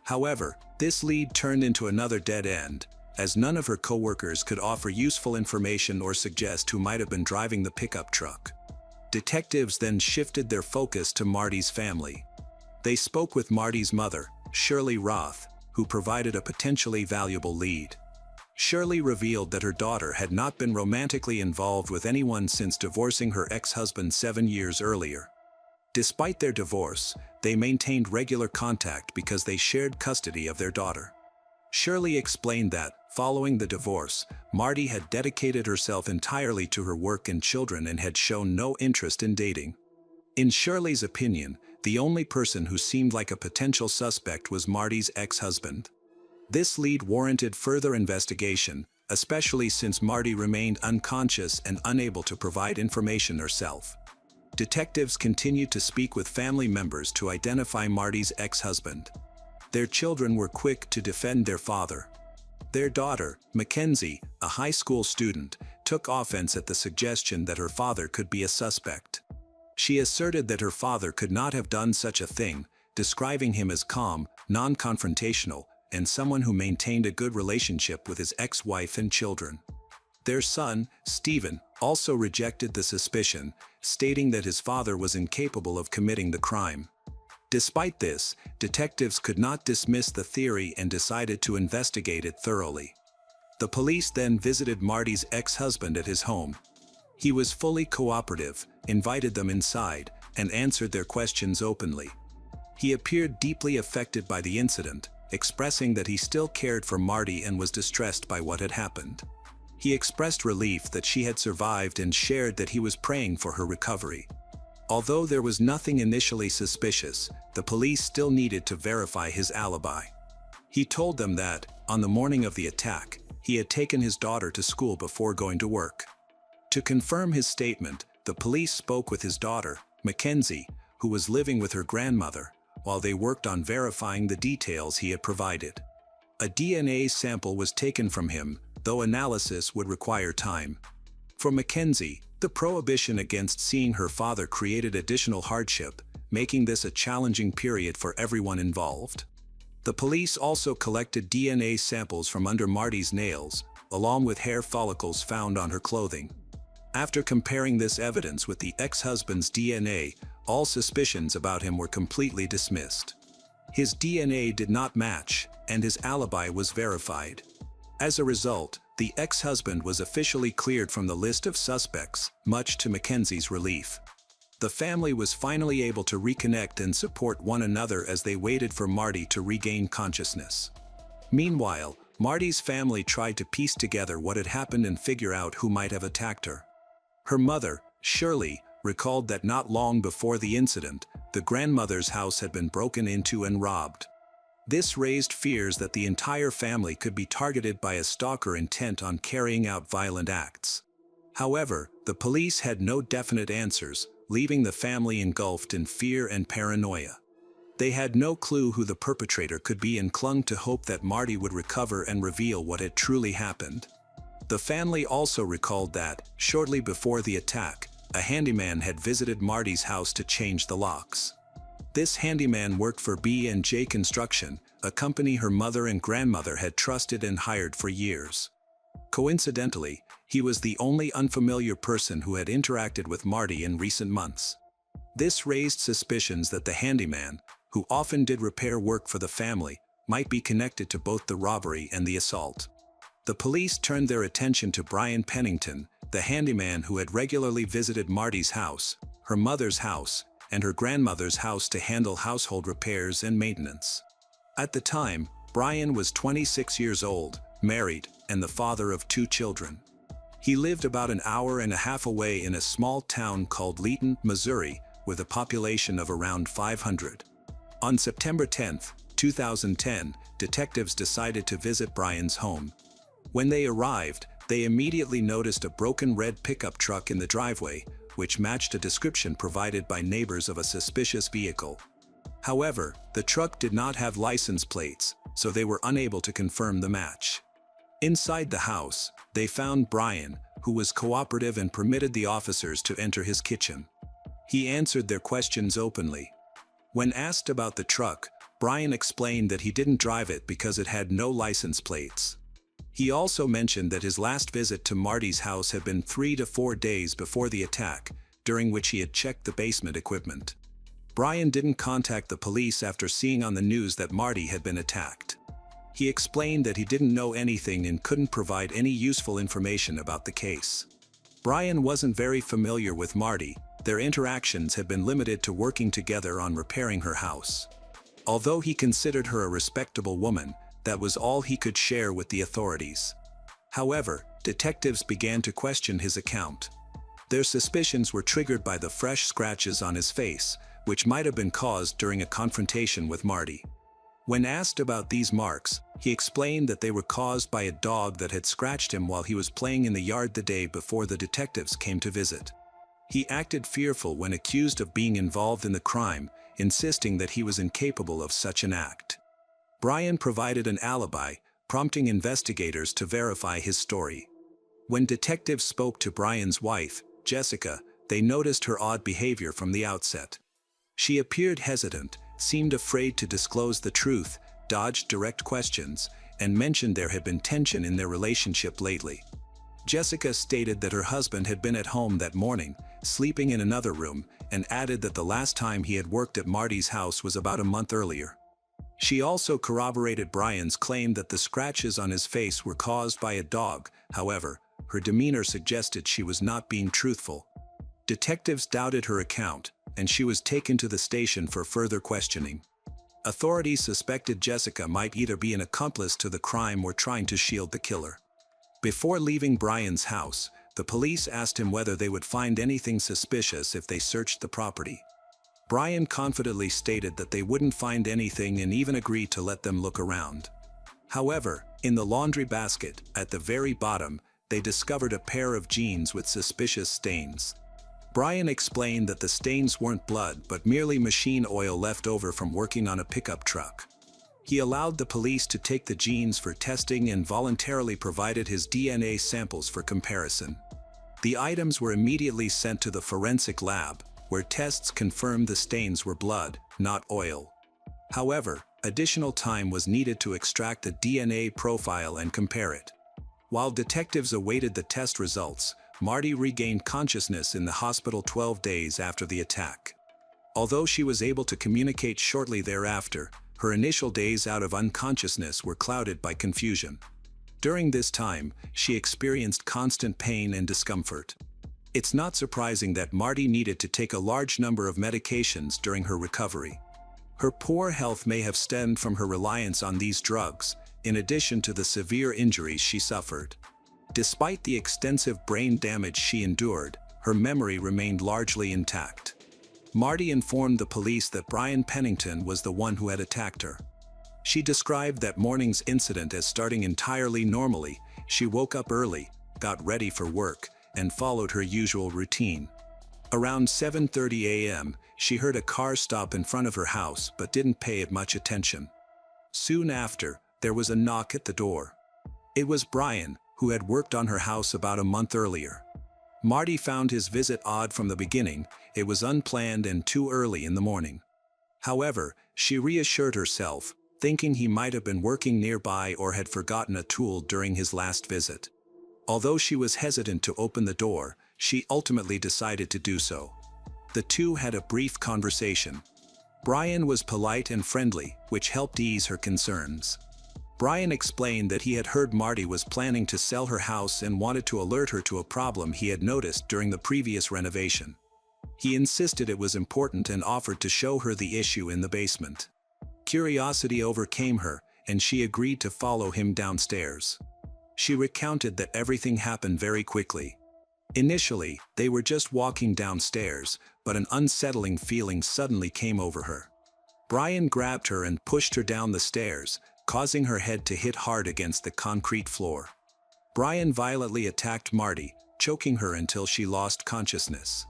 However, this lead turned into another dead end, as none of her co-workers could offer useful information or suggest who might have been driving the pickup truck. Detectives then shifted their focus to Marty's family. They spoke with Marty's mother, Shirley Roth, who provided a potentially valuable lead. Shirley revealed that her daughter had not been romantically involved with anyone since divorcing her ex-husband 7 years earlier. Despite their divorce, they maintained regular contact because they shared custody of their daughter. Shirley explained that, following the divorce, Marty had dedicated herself entirely to her work and children and had shown no interest in dating. In Shirley's opinion, the only person who seemed like a potential suspect was Marty's ex-husband. This lead warranted further investigation, especially since Marty remained unconscious and unable to provide information herself. Detectives continued to speak with family members to identify Marty's ex-husband. Their children were quick to defend their father. Their daughter, Mackenzie, a high school student, took offense at the suggestion that her father could be a suspect. She asserted that her father could not have done such a thing, describing him as calm, non-confrontational, and someone who maintained a good relationship with his ex-wife and children. Their son, Stephen, also rejected the suspicion, stating that his father was incapable of committing the crime. Despite this, detectives could not dismiss the theory and decided to investigate it thoroughly. The police then visited Marty's ex-husband at his home. He was fully cooperative, invited them inside, and answered their questions openly. He appeared deeply affected by the incident, expressing that he still cared for Marty and was distressed by what had happened. He expressed relief that she had survived and shared that he was praying for her recovery. Although there was nothing initially suspicious, the police still needed to verify his alibi. He told them that, on the morning of the attack, he had taken his daughter to school before going to work. To confirm his statement, the police spoke with his daughter, Mackenzie, who was living with her grandmother, while they worked on verifying the details he had provided. A DNA sample was taken from him, though analysis would require time. For Mackenzie, the prohibition against seeing her father created additional hardship, making this a challenging period for everyone involved. The police also collected DNA samples from under Marty's nails, along with hair follicles found on her clothing. After comparing this evidence with the ex-husband's DNA, all suspicions about him were completely dismissed. His DNA did not match, and his alibi was verified. As a result, the ex-husband was officially cleared from the list of suspects, much to Mackenzie's relief. The family was finally able to reconnect and support one another as they waited for Marty to regain consciousness. Meanwhile, Marty's family tried to piece together what had happened and figure out who might have attacked her. Her mother, Shirley, recalled that not long before the incident, the grandmother's house had been broken into and robbed. This raised fears that the entire family could be targeted by a stalker intent on carrying out violent acts. However, the police had no definite answers, leaving the family engulfed in fear and paranoia. They had no clue who the perpetrator could be and clung to hope that Marty would recover and reveal what had truly happened. The family also recalled that, shortly before the attack, a handyman had visited Marty's house to change the locks. This handyman worked for B&J Construction, a company her mother and grandmother had trusted and hired for years. Coincidentally, he was the only unfamiliar person who had interacted with Marty in recent months. This raised suspicions that the handyman, who often did repair work for the family, might be connected to both the robbery and the assault. The police turned their attention to Brian Pennington, the handyman who had regularly visited Marty's house, her mother's house, and her grandmother's house to handle household repairs and maintenance. At the time, Brian was 26 years old, married, and the father of 2 children. He lived about an hour and a half away in a small town called Leeton, Missouri, with a population of around 500. On September 10, 2010, detectives decided to visit Brian's home. When they arrived, they immediately noticed a broken red pickup truck in the driveway, which matched a description provided by neighbors of a suspicious vehicle. However, the truck did not have license plates, so they were unable to confirm the match. Inside the house, they found Brian, who was cooperative and permitted the officers to enter his kitchen. He answered their questions openly. When asked about the truck, Brian explained that he didn't drive it because it had no license plates. He also mentioned that his last visit to Marty's house had been 3 to 4 days before the attack, during which he had checked the basement equipment. Brian didn't contact the police after seeing on the news that Marty had been attacked. He explained that he didn't know anything and couldn't provide any useful information about the case. Brian wasn't very familiar with Marty. Their interactions had been limited to working together on repairing her house. Although he considered her a respectable woman, that was all he could share with the authorities. However, detectives began to question his account. Their suspicions were triggered by the fresh scratches on his face, which might have been caused during a confrontation with Marty. When asked about these marks, he explained that they were caused by a dog that had scratched him while he was playing in the yard the day before the detectives came to visit. He acted fearful when accused of being involved in the crime, insisting that he was incapable of such an act. Brian provided an alibi, prompting investigators to verify his story. When detectives spoke to Brian's wife, Jessica, they noticed her odd behavior from the outset. She appeared hesitant, seemed afraid to disclose the truth, dodged direct questions, and mentioned there had been tension in their relationship lately. Jessica stated that her husband had been at home that morning, sleeping in another room, and added that the last time he had worked at Marty's house was about a month earlier. She also corroborated Brian's claim that the scratches on his face were caused by a dog. However, her demeanor suggested she was not being truthful. Detectives doubted her account, and she was taken to the station for further questioning. Authorities suspected Jessica might either be an accomplice to the crime or trying to shield the killer. Before leaving Brian's house, the police asked him whether they would find anything suspicious if they searched the property. Brian confidently stated that they wouldn't find anything and even agreed to let them look around. However, in the laundry basket, at the very bottom, they discovered a pair of jeans with suspicious stains. Brian explained that the stains weren't blood but merely machine oil left over from working on a pickup truck. He allowed the police to take the jeans for testing and voluntarily provided his DNA samples for comparison. The items were immediately sent to the forensic lab, where tests confirmed the stains were blood, not oil. However, additional time was needed to extract the DNA profile and compare it. While detectives awaited the test results, Marty regained consciousness in the hospital 12 days after the attack. Although she was able to communicate shortly thereafter, her initial days out of unconsciousness were clouded by confusion. During this time, she experienced constant pain and discomfort. It's not surprising that Marty needed to take a large number of medications during her recovery. Her poor health may have stemmed from her reliance on these drugs, in addition to the severe injuries she suffered. Despite the extensive brain damage she endured, her memory remained largely intact. Marty informed the police that Brian Pennington was the one who had attacked her. She described that morning's incident as starting entirely normally. She woke up early, got ready for work, and followed her usual routine. Around 7:30 a.m., she heard a car stop in front of her house but didn't pay it much attention. Soon after, there was a knock at the door. It was Brian, who had worked on her house about a month earlier. Marty found his visit odd from the beginning. It was unplanned and too early in the morning. However, she reassured herself, thinking he might have been working nearby or had forgotten a tool during his last visit. Although she was hesitant to open the door, she ultimately decided to do so. The two had a brief conversation. Brian was polite and friendly, which helped ease her concerns. Brian explained that he had heard Marty was planning to sell her house and wanted to alert her to a problem he had noticed during the previous renovation. He insisted it was important and offered to show her the issue in the basement. Curiosity overcame her, and she agreed to follow him downstairs. She recounted that everything happened very quickly. Initially, they were just walking downstairs, but an unsettling feeling suddenly came over her. Brian grabbed her and pushed her down the stairs, causing her head to hit hard against the concrete floor. Brian violently attacked Marty, choking her until she lost consciousness.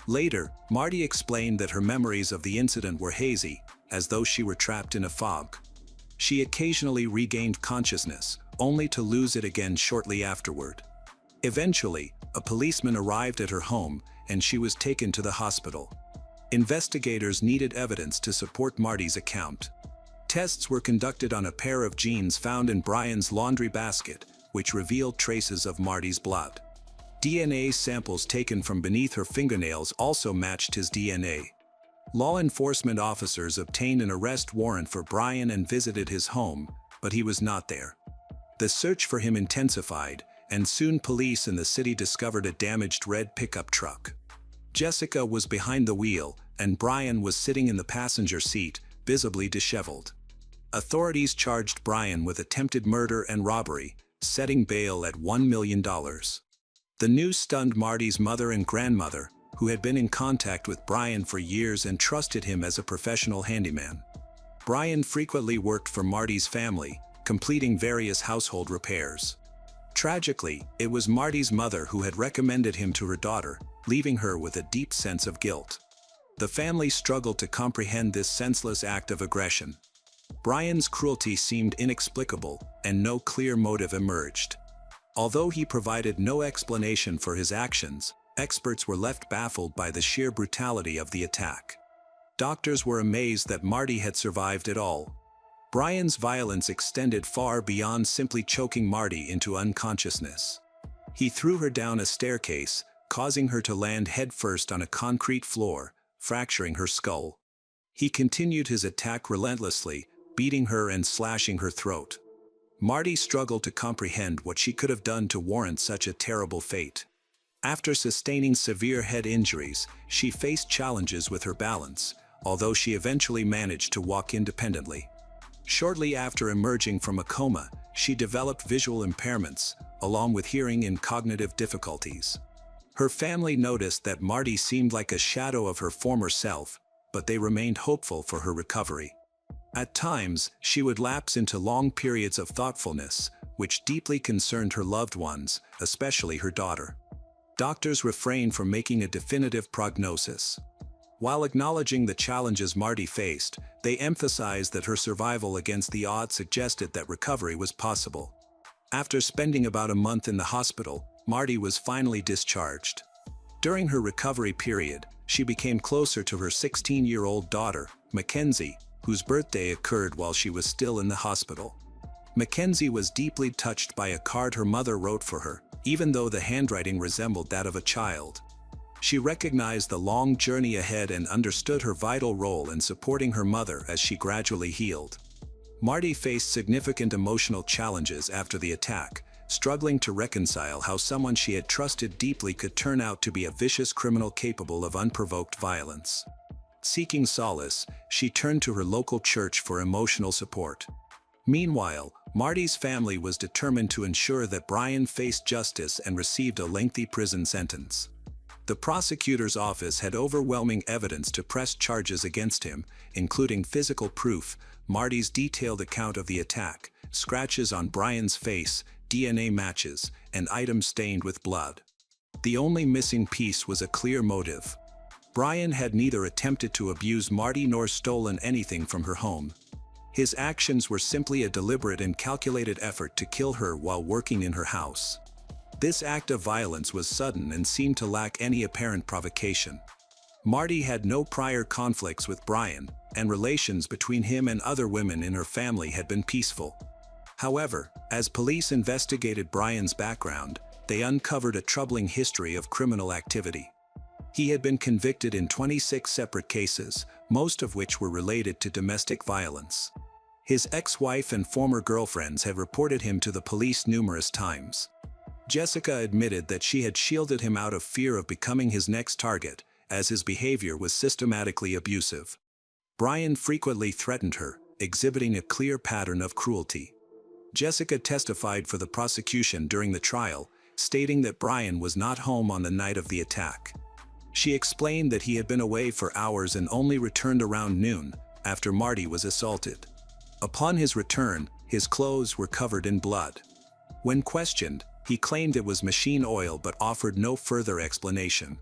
Later, Marty explained that her memories of the incident were hazy, as though she were trapped in a fog. She occasionally regained consciousness, only to lose it again shortly afterward. Eventually, a policeman arrived at her home, and she was taken to the hospital. Investigators needed evidence to support Marty's account. Tests were conducted on a pair of jeans found in Brian's laundry basket, which revealed traces of Marty's blood. DNA samples taken from beneath her fingernails also matched his DNA. Law enforcement officers obtained an arrest warrant for Brian and visited his home, but he was not there. The search for him intensified, and soon police in the city discovered a damaged red pickup truck. Jessica was behind the wheel, and Brian was sitting in the passenger seat, visibly disheveled. Authorities charged Brian with attempted murder and robbery, setting bail at $1 million. The news stunned Marty's mother and grandmother, who had been in contact with Brian for years and trusted him as a professional handyman. Brian frequently worked for Marty's family, completing various household repairs. Tragically, it was Marty's mother who had recommended him to her daughter, leaving her with a deep sense of guilt. The family struggled to comprehend this senseless act of aggression. Brian's cruelty seemed inexplicable, and no clear motive emerged. Although he provided no explanation for his actions, experts were left baffled by the sheer brutality of the attack. Doctors were amazed that Marty had survived it all. Brian's violence extended far beyond simply choking Marty into unconsciousness. He threw her down a staircase, causing her to land headfirst on a concrete floor, fracturing her skull. He continued his attack relentlessly, beating her and slashing her throat. Marty struggled to comprehend what she could have done to warrant such a terrible fate. After sustaining severe head injuries, she faced challenges with her balance, although she eventually managed to walk independently. Shortly after emerging from a coma, she developed visual impairments, along with hearing and cognitive difficulties. Her family noticed that Marty seemed like a shadow of her former self, but they remained hopeful for her recovery. At times, she would lapse into long periods of thoughtfulness, which deeply concerned her loved ones, especially her daughter. Doctors refrained from making a definitive prognosis. While acknowledging the challenges Marty faced, they emphasized that her survival against the odds suggested that recovery was possible. After spending about a month in the hospital, Marty was finally discharged. During her recovery period, she became closer to her 16-year-old daughter, Mackenzie, whose birthday occurred while she was still in the hospital. Mackenzie was deeply touched by a card her mother wrote for her, even though the handwriting resembled that of a child. She recognized the long journey ahead and understood her vital role in supporting her mother as she gradually healed. Marty faced significant emotional challenges after the attack, struggling to reconcile how someone she had trusted deeply could turn out to be a vicious criminal capable of unprovoked violence. Seeking solace, she turned to her local church for emotional support. Meanwhile, Marty's family was determined to ensure that Brian faced justice and received a lengthy prison sentence. The prosecutor's office had overwhelming evidence to press charges against him, including physical proof, Marty's detailed account of the attack, scratches on Brian's face, DNA matches, and items stained with blood. The only missing piece was a clear motive. Brian had neither attempted to abuse Marty nor stolen anything from her home. His actions were simply a deliberate and calculated effort to kill her while working in her house. This act of violence was sudden and seemed to lack any apparent provocation. Marty had no prior conflicts with Brian, and relations between him and other women in her family had been peaceful. However, as police investigated Brian's background, they uncovered a troubling history of criminal activity. He had been convicted in 26 separate cases, most of which were related to domestic violence. His ex-wife and former girlfriends had reported him to the police numerous times. Jessica admitted that she had shielded him out of fear of becoming his next target, as his behavior was systematically abusive. Brian frequently threatened her, exhibiting a clear pattern of cruelty. Jessica testified for the prosecution during the trial, stating that Brian was not home on the night of the attack. She explained that he had been away for hours and only returned around noon, after Marty was assaulted. Upon his return, his clothes were covered in blood. When questioned, he claimed it was machine oil but offered no further explanation.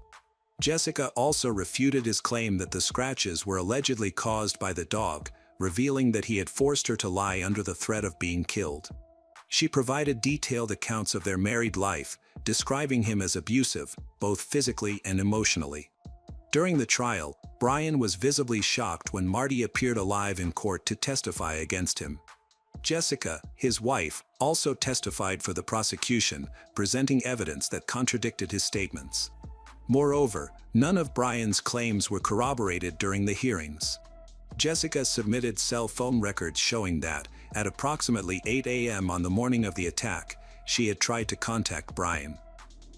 Jessica also refuted his claim that the scratches were allegedly caused by the dog, revealing that he had forced her to lie under the threat of being killed. She provided detailed accounts of their married life, describing him as abusive, both physically and emotionally. During the trial, Brian was visibly shocked when Marty appeared alive in court to testify against him. Jessica, his wife, also testified for the prosecution, presenting evidence that contradicted his statements. Moreover, none of Brian's claims were corroborated during the hearings. Jessica submitted cell phone records showing that, at approximately 8 a.m. on the morning of the attack, she had tried to contact Brian.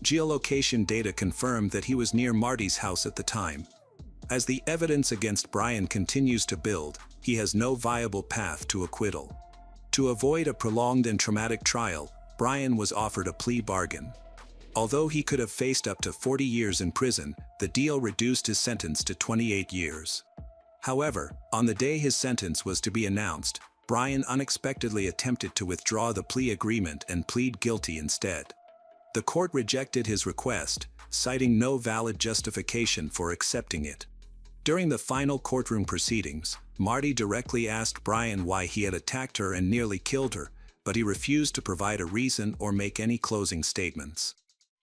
Geolocation data confirmed that he was near Marty's house at the time. As the evidence against Brian continues to build, he has no viable path to acquittal. To avoid a prolonged and traumatic trial, Brian was offered a plea bargain. Although he could have faced up to 40 years in prison, the deal reduced his sentence to 28 years. However, on the day his sentence was to be announced, Brian unexpectedly attempted to withdraw the plea agreement and plead guilty instead. The court rejected his request, citing no valid justification for accepting it. During the final courtroom proceedings, Marty directly asked Brian why he had attacked her and nearly killed her, but he refused to provide a reason or make any closing statements.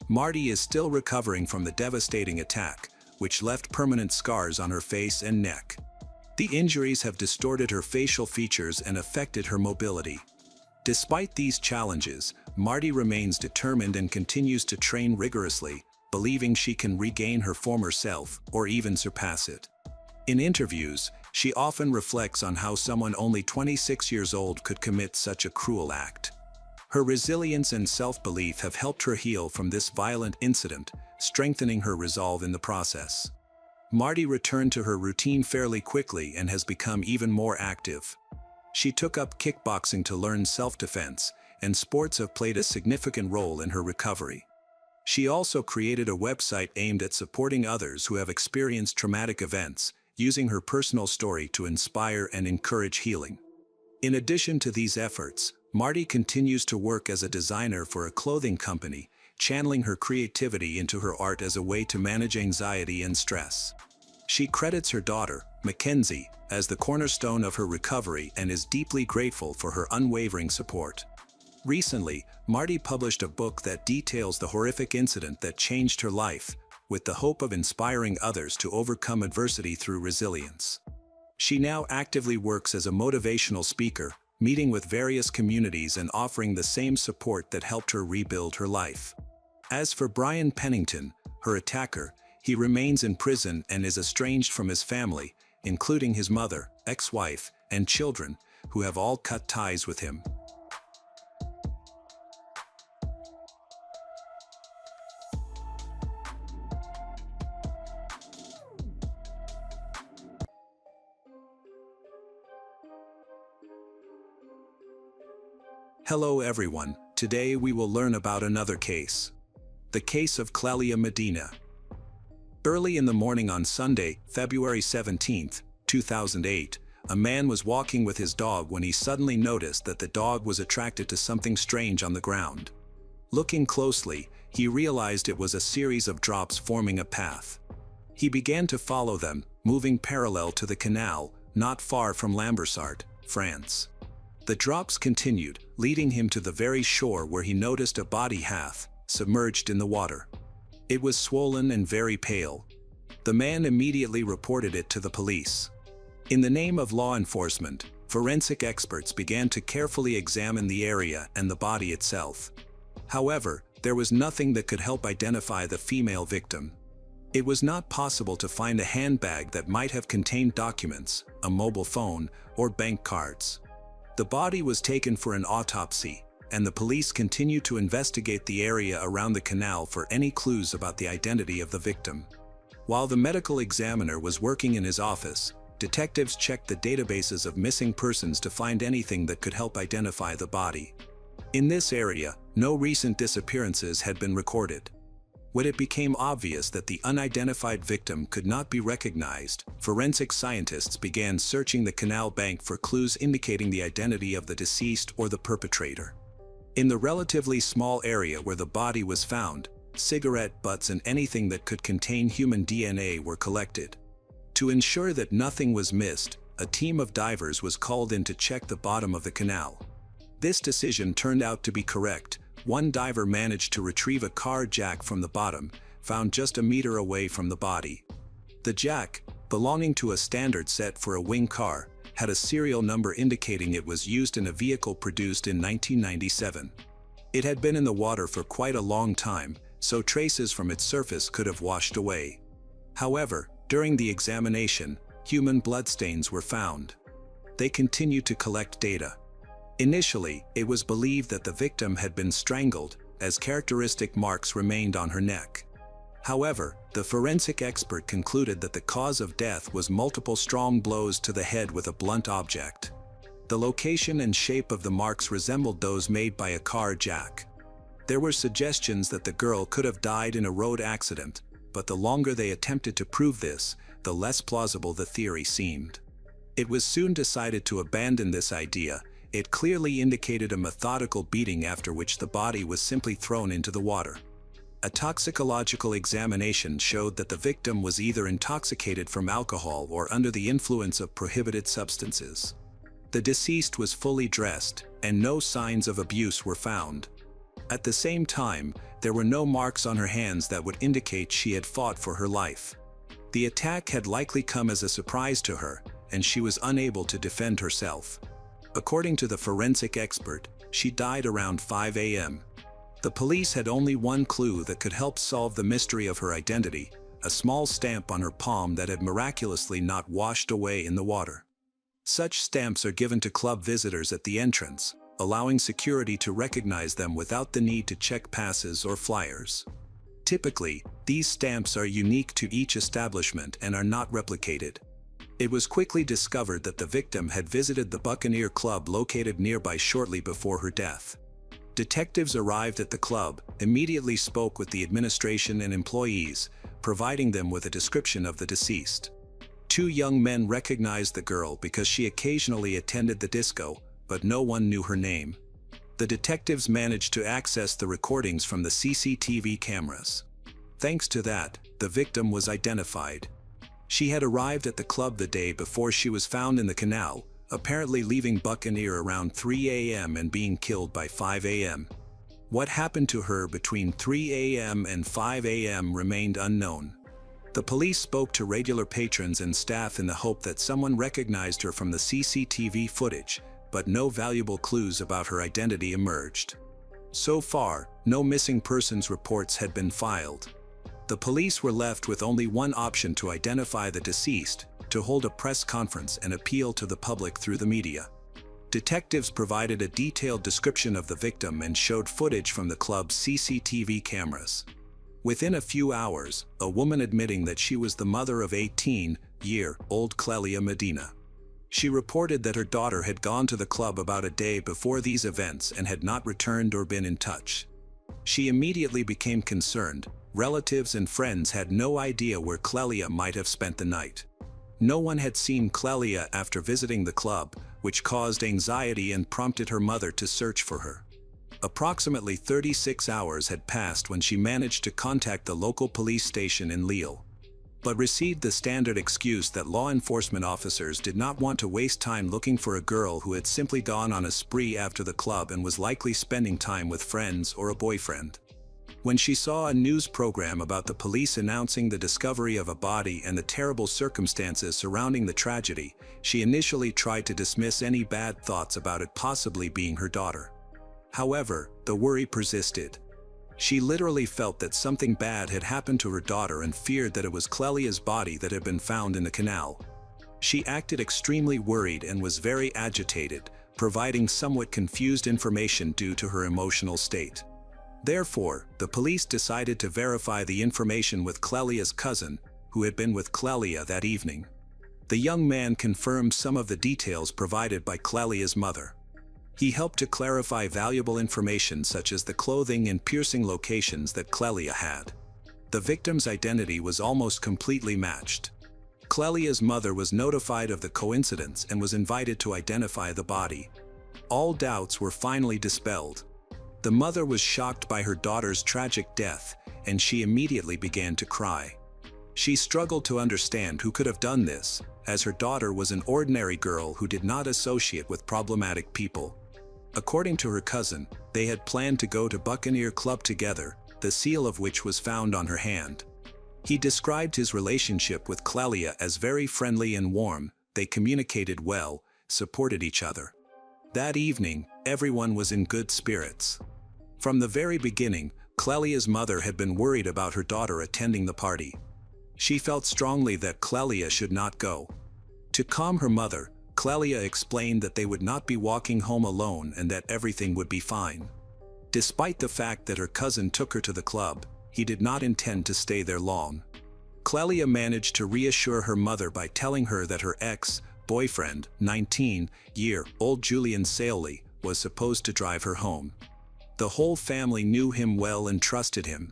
Marty is still recovering from the devastating attack, which left permanent scars on her face and neck. The injuries have distorted her facial features and affected her mobility. Despite these challenges, Marty remains determined and continues to train rigorously, believing she can regain her former self or even surpass it. In interviews, she often reflects on how someone only 26 years old could commit such a cruel act. Her resilience and self-belief have helped her heal from this violent incident, strengthening her resolve in the process. Marty returned to her routine fairly quickly and has become even more active. She took up kickboxing to learn self-defense, and sports have played a significant role in her recovery. She also created a website aimed at supporting others who have experienced traumatic events, using her personal story to inspire and encourage healing. In addition to these efforts, Marty continues to work as a designer for a clothing company, channeling her creativity into her art as a way to manage anxiety and stress. She credits her daughter, Mackenzie, as the cornerstone of her recovery and is deeply grateful for her unwavering support. Recently, Marty published a book that details the horrific incident that changed her life, with the hope of inspiring others to overcome adversity through resilience. She now actively works as a motivational speaker, meeting with various communities and offering the same support that helped her rebuild her life. As for Brian Pennington, her attacker, he remains in prison and is estranged from his family, including his mother, ex-wife, and children, who have all cut ties with him. Hello everyone, today we will learn about another case. The case of Clelia Medina. Early in the morning on Sunday, February 17, 2008, a man was walking with his dog when he suddenly noticed that the dog was attracted to something strange on the ground. Looking closely, he realized it was a series of drops forming a path. He began to follow them, moving parallel to the canal, not far from Lambersart, France. The drops continued, leading him to the very shore where he noticed a body half submerged in the water. It was swollen and very pale. The man immediately reported it to the police. In the name of law enforcement, forensic experts began to carefully examine the area and the body itself. However, there was nothing that could help identify the female victim. It was not possible to find a handbag that might have contained documents, a mobile phone, or bank cards. The body was taken for an autopsy, and the police continued to investigate the area around the canal for any clues about the identity of the victim. While the medical examiner was working in his office, detectives checked the databases of missing persons to find anything that could help identify the body. In this area, no recent disappearances had been recorded. When it became obvious that the unidentified victim could not be recognized, forensic scientists began searching the canal bank for clues indicating the identity of the deceased or the perpetrator. In the relatively small area where the body was found, cigarette butts and anything that could contain human DNA were collected. To ensure that nothing was missed, a team of divers was called in to check the bottom of the canal. This decision turned out to be correct. One diver managed to retrieve a car jack from the bottom, found just a meter away from the body. The jack, belonging to a standard set for a wing car, had a serial number indicating it was used in a vehicle produced in 1997. It had been in the water for quite a long time, so traces from its surface could have washed away. However, during the examination, human bloodstains were found. They continued to collect data. Initially, it was believed that the victim had been strangled, as characteristic marks remained on her neck. However, the forensic expert concluded that the cause of death was multiple strong blows to the head with a blunt object. The location and shape of the marks resembled those made by a car jack. There were suggestions that the girl could have died in a road accident, but the longer they attempted to prove this, the less plausible the theory seemed. It was soon decided to abandon this idea. It clearly indicated a methodical beating after which the body was simply thrown into the water. A toxicological examination showed that the victim was either intoxicated from alcohol or under the influence of prohibited substances. The deceased was fully dressed, and no signs of abuse were found. At the same time, there were no marks on her hands that would indicate she had fought for her life. The attack had likely come as a surprise to her, and she was unable to defend herself. According to the forensic expert, she died around 5 a.m. The police had only one clue that could help solve the mystery of her identity: a small stamp on her palm that had miraculously not washed away in the water. Such stamps are given to club visitors at the entrance, allowing security to recognize them without the need to check passes or flyers. Typically, these stamps are unique to each establishment and are not replicated. It was quickly discovered that the victim had visited the Buccaneer Club located nearby shortly before her death. Detectives arrived at the club, immediately spoke with the administration and employees, providing them with a description of the deceased. 2 young men recognized the girl because she occasionally attended the disco, but no one knew her name. The detectives managed to access the recordings from the CCTV cameras. Thanks to that, the victim was identified. She had arrived at the club the day before she was found in the canal, apparently leaving Buccaneer around 3 a.m. and being killed by 5 a.m. What happened to her between 3 a.m. and 5 a.m. remained unknown. The police spoke to regular patrons and staff in the hope that someone recognized her from the CCTV footage, but no valuable clues about her identity emerged. So far, no missing persons reports had been filed. The police were left with only one option to identify the deceased: to hold a press conference and appeal to the public through the media. Detectives provided a detailed description of the victim and showed footage from the club's CCTV cameras. Within a few hours, a woman admitting that she was the mother of 18-year-old Clelia Medina. She reported that her daughter had gone to the club about a day before these events and had not returned or been in touch. She immediately became concerned. Relatives and friends had no idea where Clelia might have spent the night. No one had seen Clelia after visiting the club, which caused anxiety and prompted her mother to search for her. Approximately 36 hours had passed when she managed to contact the local police station in Lille, but received the standard excuse that law enforcement officers did not want to waste time looking for a girl who had simply gone on a spree after the club and was likely spending time with friends or a boyfriend. When she saw a news program about the police announcing the discovery of a body and the terrible circumstances surrounding the tragedy, she initially tried to dismiss any bad thoughts about it possibly being her daughter. However, the worry persisted. She literally felt that something bad had happened to her daughter and feared that it was Clelia's body that had been found in the canal. She acted extremely worried and was very agitated, providing somewhat confused information due to her emotional state. Therefore, the police decided to verify the information with Clelia's cousin, who had been with Clelia that evening. The young man confirmed some of the details provided by Clelia's mother. He helped to clarify valuable information such as the clothing and piercing locations that Clelia had. The victim's identity was almost completely matched. Clelia's mother was notified of the coincidence and was invited to identify the body. All doubts were finally dispelled. The mother was shocked by her daughter's tragic death, and she immediately began to cry. She struggled to understand who could have done this, as her daughter was an ordinary girl who did not associate with problematic people. According to her cousin, they had planned to go to Buccaneer Club together, the seal of which was found on her hand. He described his relationship with Clelia as very friendly and warm. They communicated well, supported each other. That evening, everyone was in good spirits. From the very beginning, Clelia's mother had been worried about her daughter attending the party. She felt strongly that Clelia should not go. To calm her mother, Clelia explained that they would not be walking home alone and that everything would be fine. Despite the fact that her cousin took her to the club, he did not intend to stay there long. Clelia managed to reassure her mother by telling her that her ex-boyfriend, 19-year-old Julian Saley, was supposed to drive her home. The whole family knew him well and trusted him.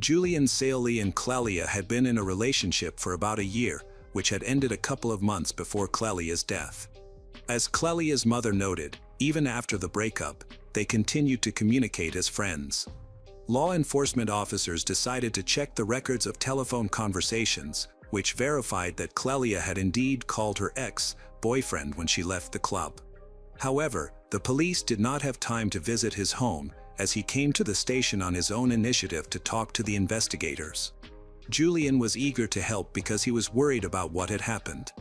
Julian Saley and Clelia had been in a relationship for about a year, which had ended a couple of months before Clelia's death. As Clelia's mother noted, even after the breakup, they continued to communicate as friends. Law enforcement officers decided to check the records of telephone conversations, which verified that Clelia had indeed called her ex-boyfriend when she left the club. However, the police did not have time to visit his home, as he came to the station on his own initiative to talk to the investigators. Julian was eager to help because he was worried about what had happened.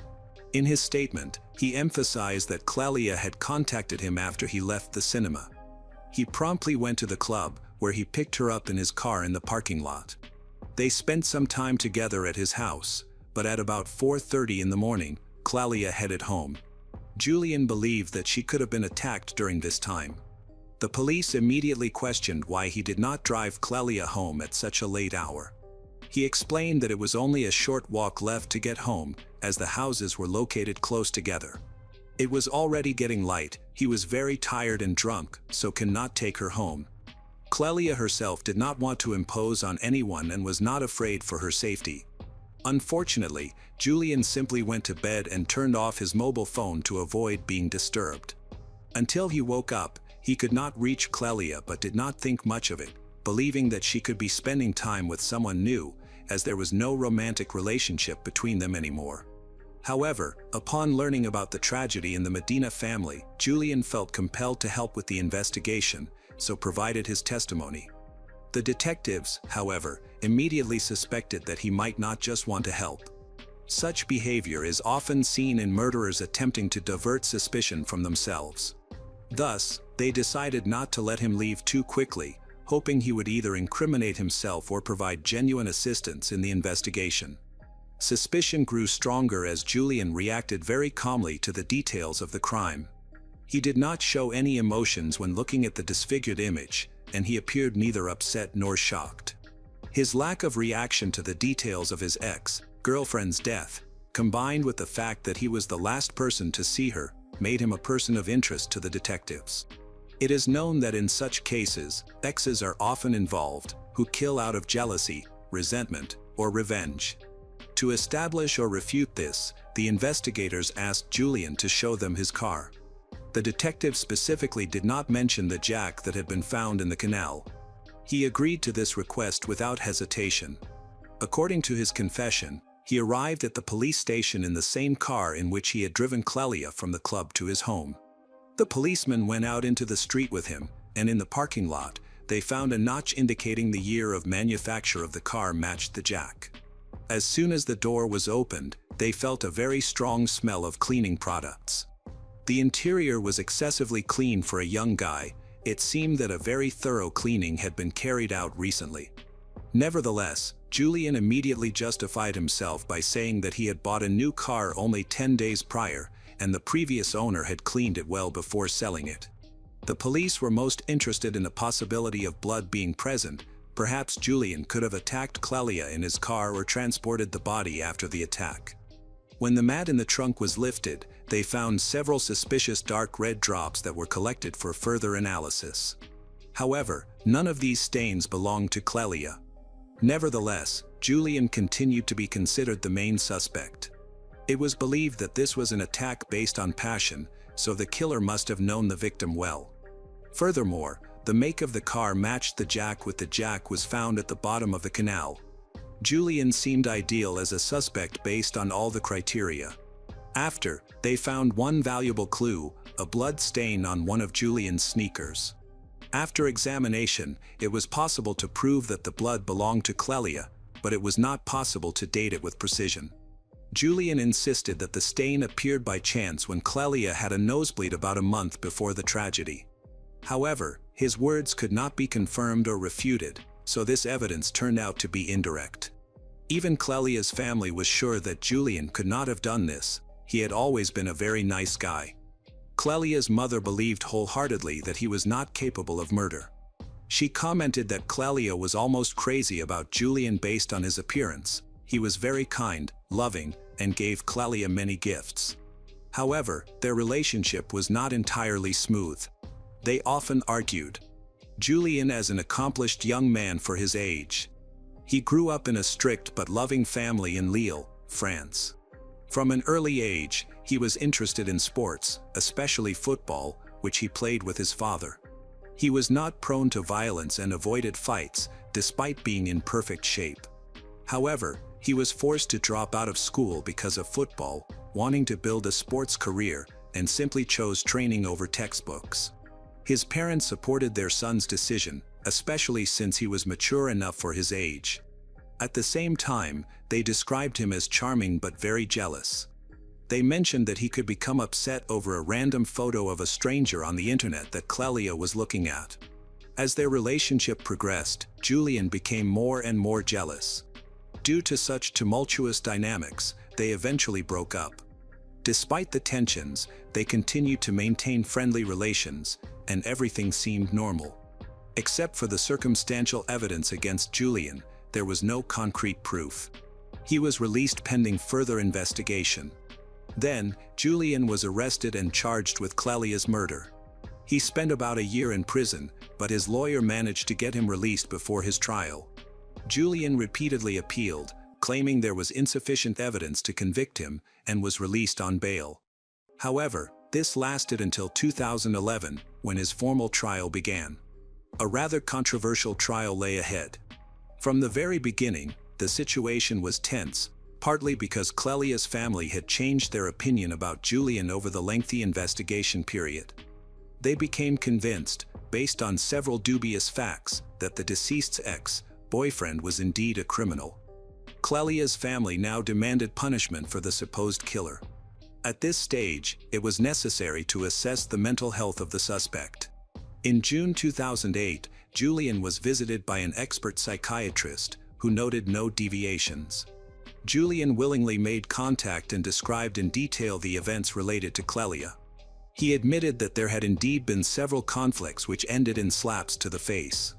In his statement, he emphasized that Clelia had contacted him after he left the cinema. He promptly went to the club, where he picked her up in his car in the parking lot. They spent some time together at his house, but at about 4:30 in the morning, Clelia headed home. Julian believed that she could have been attacked during this time. The police immediately questioned why he did not drive Clelia home at such a late hour. He explained that it was only a short walk left to get home, as the houses were located close together. It was already getting light, he was very tired and drunk, so cannot take her home. Clelia herself did not want to impose on anyone and was not afraid for her safety. Unfortunately, Julian simply went to bed and turned off his mobile phone to avoid being disturbed. Until he woke up, he could not reach Clelia but did not think much of it, believing that she could be spending time with someone new, as there was no romantic relationship between them anymore. However, upon learning about the tragedy in the Medina family, Julian felt compelled to help with the investigation, so provided his testimony. The detectives, however, immediately suspected that he might not just want to help. Such behavior is often seen in murderers attempting to divert suspicion from themselves. Thus, they decided not to let him leave too quickly, hoping he would either incriminate himself or provide genuine assistance in the investigation. Suspicion grew stronger as Julian reacted very calmly to the details of the crime. He did not show any emotions when looking at the disfigured image, and he appeared neither upset nor shocked. His lack of reaction to the details of his ex-girlfriend's death, combined with the fact that he was the last person to see her, made him a person of interest to the detectives. It is known that in such cases, exes are often involved, who kill out of jealousy, resentment, or revenge. To establish or refute this, the investigators asked Julian to show them his car. The detective specifically did not mention the jack that had been found in the canal. He agreed to this request without hesitation. According to his confession, he arrived at the police station in the same car in which he had driven Clelia from the club to his home. The policeman went out into the street with him, and in the parking lot, they found a notch indicating the year of manufacture of the car matched the jack. As soon as the door was opened, they felt a very strong smell of cleaning products. The interior was excessively clean for a young guy. It seemed that a very thorough cleaning had been carried out recently. Nevertheless, Julian immediately justified himself by saying that he had bought a new car only 10 days prior, and the previous owner had cleaned it well before selling it. The police were most interested in the possibility of blood being present. Perhaps Julian could have attacked Clelia in his car or transported the body after the attack. When the mat in the trunk was lifted, they found several suspicious dark red drops that were collected for further analysis. However, none of these stains belonged to Clelia. Nevertheless, Julian continued to be considered the main suspect. It was believed that this was an attack based on passion, so the killer must have known the victim well. Furthermore, the make of the car matched the jack, with the jack was found at the bottom of the canal. Julian seemed ideal as a suspect based on all the criteria. After, they found one valuable clue, a blood stain on one of Julian's sneakers. After examination, it was possible to prove that the blood belonged to Clelia, but it was not possible to date it with precision. Julian insisted that the stain appeared by chance when Clelia had a nosebleed about a month before the tragedy. However, his words could not be confirmed or refuted, so this evidence turned out to be indirect. Even Clelia's family was sure that Julian could not have done this. He had always been a very nice guy. Clelia's mother believed wholeheartedly that he was not capable of murder. She commented that Clelia was almost crazy about Julian based on his appearance. He was very kind, loving, and gave Clelia many gifts. However, their relationship was not entirely smooth. They often argued. Julian, as an accomplished young man for his age, he grew up in a strict but loving family in Lille, France. From an early age, he was interested in sports, especially football, which he played with his father. He was not prone to violence and avoided fights, despite being in perfect shape. However, he was forced to drop out of school because of football, wanting to build a sports career, and simply chose training over textbooks. His parents supported their son's decision, especially since he was mature enough for his age. At the same time, they described him as charming but very jealous. They mentioned that he could become upset over a random photo of a stranger on the internet that Clelia was looking at. As their relationship progressed, Julian became more and more jealous. Due to such tumultuous dynamics, they eventually broke up. Despite the tensions, they continued to maintain friendly relations, and everything seemed normal. Except for the circumstantial evidence against Julian, there was no concrete proof. He was released pending further investigation. Then, Julian was arrested and charged with Clelia's murder. He spent about a year in prison, but his lawyer managed to get him released before his trial. Julian repeatedly appealed, claiming there was insufficient evidence to convict him, and was released on bail. However, this lasted until 2011, when his formal trial began. A rather controversial trial lay ahead. From the very beginning, the situation was tense, partly because Clelia's family had changed their opinion about Julian over the lengthy investigation period. They became convinced, based on several dubious facts, that the deceased's ex-boyfriend was indeed a criminal. Clelia's family now demanded punishment for the supposed killer. At this stage, it was necessary to assess the mental health of the suspect. In June 2008, Julian was visited by an expert psychiatrist who noted no deviations. Julian willingly made contact and described in detail the events related to Clelia. He admitted that there had indeed been several conflicts which ended in slaps to the face.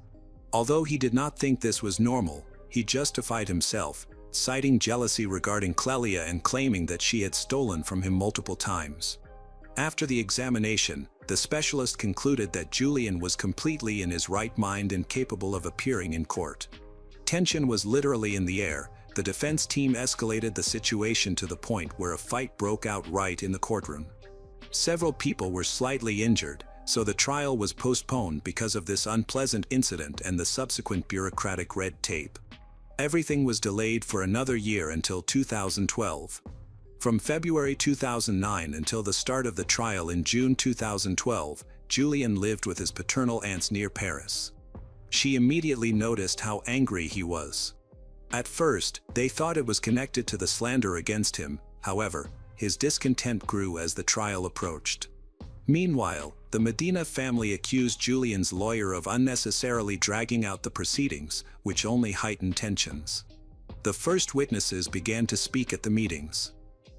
Although he did not think this was normal, he justified himself, citing jealousy regarding Clelia and claiming that she had stolen from him multiple times. After the examination, the specialist concluded that Julian was completely in his right mind and capable of appearing in court. Tension was literally in the air. The defense team escalated the situation to the point where a fight broke out right in the courtroom. Several people were slightly injured, so the trial was postponed because of this unpleasant incident and the subsequent bureaucratic red tape. Everything was delayed for another year until 2012. From February 2009 until the start of the trial in June 2012, Julian lived with his paternal aunts near Paris. She immediately noticed how angry he was. At first, they thought it was connected to the slander against him. However, his discontent grew as the trial approached. Meanwhile, the Medina family accused Julian's lawyer of unnecessarily dragging out the proceedings, which only heightened tensions. The first witnesses began to speak at the meetings.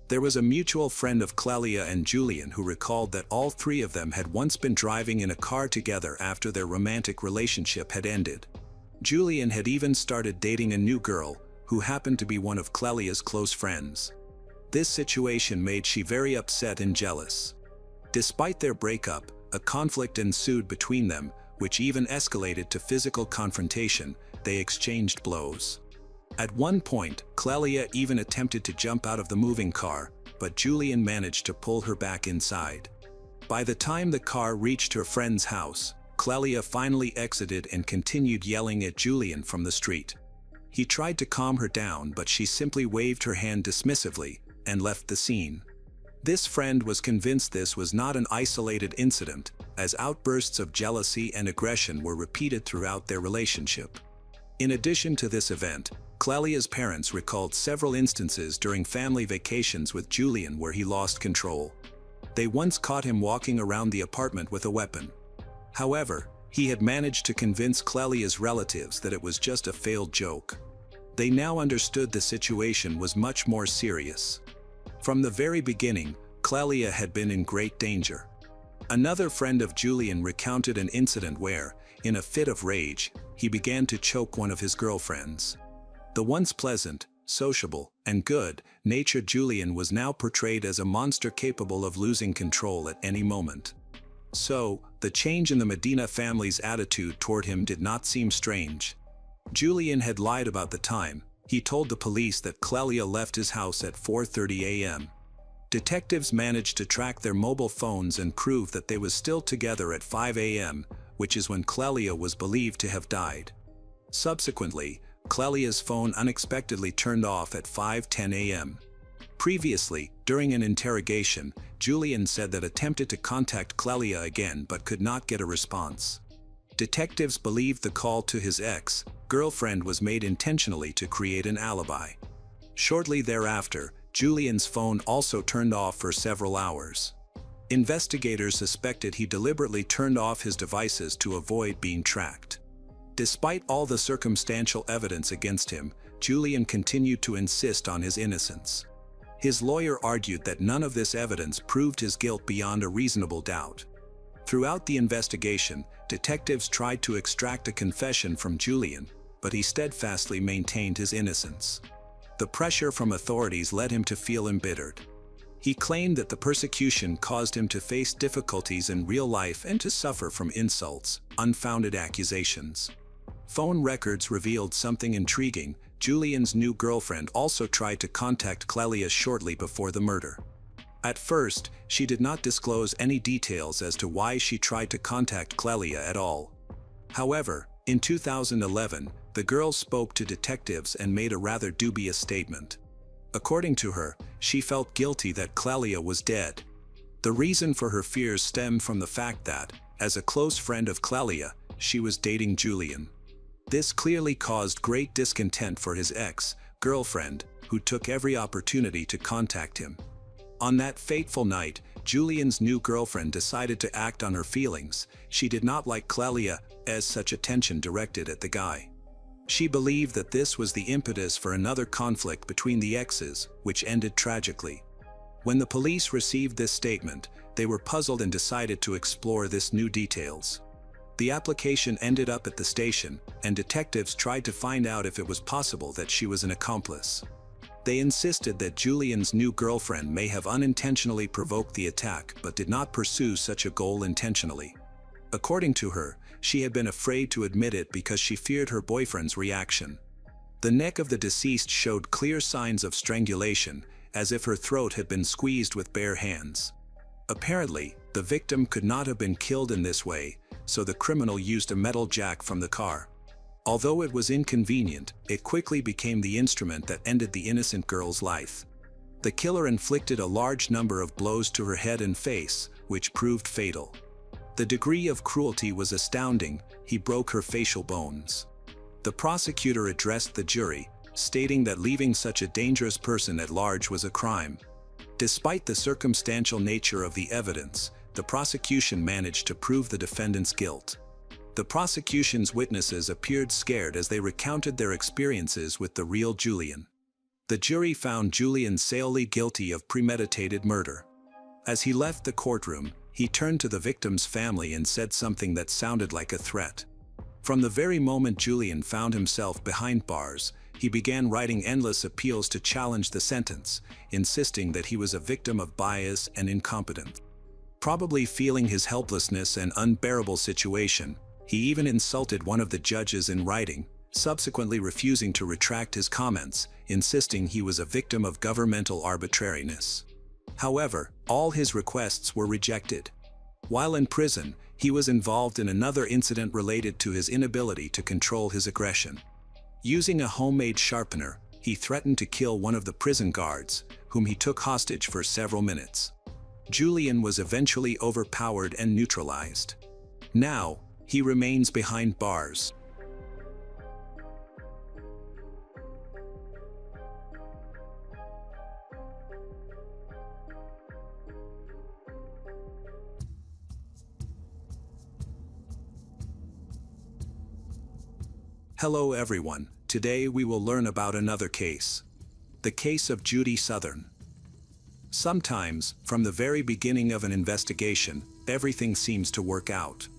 There was a mutual friend of Clelia and Julian who recalled that all three of them had once been driving in a car together after their romantic relationship had ended. Julian had even started dating a new girl, who happened to be one of Clelia's close friends. This situation made she very upset and jealous. Despite their breakup, a conflict ensued between them, which even escalated to physical confrontation. They exchanged blows. At one point, Clelia even attempted to jump out of the moving car, but Julian managed to pull her back inside. By the time the car reached her friend's house, Clelia finally exited and continued yelling at Julian from the street. He tried to calm her down, but she simply waved her hand dismissively and left the scene. This friend was convinced this was not an isolated incident, as outbursts of jealousy and aggression were repeated throughout their relationship. In addition to this event, Clelia's parents recalled several instances during family vacations with Julian where he lost control. They once caught him walking around the apartment with a weapon. However, he had managed to convince Clelia's relatives that it was just a failed joke. They now understood the situation was much more serious. From the very beginning, Clelia had been in great danger. Another friend of Julian recounted an incident where, in a fit of rage, he began to choke one of his girlfriends. The once pleasant, sociable, and good-natured Julian was now portrayed as a monster capable of losing control at any moment. So, the change in the Medina family's attitude toward him did not seem strange. Julian had lied about the time. He told the police that Clelia left his house at 4:30 a.m. Detectives managed to track their mobile phones and prove that they were still together at 5 a.m., which is when Clelia was believed to have died. Subsequently, Clelia's phone unexpectedly turned off at 5:10 a.m. Previously, during an interrogation, Julian said that attempted to contact Clelia again but could not get a response. Detectives believed the call to his ex-girlfriend was made intentionally to create an alibi. Shortly thereafter, Julian's phone also turned off for several hours. Investigators suspected he deliberately turned off his devices to avoid being tracked. Despite all the circumstantial evidence against him, Julian continued to insist on his innocence. His lawyer argued that none of this evidence proved his guilt beyond a reasonable doubt. Throughout the investigation, detectives tried to extract a confession from Julian, but he steadfastly maintained his innocence. The pressure from authorities led him to feel embittered. He claimed that the persecution caused him to face difficulties in real life and to suffer from insults, unfounded accusations. Phone records revealed something intriguing. Julian's new girlfriend also tried to contact Clelia shortly before the murder. At first, she did not disclose any details as to why she tried to contact Clelia at all. However, in 2011, the girl spoke to detectives and made a rather dubious statement. According to her, she felt guilty that Clelia was dead. The reason for her fears stemmed from the fact that, as a close friend of Clelia, she was dating Julian. This clearly caused great discontent for his ex-girlfriend, who took every opportunity to contact him. On that fateful night, Julian's new girlfriend decided to act on her feelings. She did not like Clelia as such attention directed at the guy. She believed that this was the impetus for another conflict between the exes, which ended tragically. When the police received this statement, they were puzzled and decided to explore this new details. The application ended up at the station, and detectives tried to find out if it was possible that she was an accomplice. They insisted that Julian's new girlfriend may have unintentionally provoked the attack but did not pursue such a goal intentionally. According to her, she had been afraid to admit it because she feared her boyfriend's reaction. The neck of the deceased showed clear signs of strangulation, as if her throat had been squeezed with bare hands. Apparently, the victim could not have been killed in this way, so the criminal used a metal jack from the car. Although it was inconvenient, it quickly became the instrument that ended the innocent girl's life. The killer inflicted a large number of blows to her head and face, which proved fatal. The degree of cruelty was astounding. He broke her facial bones. The prosecutor addressed the jury, stating that leaving such a dangerous person at large was a crime. Despite the circumstantial nature of the evidence, the prosecution managed to prove the defendant's guilt. The prosecution's witnesses appeared scared as they recounted their experiences with the real Julian. The jury found Julian salely guilty of premeditated murder. As he left the courtroom, he turned to the victim's family and said something that sounded like a threat. From the very moment Julian found himself behind bars, he began writing endless appeals to challenge the sentence, insisting that he was a victim of bias and incompetence. Probably feeling his helplessness and unbearable situation, he even insulted one of the judges in writing, subsequently refusing to retract his comments, insisting he was a victim of governmental arbitrariness. However, all his requests were rejected. While in prison, he was involved in another incident related to his inability to control his aggression. Using a homemade sharpener, he threatened to kill one of the prison guards, whom he took hostage for several minutes. Julian was eventually overpowered and neutralized. Now, he remains behind bars. Hello everyone, today we will learn about another case. The case of Judy Southern. Sometimes, from the very beginning of an investigation, everything seems to work out.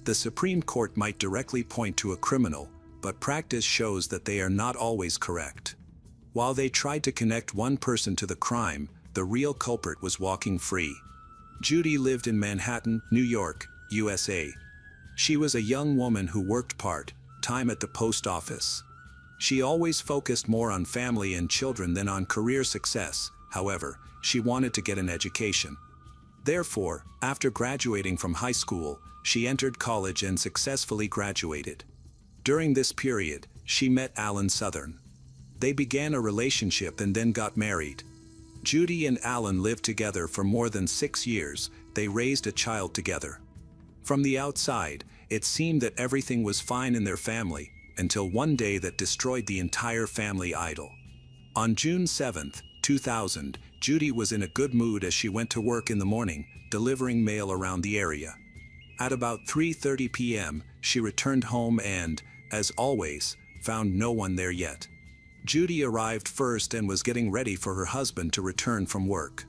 The Supreme Court might directly point to a criminal, but practice shows that they are not always correct. While they tried to connect one person to the crime, the real culprit was walking free. Judy lived in Manhattan, New York, USA. She was a young woman who worked part-time at the post office. She always focused more on family and children than on career success. However, she wanted to get an education. Therefore, after graduating from high school, she entered college and successfully graduated. During this period, she met Alan Southern. They began a relationship and then got married. Judy and Alan lived together for more than 6 years. They raised a child together. From the outside, it seemed that everything was fine in their family, until one day that destroyed the entire family idol. On June 7, 2000, Judy was in a good mood as she went to work in the morning, delivering mail around the area. At about 3:30 p.m., she returned home and, as always, found no one there yet. Judy arrived first and was getting ready for her husband to return from work.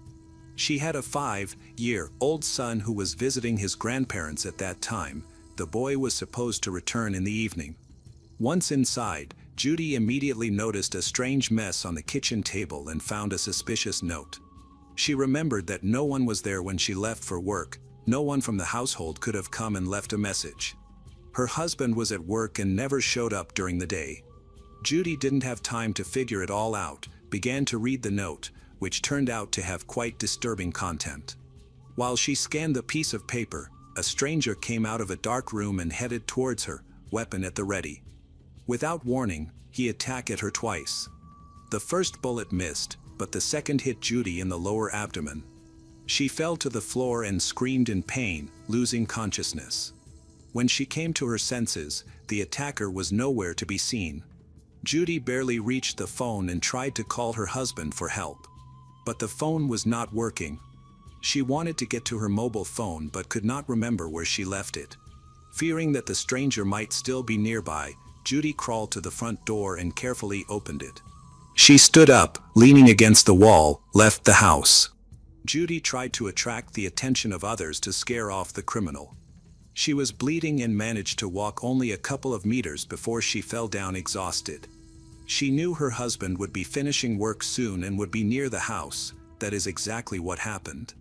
She had a 5-year-old son who was visiting his grandparents at that time. The boy was supposed to return in the evening. Once inside, Judy immediately noticed a strange mess on the kitchen table and found a suspicious note. She remembered that no one was there when she left for work. No one from the household could have come and left a message. Her husband was at work and never showed up during the day. Judy didn't have time to figure it all out, began to read the note, which turned out to have quite disturbing content. While she scanned the piece of paper, a stranger came out of a dark room and headed towards her, weapon at the ready. Without warning, he attacked her twice. The first bullet missed, but the second hit Judy in the lower abdomen. She fell to the floor and screamed in pain, losing consciousness. When she came to her senses, the attacker was nowhere to be seen. Judy barely reached the phone and tried to call her husband for help. But the phone was not working. She wanted to get to her mobile phone but could not remember where she left it. Fearing that the stranger might still be nearby, Judy crawled to the front door and carefully opened it. She stood up, leaning against the wall, left the house. Judy tried to attract the attention of others to scare off the criminal. She was bleeding and managed to walk only a couple of meters before she fell down exhausted. She knew her husband would be finishing work soon and would be near the house. That is exactly what happened.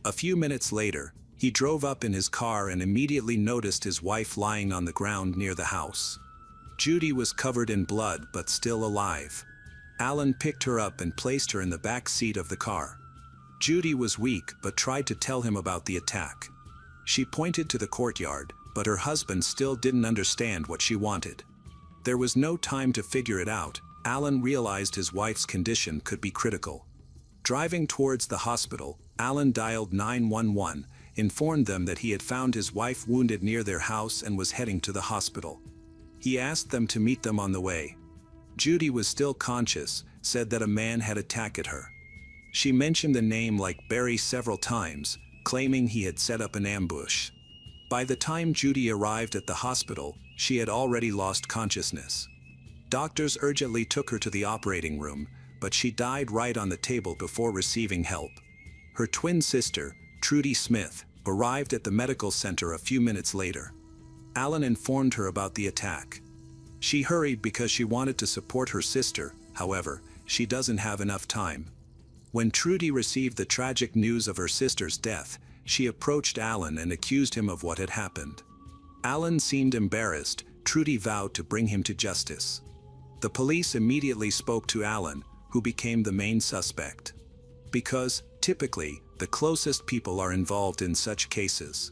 A few minutes later, he drove up in his car and immediately noticed his wife lying on the ground near the house. Judy was covered in blood but still alive. Alan picked her up and placed her in the back seat of the car. Judy was weak but tried to tell him about the attack. She pointed to the courtyard, but her husband still didn't understand what she wanted. There was no time to figure it out. Alan realized his wife's condition could be critical. Driving towards the hospital, Alan dialed 911, informed them that he had found his wife wounded near their house and was heading to the hospital. He asked them to meet them on the way. Judy was still conscious, said that a man had attacked her. She mentioned the name like Barry several times, claiming he had set up an ambush. By the time Judy arrived at the hospital, she had already lost consciousness. Doctors urgently took her to the operating room, but she died right on the table before receiving help. Her twin sister, Trudy Smith, arrived at the medical center a few minutes later. Alan informed her about the attack. She hurried because she wanted to support her sister. However, she doesn't have enough time. When Trudy received the tragic news of her sister's death, she approached Alan and accused him of what had happened. Alan seemed embarrassed. Trudy vowed to bring him to justice. The police immediately spoke to Alan, who became the main suspect. Because, typically, the closest people are involved in such cases.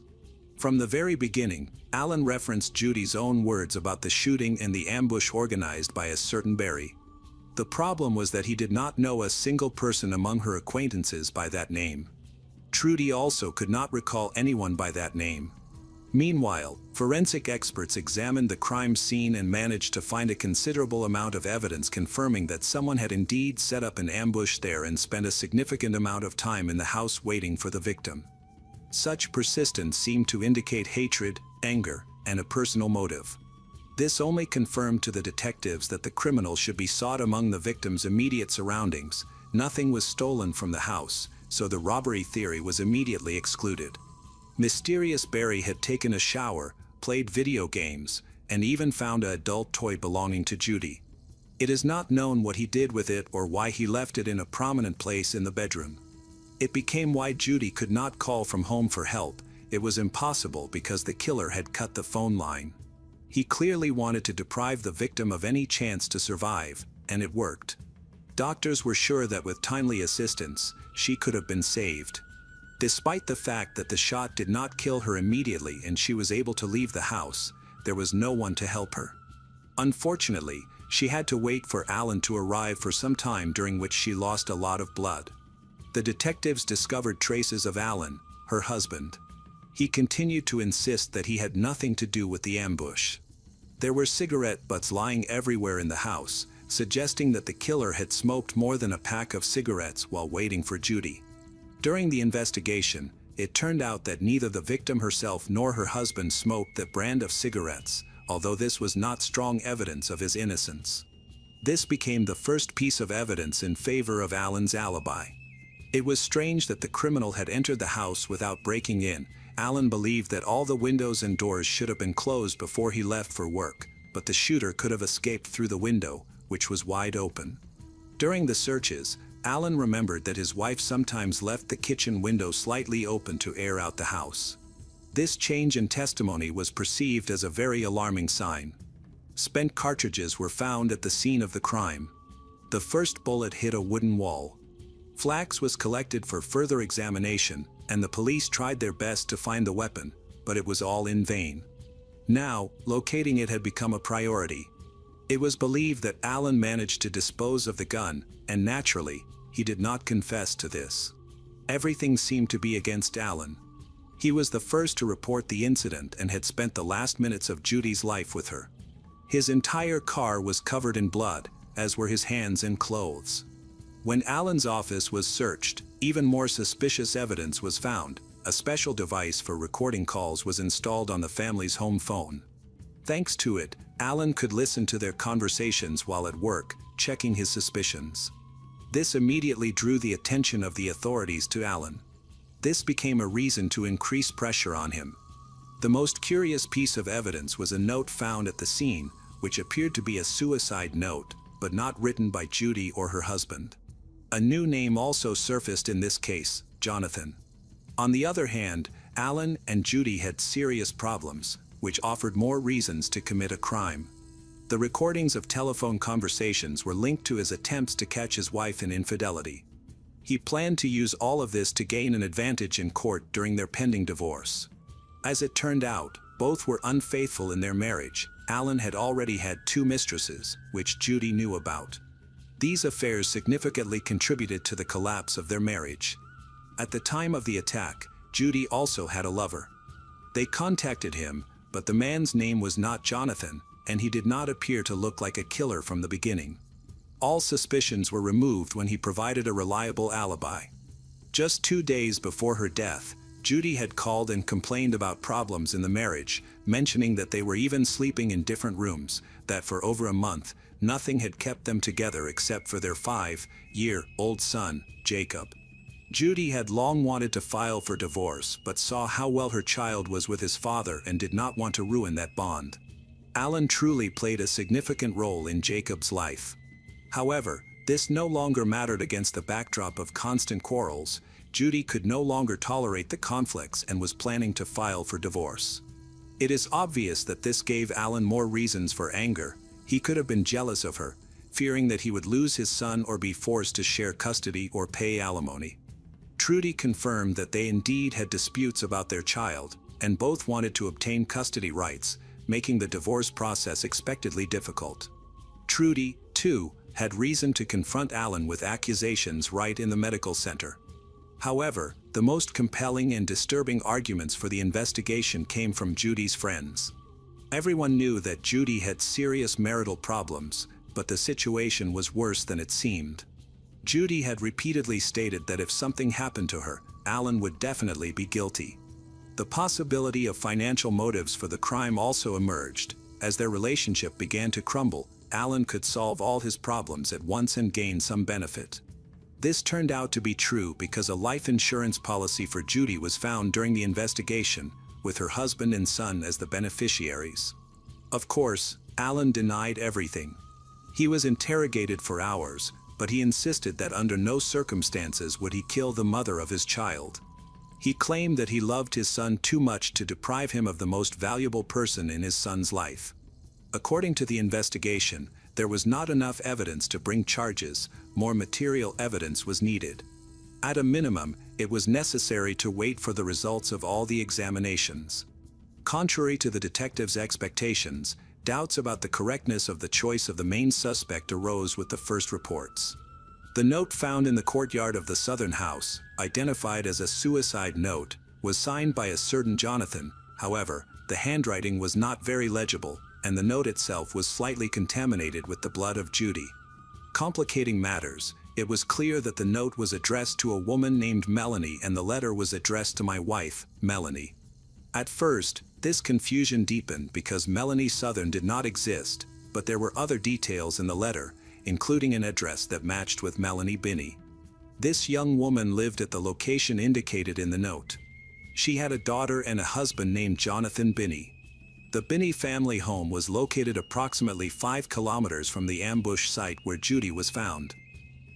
From the very beginning, Alan referenced Judy's own words about the shooting and the ambush organized by a certain Barry. The problem was that he did not know a single person among her acquaintances by that name. Trudy also could not recall anyone by that name. Meanwhile, forensic experts examined the crime scene and managed to find a considerable amount of evidence confirming that someone had indeed set up an ambush there and spent a significant amount of time in the house waiting for the victim. Such persistence seemed to indicate hatred, anger, and a personal motive. This only confirmed to the detectives that the criminal should be sought among the victim's immediate surroundings. Nothing was stolen from the house, so the robbery theory was immediately excluded. Mysterious Barry had taken a shower, played video games, and even found an adult toy belonging to Judy. It is not known what he did with it or why he left it in a prominent place in the bedroom. It became why Judy could not call from home for help. It was impossible because the killer had cut the phone line. He clearly wanted to deprive the victim of any chance to survive, and it worked. Doctors were sure that with timely assistance, she could have been saved. Despite the fact that the shot did not kill her immediately and she was able to leave the house, there was no one to help her. Unfortunately, she had to wait for Alan to arrive for some time, during which she lost a lot of blood. The detectives discovered traces of Alan, her husband. He continued to insist that he had nothing to do with the ambush. There were cigarette butts lying everywhere in the house, suggesting that the killer had smoked more than a pack of cigarettes while waiting for Judy. During the investigation, it turned out that neither the victim herself nor her husband smoked that brand of cigarettes, although this was not strong evidence of his innocence. This became the first piece of evidence in favor of Alan's alibi. It was strange that the criminal had entered the house without breaking in. Alan believed that all the windows and doors should have been closed before he left for work, but the shooter could have escaped through the window, which was wide open. During the searches, Alan remembered that his wife sometimes left the kitchen window slightly open to air out the house. This change in testimony was perceived as a very alarming sign. Spent cartridges were found at the scene of the crime. The first bullet hit a wooden wall. Flax was collected for further examination, and the police tried their best to find the weapon, but it was all in vain. Now, locating it had become a priority. It was believed that Alan managed to dispose of the gun, and naturally, he did not confess to this. Everything seemed to be against Alan. He was the first to report the incident and had spent the last minutes of Judy's life with her. His entire car was covered in blood, as were his hands and clothes. When Alan's office was searched, even more suspicious evidence was found. A special device for recording calls was installed on the family's home phone. Thanks to it, Alan could listen to their conversations while at work, checking his suspicions. This immediately drew the attention of the authorities to Alan. This became a reason to increase pressure on him. The most curious piece of evidence was a note found at the scene, which appeared to be a suicide note, but not written by Judy or her husband. A new name also surfaced in this case, Jonathan. On the other hand, Alan and Judy had serious problems, which offered more reasons to commit a crime. The recordings of telephone conversations were linked to his attempts to catch his wife in infidelity. He planned to use all of this to gain an advantage in court during their pending divorce. As it turned out, both were unfaithful in their marriage. Alan had already had 2 mistresses, which Judy knew about. These affairs significantly contributed to the collapse of their marriage. At the time of the attack, Judy also had a lover. They contacted him, but the man's name was not Jonathan, and he did not appear to look like a killer from the beginning. All suspicions were removed when he provided a reliable alibi. Just 2 days before her death, Judy had called and complained about problems in the marriage, mentioning that they were even sleeping in different rooms, that for over a month, nothing had kept them together except for their 5-year-old son, Jacob. Judy had long wanted to file for divorce but saw how well her child was with his father and did not want to ruin that bond. Alan truly played a significant role in Jacob's life. However, this no longer mattered against the backdrop of constant quarrels. Judy could no longer tolerate the conflicts and was planning to file for divorce. It is obvious that this gave Alan more reasons for anger. He could have been jealous of her, fearing that he would lose his son or be forced to share custody or pay alimony. Trudy confirmed that they indeed had disputes about their child, and both wanted to obtain custody rights, making the divorce process expectedly difficult. Trudy, too, had reason to confront Alan with accusations right in the medical center. However, the most compelling and disturbing arguments for the investigation came from Judy's friends. Everyone knew that Judy had serious marital problems, but the situation was worse than it seemed. Judy had repeatedly stated that if something happened to her, Alan would definitely be guilty. The possibility of financial motives for the crime also emerged, as their relationship began to crumble, Alan could solve all his problems at once and gain some benefit. This turned out to be true because a life insurance policy for Judy was found during the investigation, with her husband and son as the beneficiaries. Of course, Alan denied everything. He was interrogated for hours, but he insisted that under no circumstances would he kill the mother of his child. He claimed that he loved his son too much to deprive him of the most valuable person in his son's life. According to the investigation, there was not enough evidence to bring charges. More material evidence was needed. At a minimum, it was necessary to wait for the results of all the examinations. Contrary to the detectives' expectations, doubts about the correctness of the choice of the main suspect arose with the first reports. The note found in the courtyard of the Southern house, identified as a suicide note, was signed by a certain Jonathan. However, the handwriting was not very legible, and the note itself was slightly contaminated with the blood of Judy. Complicating matters, it was clear that the note was addressed to a woman named Melanie and the letter was addressed to my wife, Melanie. At first, this confusion deepened because Melanie Southern did not exist, but there were other details in the letter, including an address that matched with Melanie Binney. This young woman lived at the location indicated in the note. She had a daughter and a husband named Jonathan Binney. The Binney family home was located approximately 5 kilometers from the ambush site where Judy was found.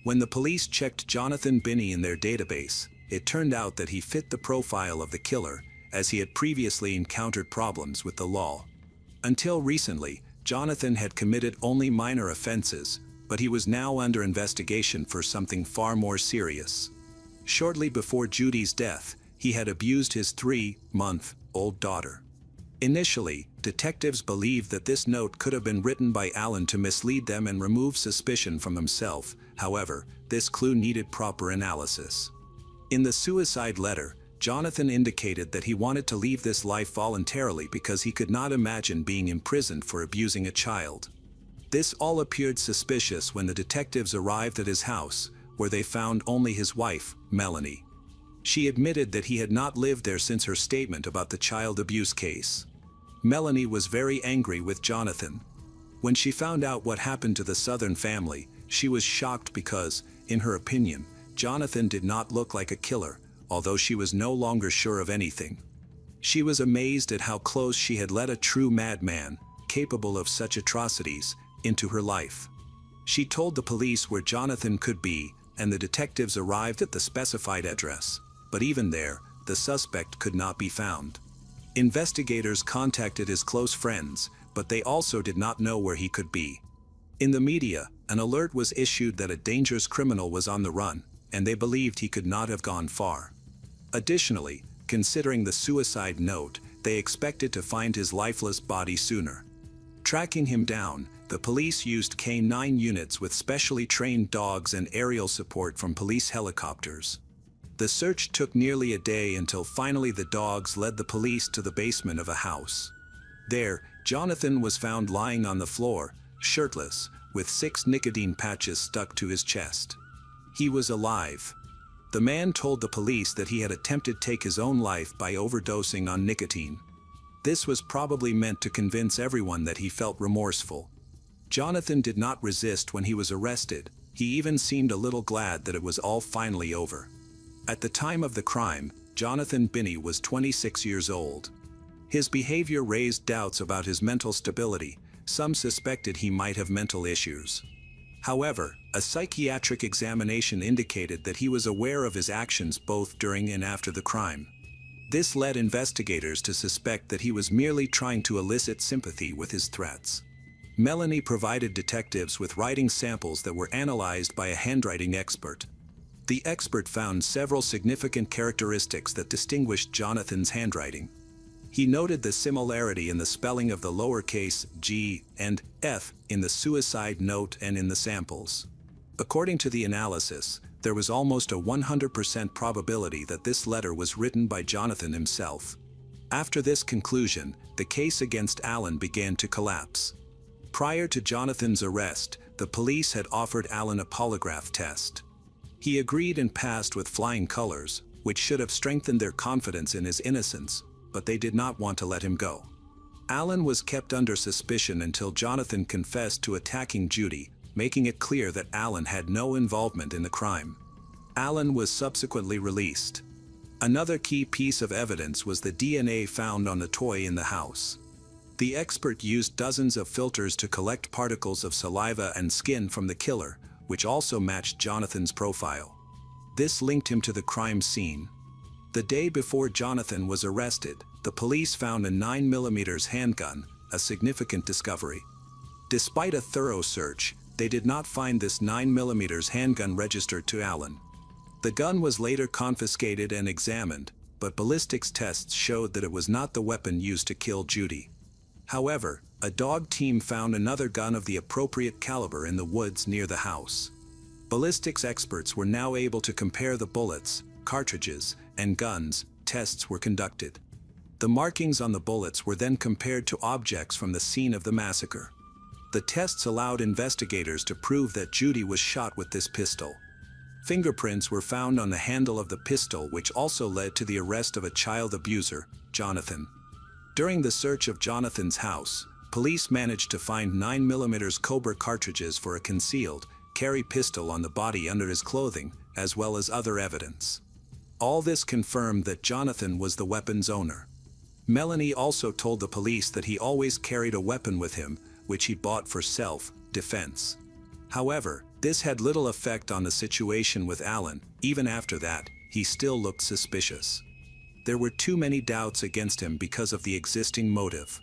When the police checked Jonathan Binney in their database, it turned out that he fit the profile of the killer, as he had previously encountered problems with the law. Until recently, Jonathan had committed only minor offenses, but he was now under investigation for something far more serious. Shortly before Judy's death, he had abused his 3-month-old daughter. Initially, detectives believed that this note could have been written by Alan to mislead them and remove suspicion from himself. However, this clue needed proper analysis. In the suicide letter, Jonathan indicated that he wanted to leave this life voluntarily because he could not imagine being imprisoned for abusing a child. This all appeared suspicious when the detectives arrived at his house, where they found only his wife, Melanie. She admitted that he had not lived there since her statement about the child abuse case. Melanie was very angry with Jonathan. When she found out what happened to the Southern family, she was shocked because, in her opinion, Jonathan did not look like a killer, although she was no longer sure of anything. She was amazed at how close she had let a true madman, capable of such atrocities, into her life. She told the police where Jonathan could be, and the detectives arrived at the specified address. But even there, the suspect could not be found. Investigators contacted his close friends, but they also did not know where he could be. In the media, an alert was issued that a dangerous criminal was on the run, and they believed he could not have gone far. Additionally, considering the suicide note, they expected to find his lifeless body sooner. Tracking him down, the police used K-9 units with specially trained dogs and aerial support from police helicopters. The search took nearly a day until finally the dogs led the police to the basement of a house. There, Jonathan was found lying on the floor, shirtless, with 6 nicotine patches stuck to his chest. He was alive. The man told the police that he had attempted to take his own life by overdosing on nicotine. This was probably meant to convince everyone that he felt remorseful. Jonathan did not resist when he was arrested. He even seemed a little glad that it was all finally over. At the time of the crime, Jonathan Binney was 26 years old. His behavior raised doubts about his mental stability. Some suspected he might have mental issues. However, a psychiatric examination indicated that he was aware of his actions both during and after the crime. This led investigators to suspect that he was merely trying to elicit sympathy with his threats. Melanie provided detectives with writing samples that were analyzed by a handwriting expert. The expert found several significant characteristics that distinguished Jonathan's handwriting. He noted the similarity in the spelling of the lowercase g and f in the suicide note and in the samples. According to the analysis, there was almost a 100% probability that this letter was written by Jonathan himself. After this conclusion, the case against Alan began to collapse. Prior to Jonathan's arrest, the police had offered Alan a polygraph test. He agreed and passed with flying colors, which should have strengthened their confidence in his innocence, but they did not want to let him go. Alan was kept under suspicion until Jonathan confessed to attacking Judy, making it clear that Alan had no involvement in the crime. Alan was subsequently released. Another key piece of evidence was the DNA found on the toy in the house. The expert used dozens of filters to collect particles of saliva and skin from the killer, which also matched Jonathan's profile. This linked him to the crime scene. The day before Jonathan was arrested, the police found a 9mm handgun, a significant discovery. Despite a thorough search, they did not find this 9mm handgun registered to Alan. The gun was later confiscated and examined, but ballistics tests showed that it was not the weapon used to kill Judy. However, a dog team found another gun of the appropriate caliber in the woods near the house. Ballistics experts were now able to compare the bullets, cartridges, and guns. Tests were conducted. The markings on the bullets were then compared to objects from the scene of the massacre. The tests allowed investigators to prove that Judy was shot with this pistol. Fingerprints were found on the handle of the pistol, which also led to the arrest of a child abuser, Jonathan. During the search of Jonathan's house, police managed to find 9mm Cobra cartridges for a concealed carry pistol on the body under his clothing, as well as other evidence. All this confirmed that Jonathan was the weapon's owner. Melanie also told the police that he always carried a weapon with him, which he bought for self-defense. However, this had little effect on the situation with Alan. Even after that, he still looked suspicious. There were too many doubts against him because of the existing motive.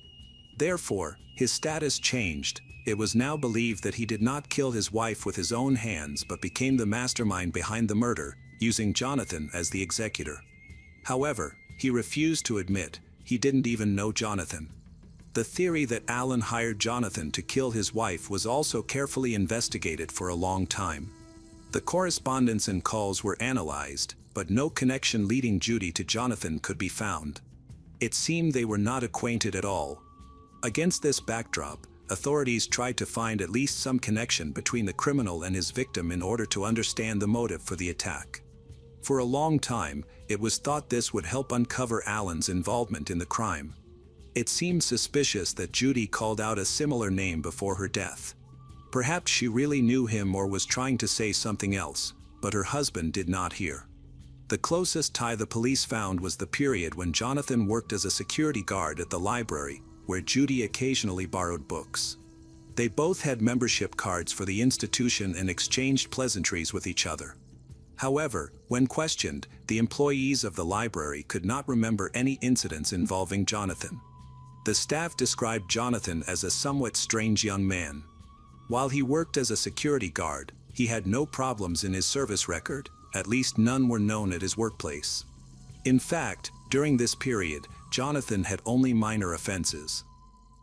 Therefore, his status changed. It was now believed that he did not kill his wife with his own hands but became the mastermind behind the murder, using Jonathan as the executor. However, he refused to admit he didn't even know Jonathan. The theory that Alan hired Jonathan to kill his wife was also carefully investigated for a long time. The correspondence and calls were analyzed, but no connection leading Judy to Jonathan could be found. It seemed they were not acquainted at all. Against this backdrop, authorities tried to find at least some connection between the criminal and his victim in order to understand the motive for the attack. For a long time, it was thought this would help uncover Alan's involvement in the crime. It seemed suspicious that Judy called out a similar name before her death. Perhaps she really knew him or was trying to say something else, but her husband did not hear. The closest tie the police found was the period when Jonathan worked as a security guard at the library, where Judy occasionally borrowed books. They both had membership cards for the institution and exchanged pleasantries with each other. However, when questioned, the employees of the library could not remember any incidents involving Jonathan. The staff described Jonathan as a somewhat strange young man. While he worked as a security guard, he had no problems in his service record, at least none were known at his workplace. In fact, during this period, Jonathan had only minor offenses.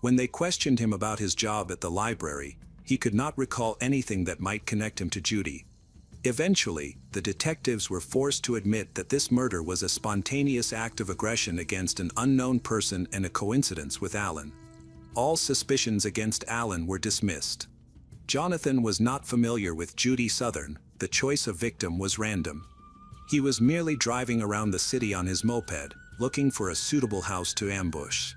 When they questioned him about his job at the library, he could not recall anything that might connect him to Judy. Eventually, the detectives were forced to admit that this murder was a spontaneous act of aggression against an unknown person and a coincidence with Alan. All suspicions against Alan were dismissed. Jonathan was not familiar with Judy Southern. The choice of victim was random. He was merely driving around the city on his moped, looking for a suitable house to ambush.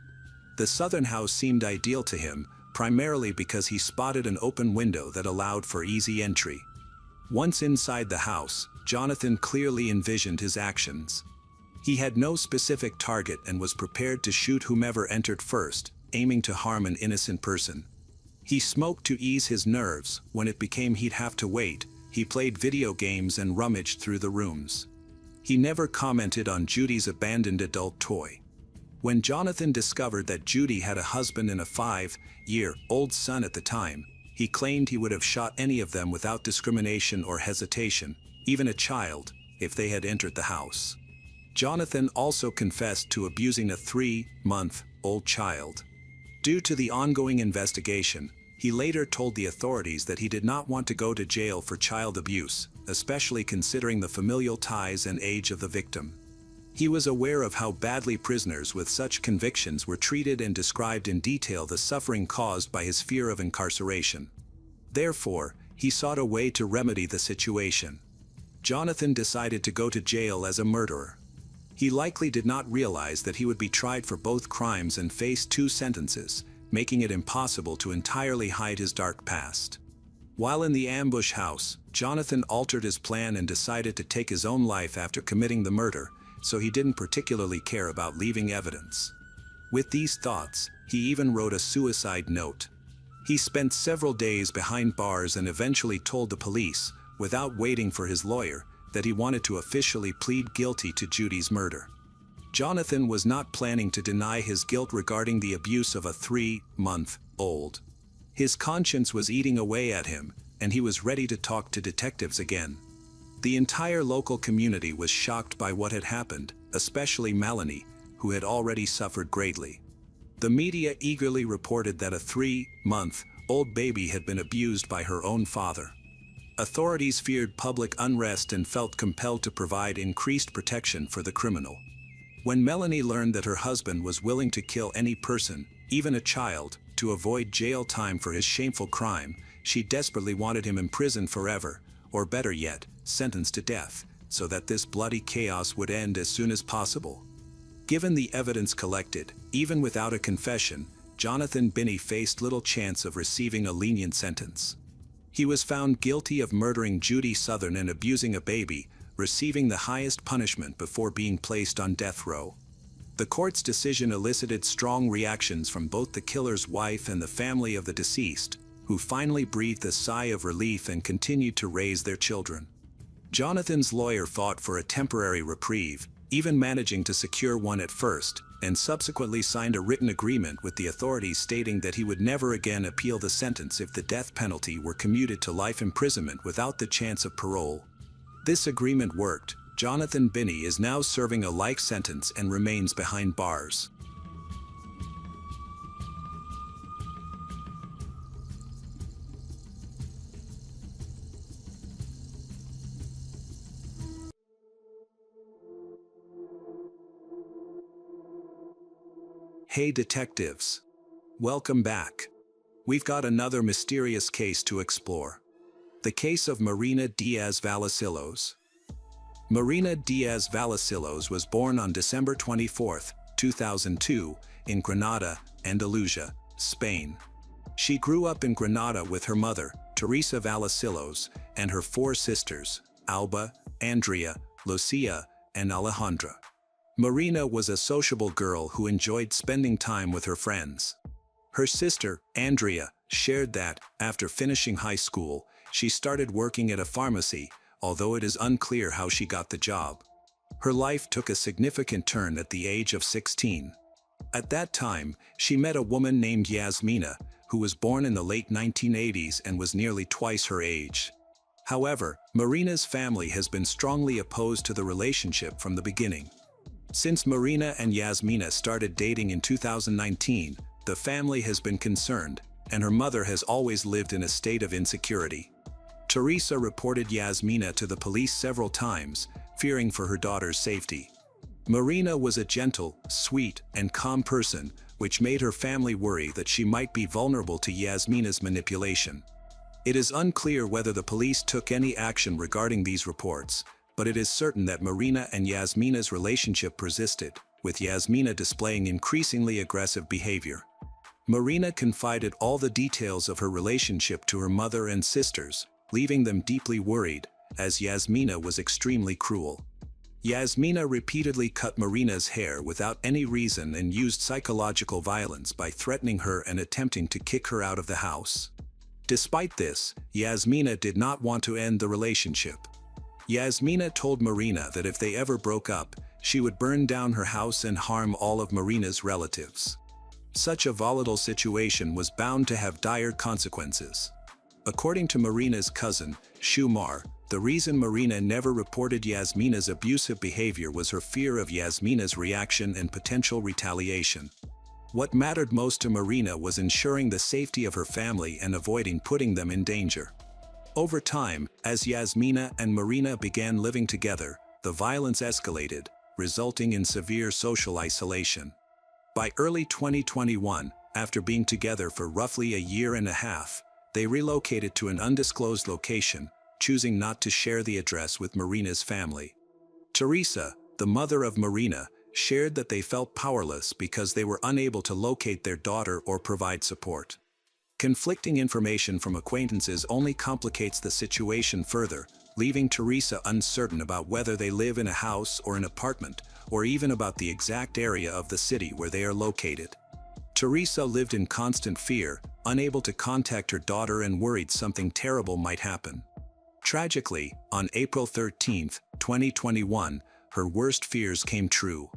The Southern house seemed ideal to him, primarily because he spotted an open window that allowed for easy entry. Once inside the house, Jonathan clearly envisioned his actions. He had no specific target and was prepared to shoot whomever entered first, aiming to harm an innocent person. He smoked to ease his nerves. When it became he'd have to wait, he played video games and rummaged through the rooms. He never commented on Judy's abandoned adult toy. When Jonathan discovered that Judy had a husband and a 5-year-old son at the time, he claimed he would have shot any of them without discrimination or hesitation, even a child, if they had entered the house. Jonathan also confessed to abusing a 3-month-old child. Due to the ongoing investigation, he later told the authorities that he did not want to go to jail for child abuse, especially considering the familial ties and age of the victim. He was aware of how badly prisoners with such convictions were treated and described in detail the suffering caused by his fear of incarceration. Therefore, he sought a way to remedy the situation. Jonathan decided to go to jail as a murderer. He likely did not realize that he would be tried for both crimes and face 2 sentences, making it impossible to entirely hide his dark past. While in the ambush house, Jonathan altered his plan and decided to take his own life after committing the murder, so he didn't particularly care about leaving evidence. With these thoughts, he even wrote a suicide note. He spent several days behind bars and eventually told the police, without waiting for his lawyer, that he wanted to officially plead guilty to Judy's murder. Jonathan was not planning to deny his guilt regarding the abuse of a 3-month-old. His conscience was eating away at him, and he was ready to talk to detectives again. The entire local community was shocked by what had happened, especially Melanie, who had already suffered greatly. The media eagerly reported that a 3-month-old baby had been abused by her own father. Authorities feared public unrest and felt compelled to provide increased protection for the criminal. When Melanie learned that her husband was willing to kill any person, even a child, to avoid jail time for his shameful crime, she desperately wanted him imprisoned forever, or better yet, sentenced to death, so that this bloody chaos would end as soon as possible. Given the evidence collected, even without a confession, Jonathan Binney faced little chance of receiving a lenient sentence. He was found guilty of murdering Judy Southern and abusing a baby, receiving the highest punishment before being placed on death row. The court's decision elicited strong reactions from both the killer's wife and the family of the deceased, who finally breathed a sigh of relief and continued to raise their children. Jonathan's lawyer fought for a temporary reprieve, even managing to secure one at first, and subsequently signed a written agreement with the authorities stating that he would never again appeal the sentence if the death penalty were commuted to life imprisonment without the chance of parole. This agreement worked. Jonathan Binney is now serving a life sentence and remains behind bars. Hey detectives! Welcome back. We've got another mysterious case to explore. The case of Marina Diaz-Vallecillos. Marina Diaz-Vallecillos was born on December 24, 2002, in Granada, Andalusia, Spain. She grew up in Granada with her mother, Teresa Vallecillos, and her 4 sisters, Alba, Andrea, Lucia, and Alejandra. Marina was a sociable girl who enjoyed spending time with her friends. Her sister, Andrea, shared that, after finishing high school, she started working at a pharmacy, although it is unclear how she got the job. Her life took a significant turn at the age of 16. At that time, she met a woman named Yasmina, who was born in the late 1980s and was nearly twice her age. However, Marina's family has been strongly opposed to the relationship from the beginning. Since Marina and Yasmina started dating in 2019, the family has been concerned, and her mother has always lived in a state of insecurity. Teresa reported Yasmina to the police several times, fearing for her daughter's safety. Marina was a gentle, sweet, and calm person, which made her family worry that she might be vulnerable to Yasmina's manipulation. It is unclear whether the police took any action regarding these reports, but it is certain that Marina and Yasmina's relationship persisted, with Yasmina displaying increasingly aggressive behavior. Marina confided all the details of her relationship to her mother and sisters, leaving them deeply worried, as Yasmina was extremely cruel. Yasmina repeatedly cut Marina's hair without any reason and used psychological violence by threatening her and attempting to kick her out of the house. Despite this, Yasmina did not want to end the relationship. Yasmina told Marina that if they ever broke up, she would burn down her house and harm all of Marina's relatives. Such a volatile situation was bound to have dire consequences. According to Marina's cousin, Shumar, the reason Marina never reported Yasmina's abusive behavior was her fear of Yasmina's reaction and potential retaliation. What mattered most to Marina was ensuring the safety of her family and avoiding putting them in danger. Over time, as Yasmina and Marina began living together, the violence escalated, resulting in severe social isolation. By early 2021, after being together for roughly a year and a half, they relocated to an undisclosed location, choosing not to share the address with Marina's family. Teresa, the mother of Marina, shared that they felt powerless because they were unable to locate their daughter or provide support. Conflicting information from acquaintances only complicates the situation further, leaving Teresa uncertain about whether they live in a house or an apartment, or even about the exact area of the city where they are located. Teresa lived in constant fear, unable to contact her daughter and worried something terrible might happen. Tragically, on April 13, 2021, her worst fears came true.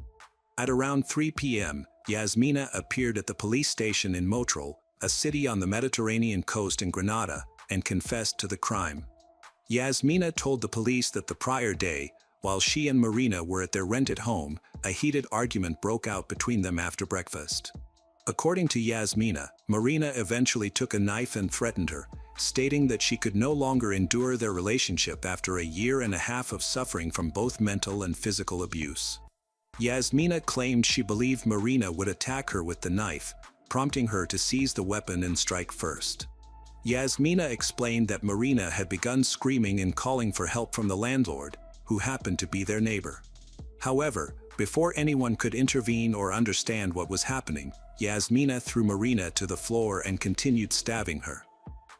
At around 3 p.m., Yasmina appeared at the police station in Motril, a city on the Mediterranean coast in Granada, and confessed to the crime. Yasmina told the police that the prior day, while she and Marina were at their rented home, a heated argument broke out between them after breakfast. According to Yasmina, Marina eventually took a knife and threatened her, stating that she could no longer endure their relationship after a year and a half of suffering from both mental and physical abuse. Yasmina claimed she believed Marina would attack her with the knife, prompting her to seize the weapon and strike first. Yasmina explained that Marina had begun screaming and calling for help from the landlord, who happened to be their neighbor. However, before anyone could intervene or understand what was happening, Yasmina threw Marina to the floor and continued stabbing her.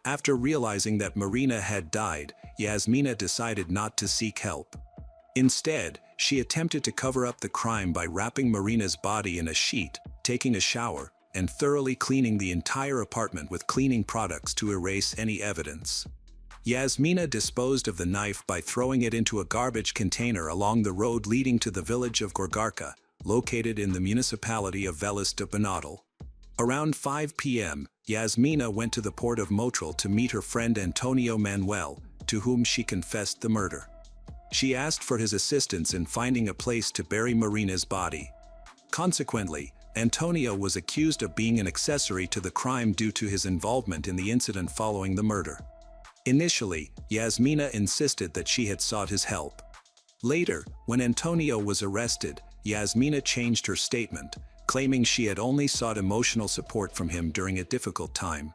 After realizing that Marina had died, Yasmina decided not to seek help. Instead, she attempted to cover up the crime by wrapping Marina's body in a sheet, taking a shower, and thoroughly cleaning the entire apartment with cleaning products to erase any evidence. Yasmina disposed of the knife by throwing it into a garbage container along the road leading to the village of Gorgarca, located in the municipality of Veles de Benadal. Around 5 p.m., Yasmina went to the port of Motril to meet her friend Antonio Manuel, to whom she confessed the murder. She asked for his assistance in finding a place to bury Marina's body. Consequently, Antonio was accused of being an accessory to the crime due to his involvement in the incident following the murder. Initially, Yasmina insisted that she had sought his help. Later, when Antonio was arrested, Yasmina changed her statement, claiming she had only sought emotional support from him during a difficult time.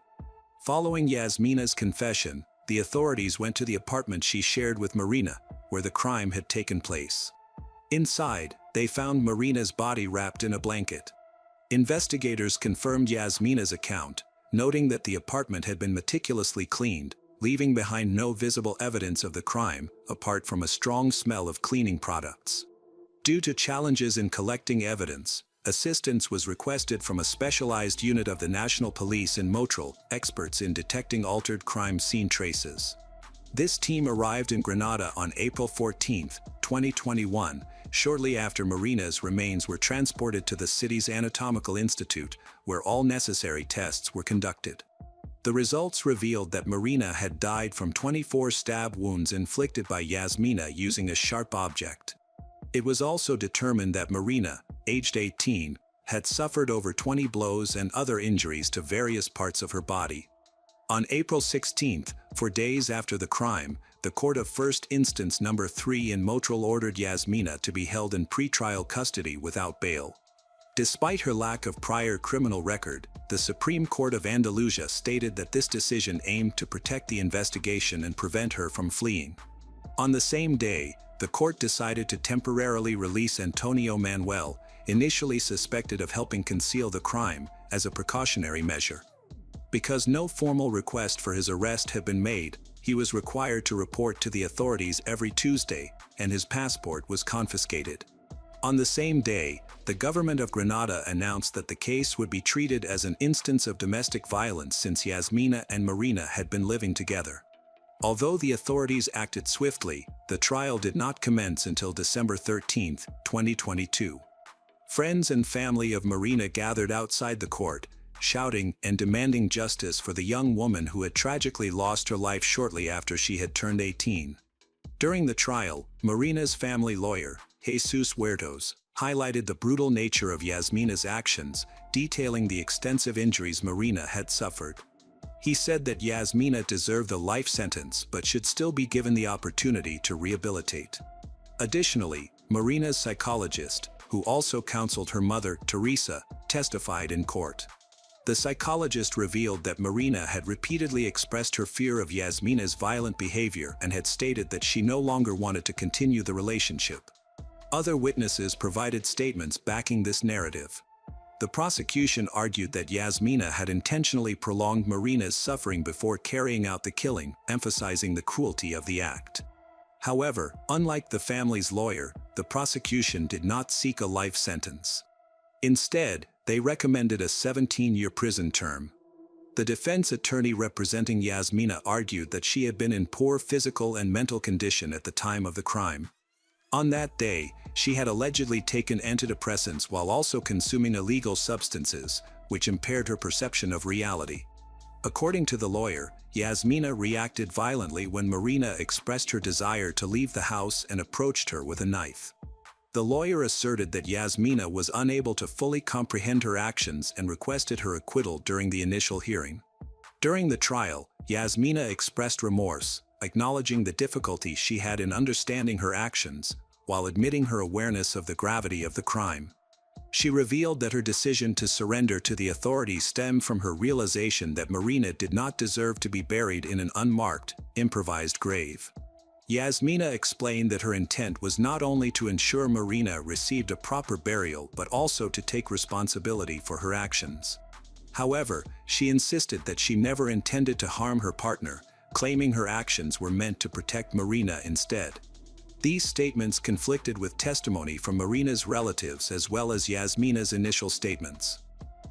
Following Yasmina's confession, the authorities went to the apartment she shared with Marina, where the crime had taken place. Inside, they found Marina's body wrapped in a blanket. Investigators confirmed Yasmina's account, noting that the apartment had been meticulously cleaned, leaving behind no visible evidence of the crime, apart from a strong smell of cleaning products. Due to challenges in collecting evidence, assistance was requested from a specialized unit of the National Police in Motril, experts in detecting altered crime scene traces. This team arrived in Granada on April 14, 2021, shortly after Marina's remains were transported to the city's Anatomical Institute, where all necessary tests were conducted. The results revealed that Marina had died from 24 stab wounds inflicted by Yasmina using a sharp object. It was also determined that Marina, aged 18, had suffered over 20 blows and other injuries to various parts of her body. On April 16, 4 days after the crime, the Court of First Instance No. 3 in Motril ordered Yasmina to be held in pretrial custody without bail. Despite her lack of prior criminal record, the Supreme Court of Andalusia stated that this decision aimed to protect the investigation and prevent her from fleeing. On the same day, the court decided to temporarily release Antonio Manuel, initially suspected of helping conceal the crime, as a precautionary measure. Because no formal request for his arrest had been made, he was required to report to the authorities every Tuesday, and his passport was confiscated. On the same day, the government of Granada announced that the case would be treated as an instance of domestic violence since Yasmina and Marina had been living together. Although the authorities acted swiftly, the trial did not commence until December 13, 2022. Friends and family of Marina gathered outside the court, shouting and demanding justice for the young woman who had tragically lost her life shortly after she had turned 18. During the trial, Marina's family lawyer, Jesus Huertos, highlighted the brutal nature of Yasmina's actions, detailing the extensive injuries Marina had suffered. He said that Yasmina deserved a life sentence but should still be given the opportunity to rehabilitate. Additionally, Marina's psychologist, who also counseled her mother, Teresa, testified in court. The psychologist revealed that Marina had repeatedly expressed her fear of Yasmina's violent behavior and had stated that she no longer wanted to continue the relationship. Other witnesses provided statements backing this narrative. The prosecution argued that Yasmina had intentionally prolonged Marina's suffering before carrying out the killing, emphasizing the cruelty of the act. However, unlike the family's lawyer, the prosecution did not seek a life sentence. Instead, they recommended a 17-year prison term. The defense attorney representing Yasmina argued that she had been in poor physical and mental condition at the time of the crime. On that day, she had allegedly taken antidepressants while also consuming illegal substances, which impaired her perception of reality. According to the lawyer, Yasmina reacted violently when Marina expressed her desire to leave the house and approached her with a knife. The lawyer asserted that Yasmina was unable to fully comprehend her actions and requested her acquittal during the initial hearing. During the trial, Yasmina expressed remorse, acknowledging the difficulty she had in understanding her actions, while admitting her awareness of the gravity of the crime. She revealed that her decision to surrender to the authorities stemmed from her realization that Marina did not deserve to be buried in an unmarked, improvised grave. Yasmina explained that her intent was not only to ensure Marina received a proper burial but also to take responsibility for her actions. However, she insisted that she never intended to harm her partner, claiming her actions were meant to protect Marina instead. These statements conflicted with testimony from Marina's relatives as well as Yasmina's initial statements.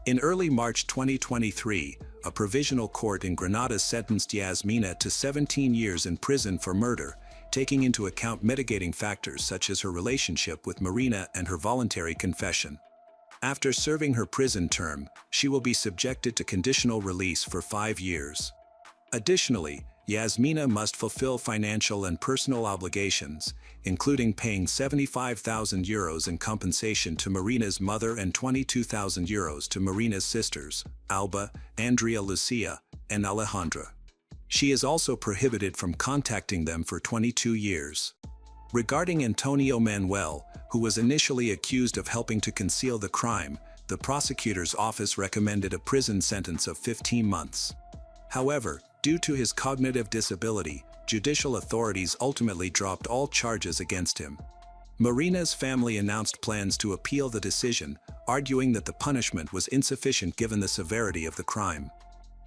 In early March 2023, a provisional court in Granada sentenced Yasmina to 17 years in prison for murder, taking into account mitigating factors such as her relationship with Marina and her voluntary confession. After serving her prison term, she will be subjected to conditional release for 5 years. Additionally, Yasmina must fulfill financial and personal obligations, including paying €75,000 in compensation to Marina's mother and €22,000 to Marina's sisters, Alba, Andrea Lucia, and Alejandra. She is also prohibited from contacting them for 22 years. Regarding Antonio Manuel, who was initially accused of helping to conceal the crime, the prosecutor's office recommended a prison sentence of 15 months. However, due to his cognitive disability, judicial authorities ultimately dropped all charges against him. Marina's family announced plans to appeal the decision, arguing that the punishment was insufficient given the severity of the crime.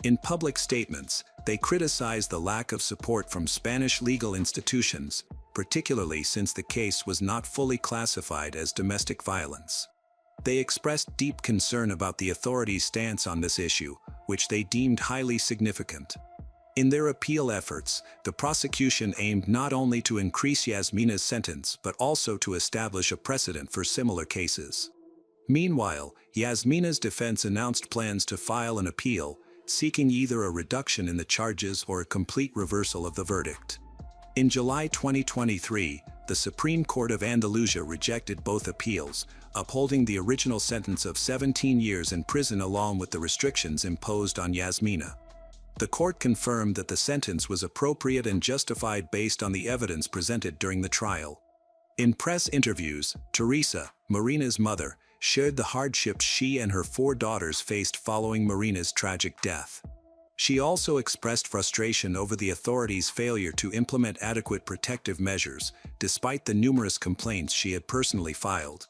In public statements, they criticized the lack of support from Spanish legal institutions, particularly since the case was not fully classified as domestic violence. They expressed deep concern about the authorities' stance on this issue, which they deemed highly significant. In their appeal efforts, the prosecution aimed not only to increase Yasmina's sentence but also to establish a precedent for similar cases. Meanwhile, Yasmina's defense announced plans to file an appeal, seeking either a reduction in the charges or a complete reversal of the verdict. In July 2023, the Supreme Court of Andalusia rejected both appeals, upholding the original sentence of 17 years in prison along with the restrictions imposed on Yasmina. The court confirmed that the sentence was appropriate and justified based on the evidence presented during the trial. In press interviews, Teresa, Marina's mother, shared the hardships she and her 4 daughters faced following Marina's tragic death. She also expressed frustration over the authorities' failure to implement adequate protective measures, despite the numerous complaints she had personally filed.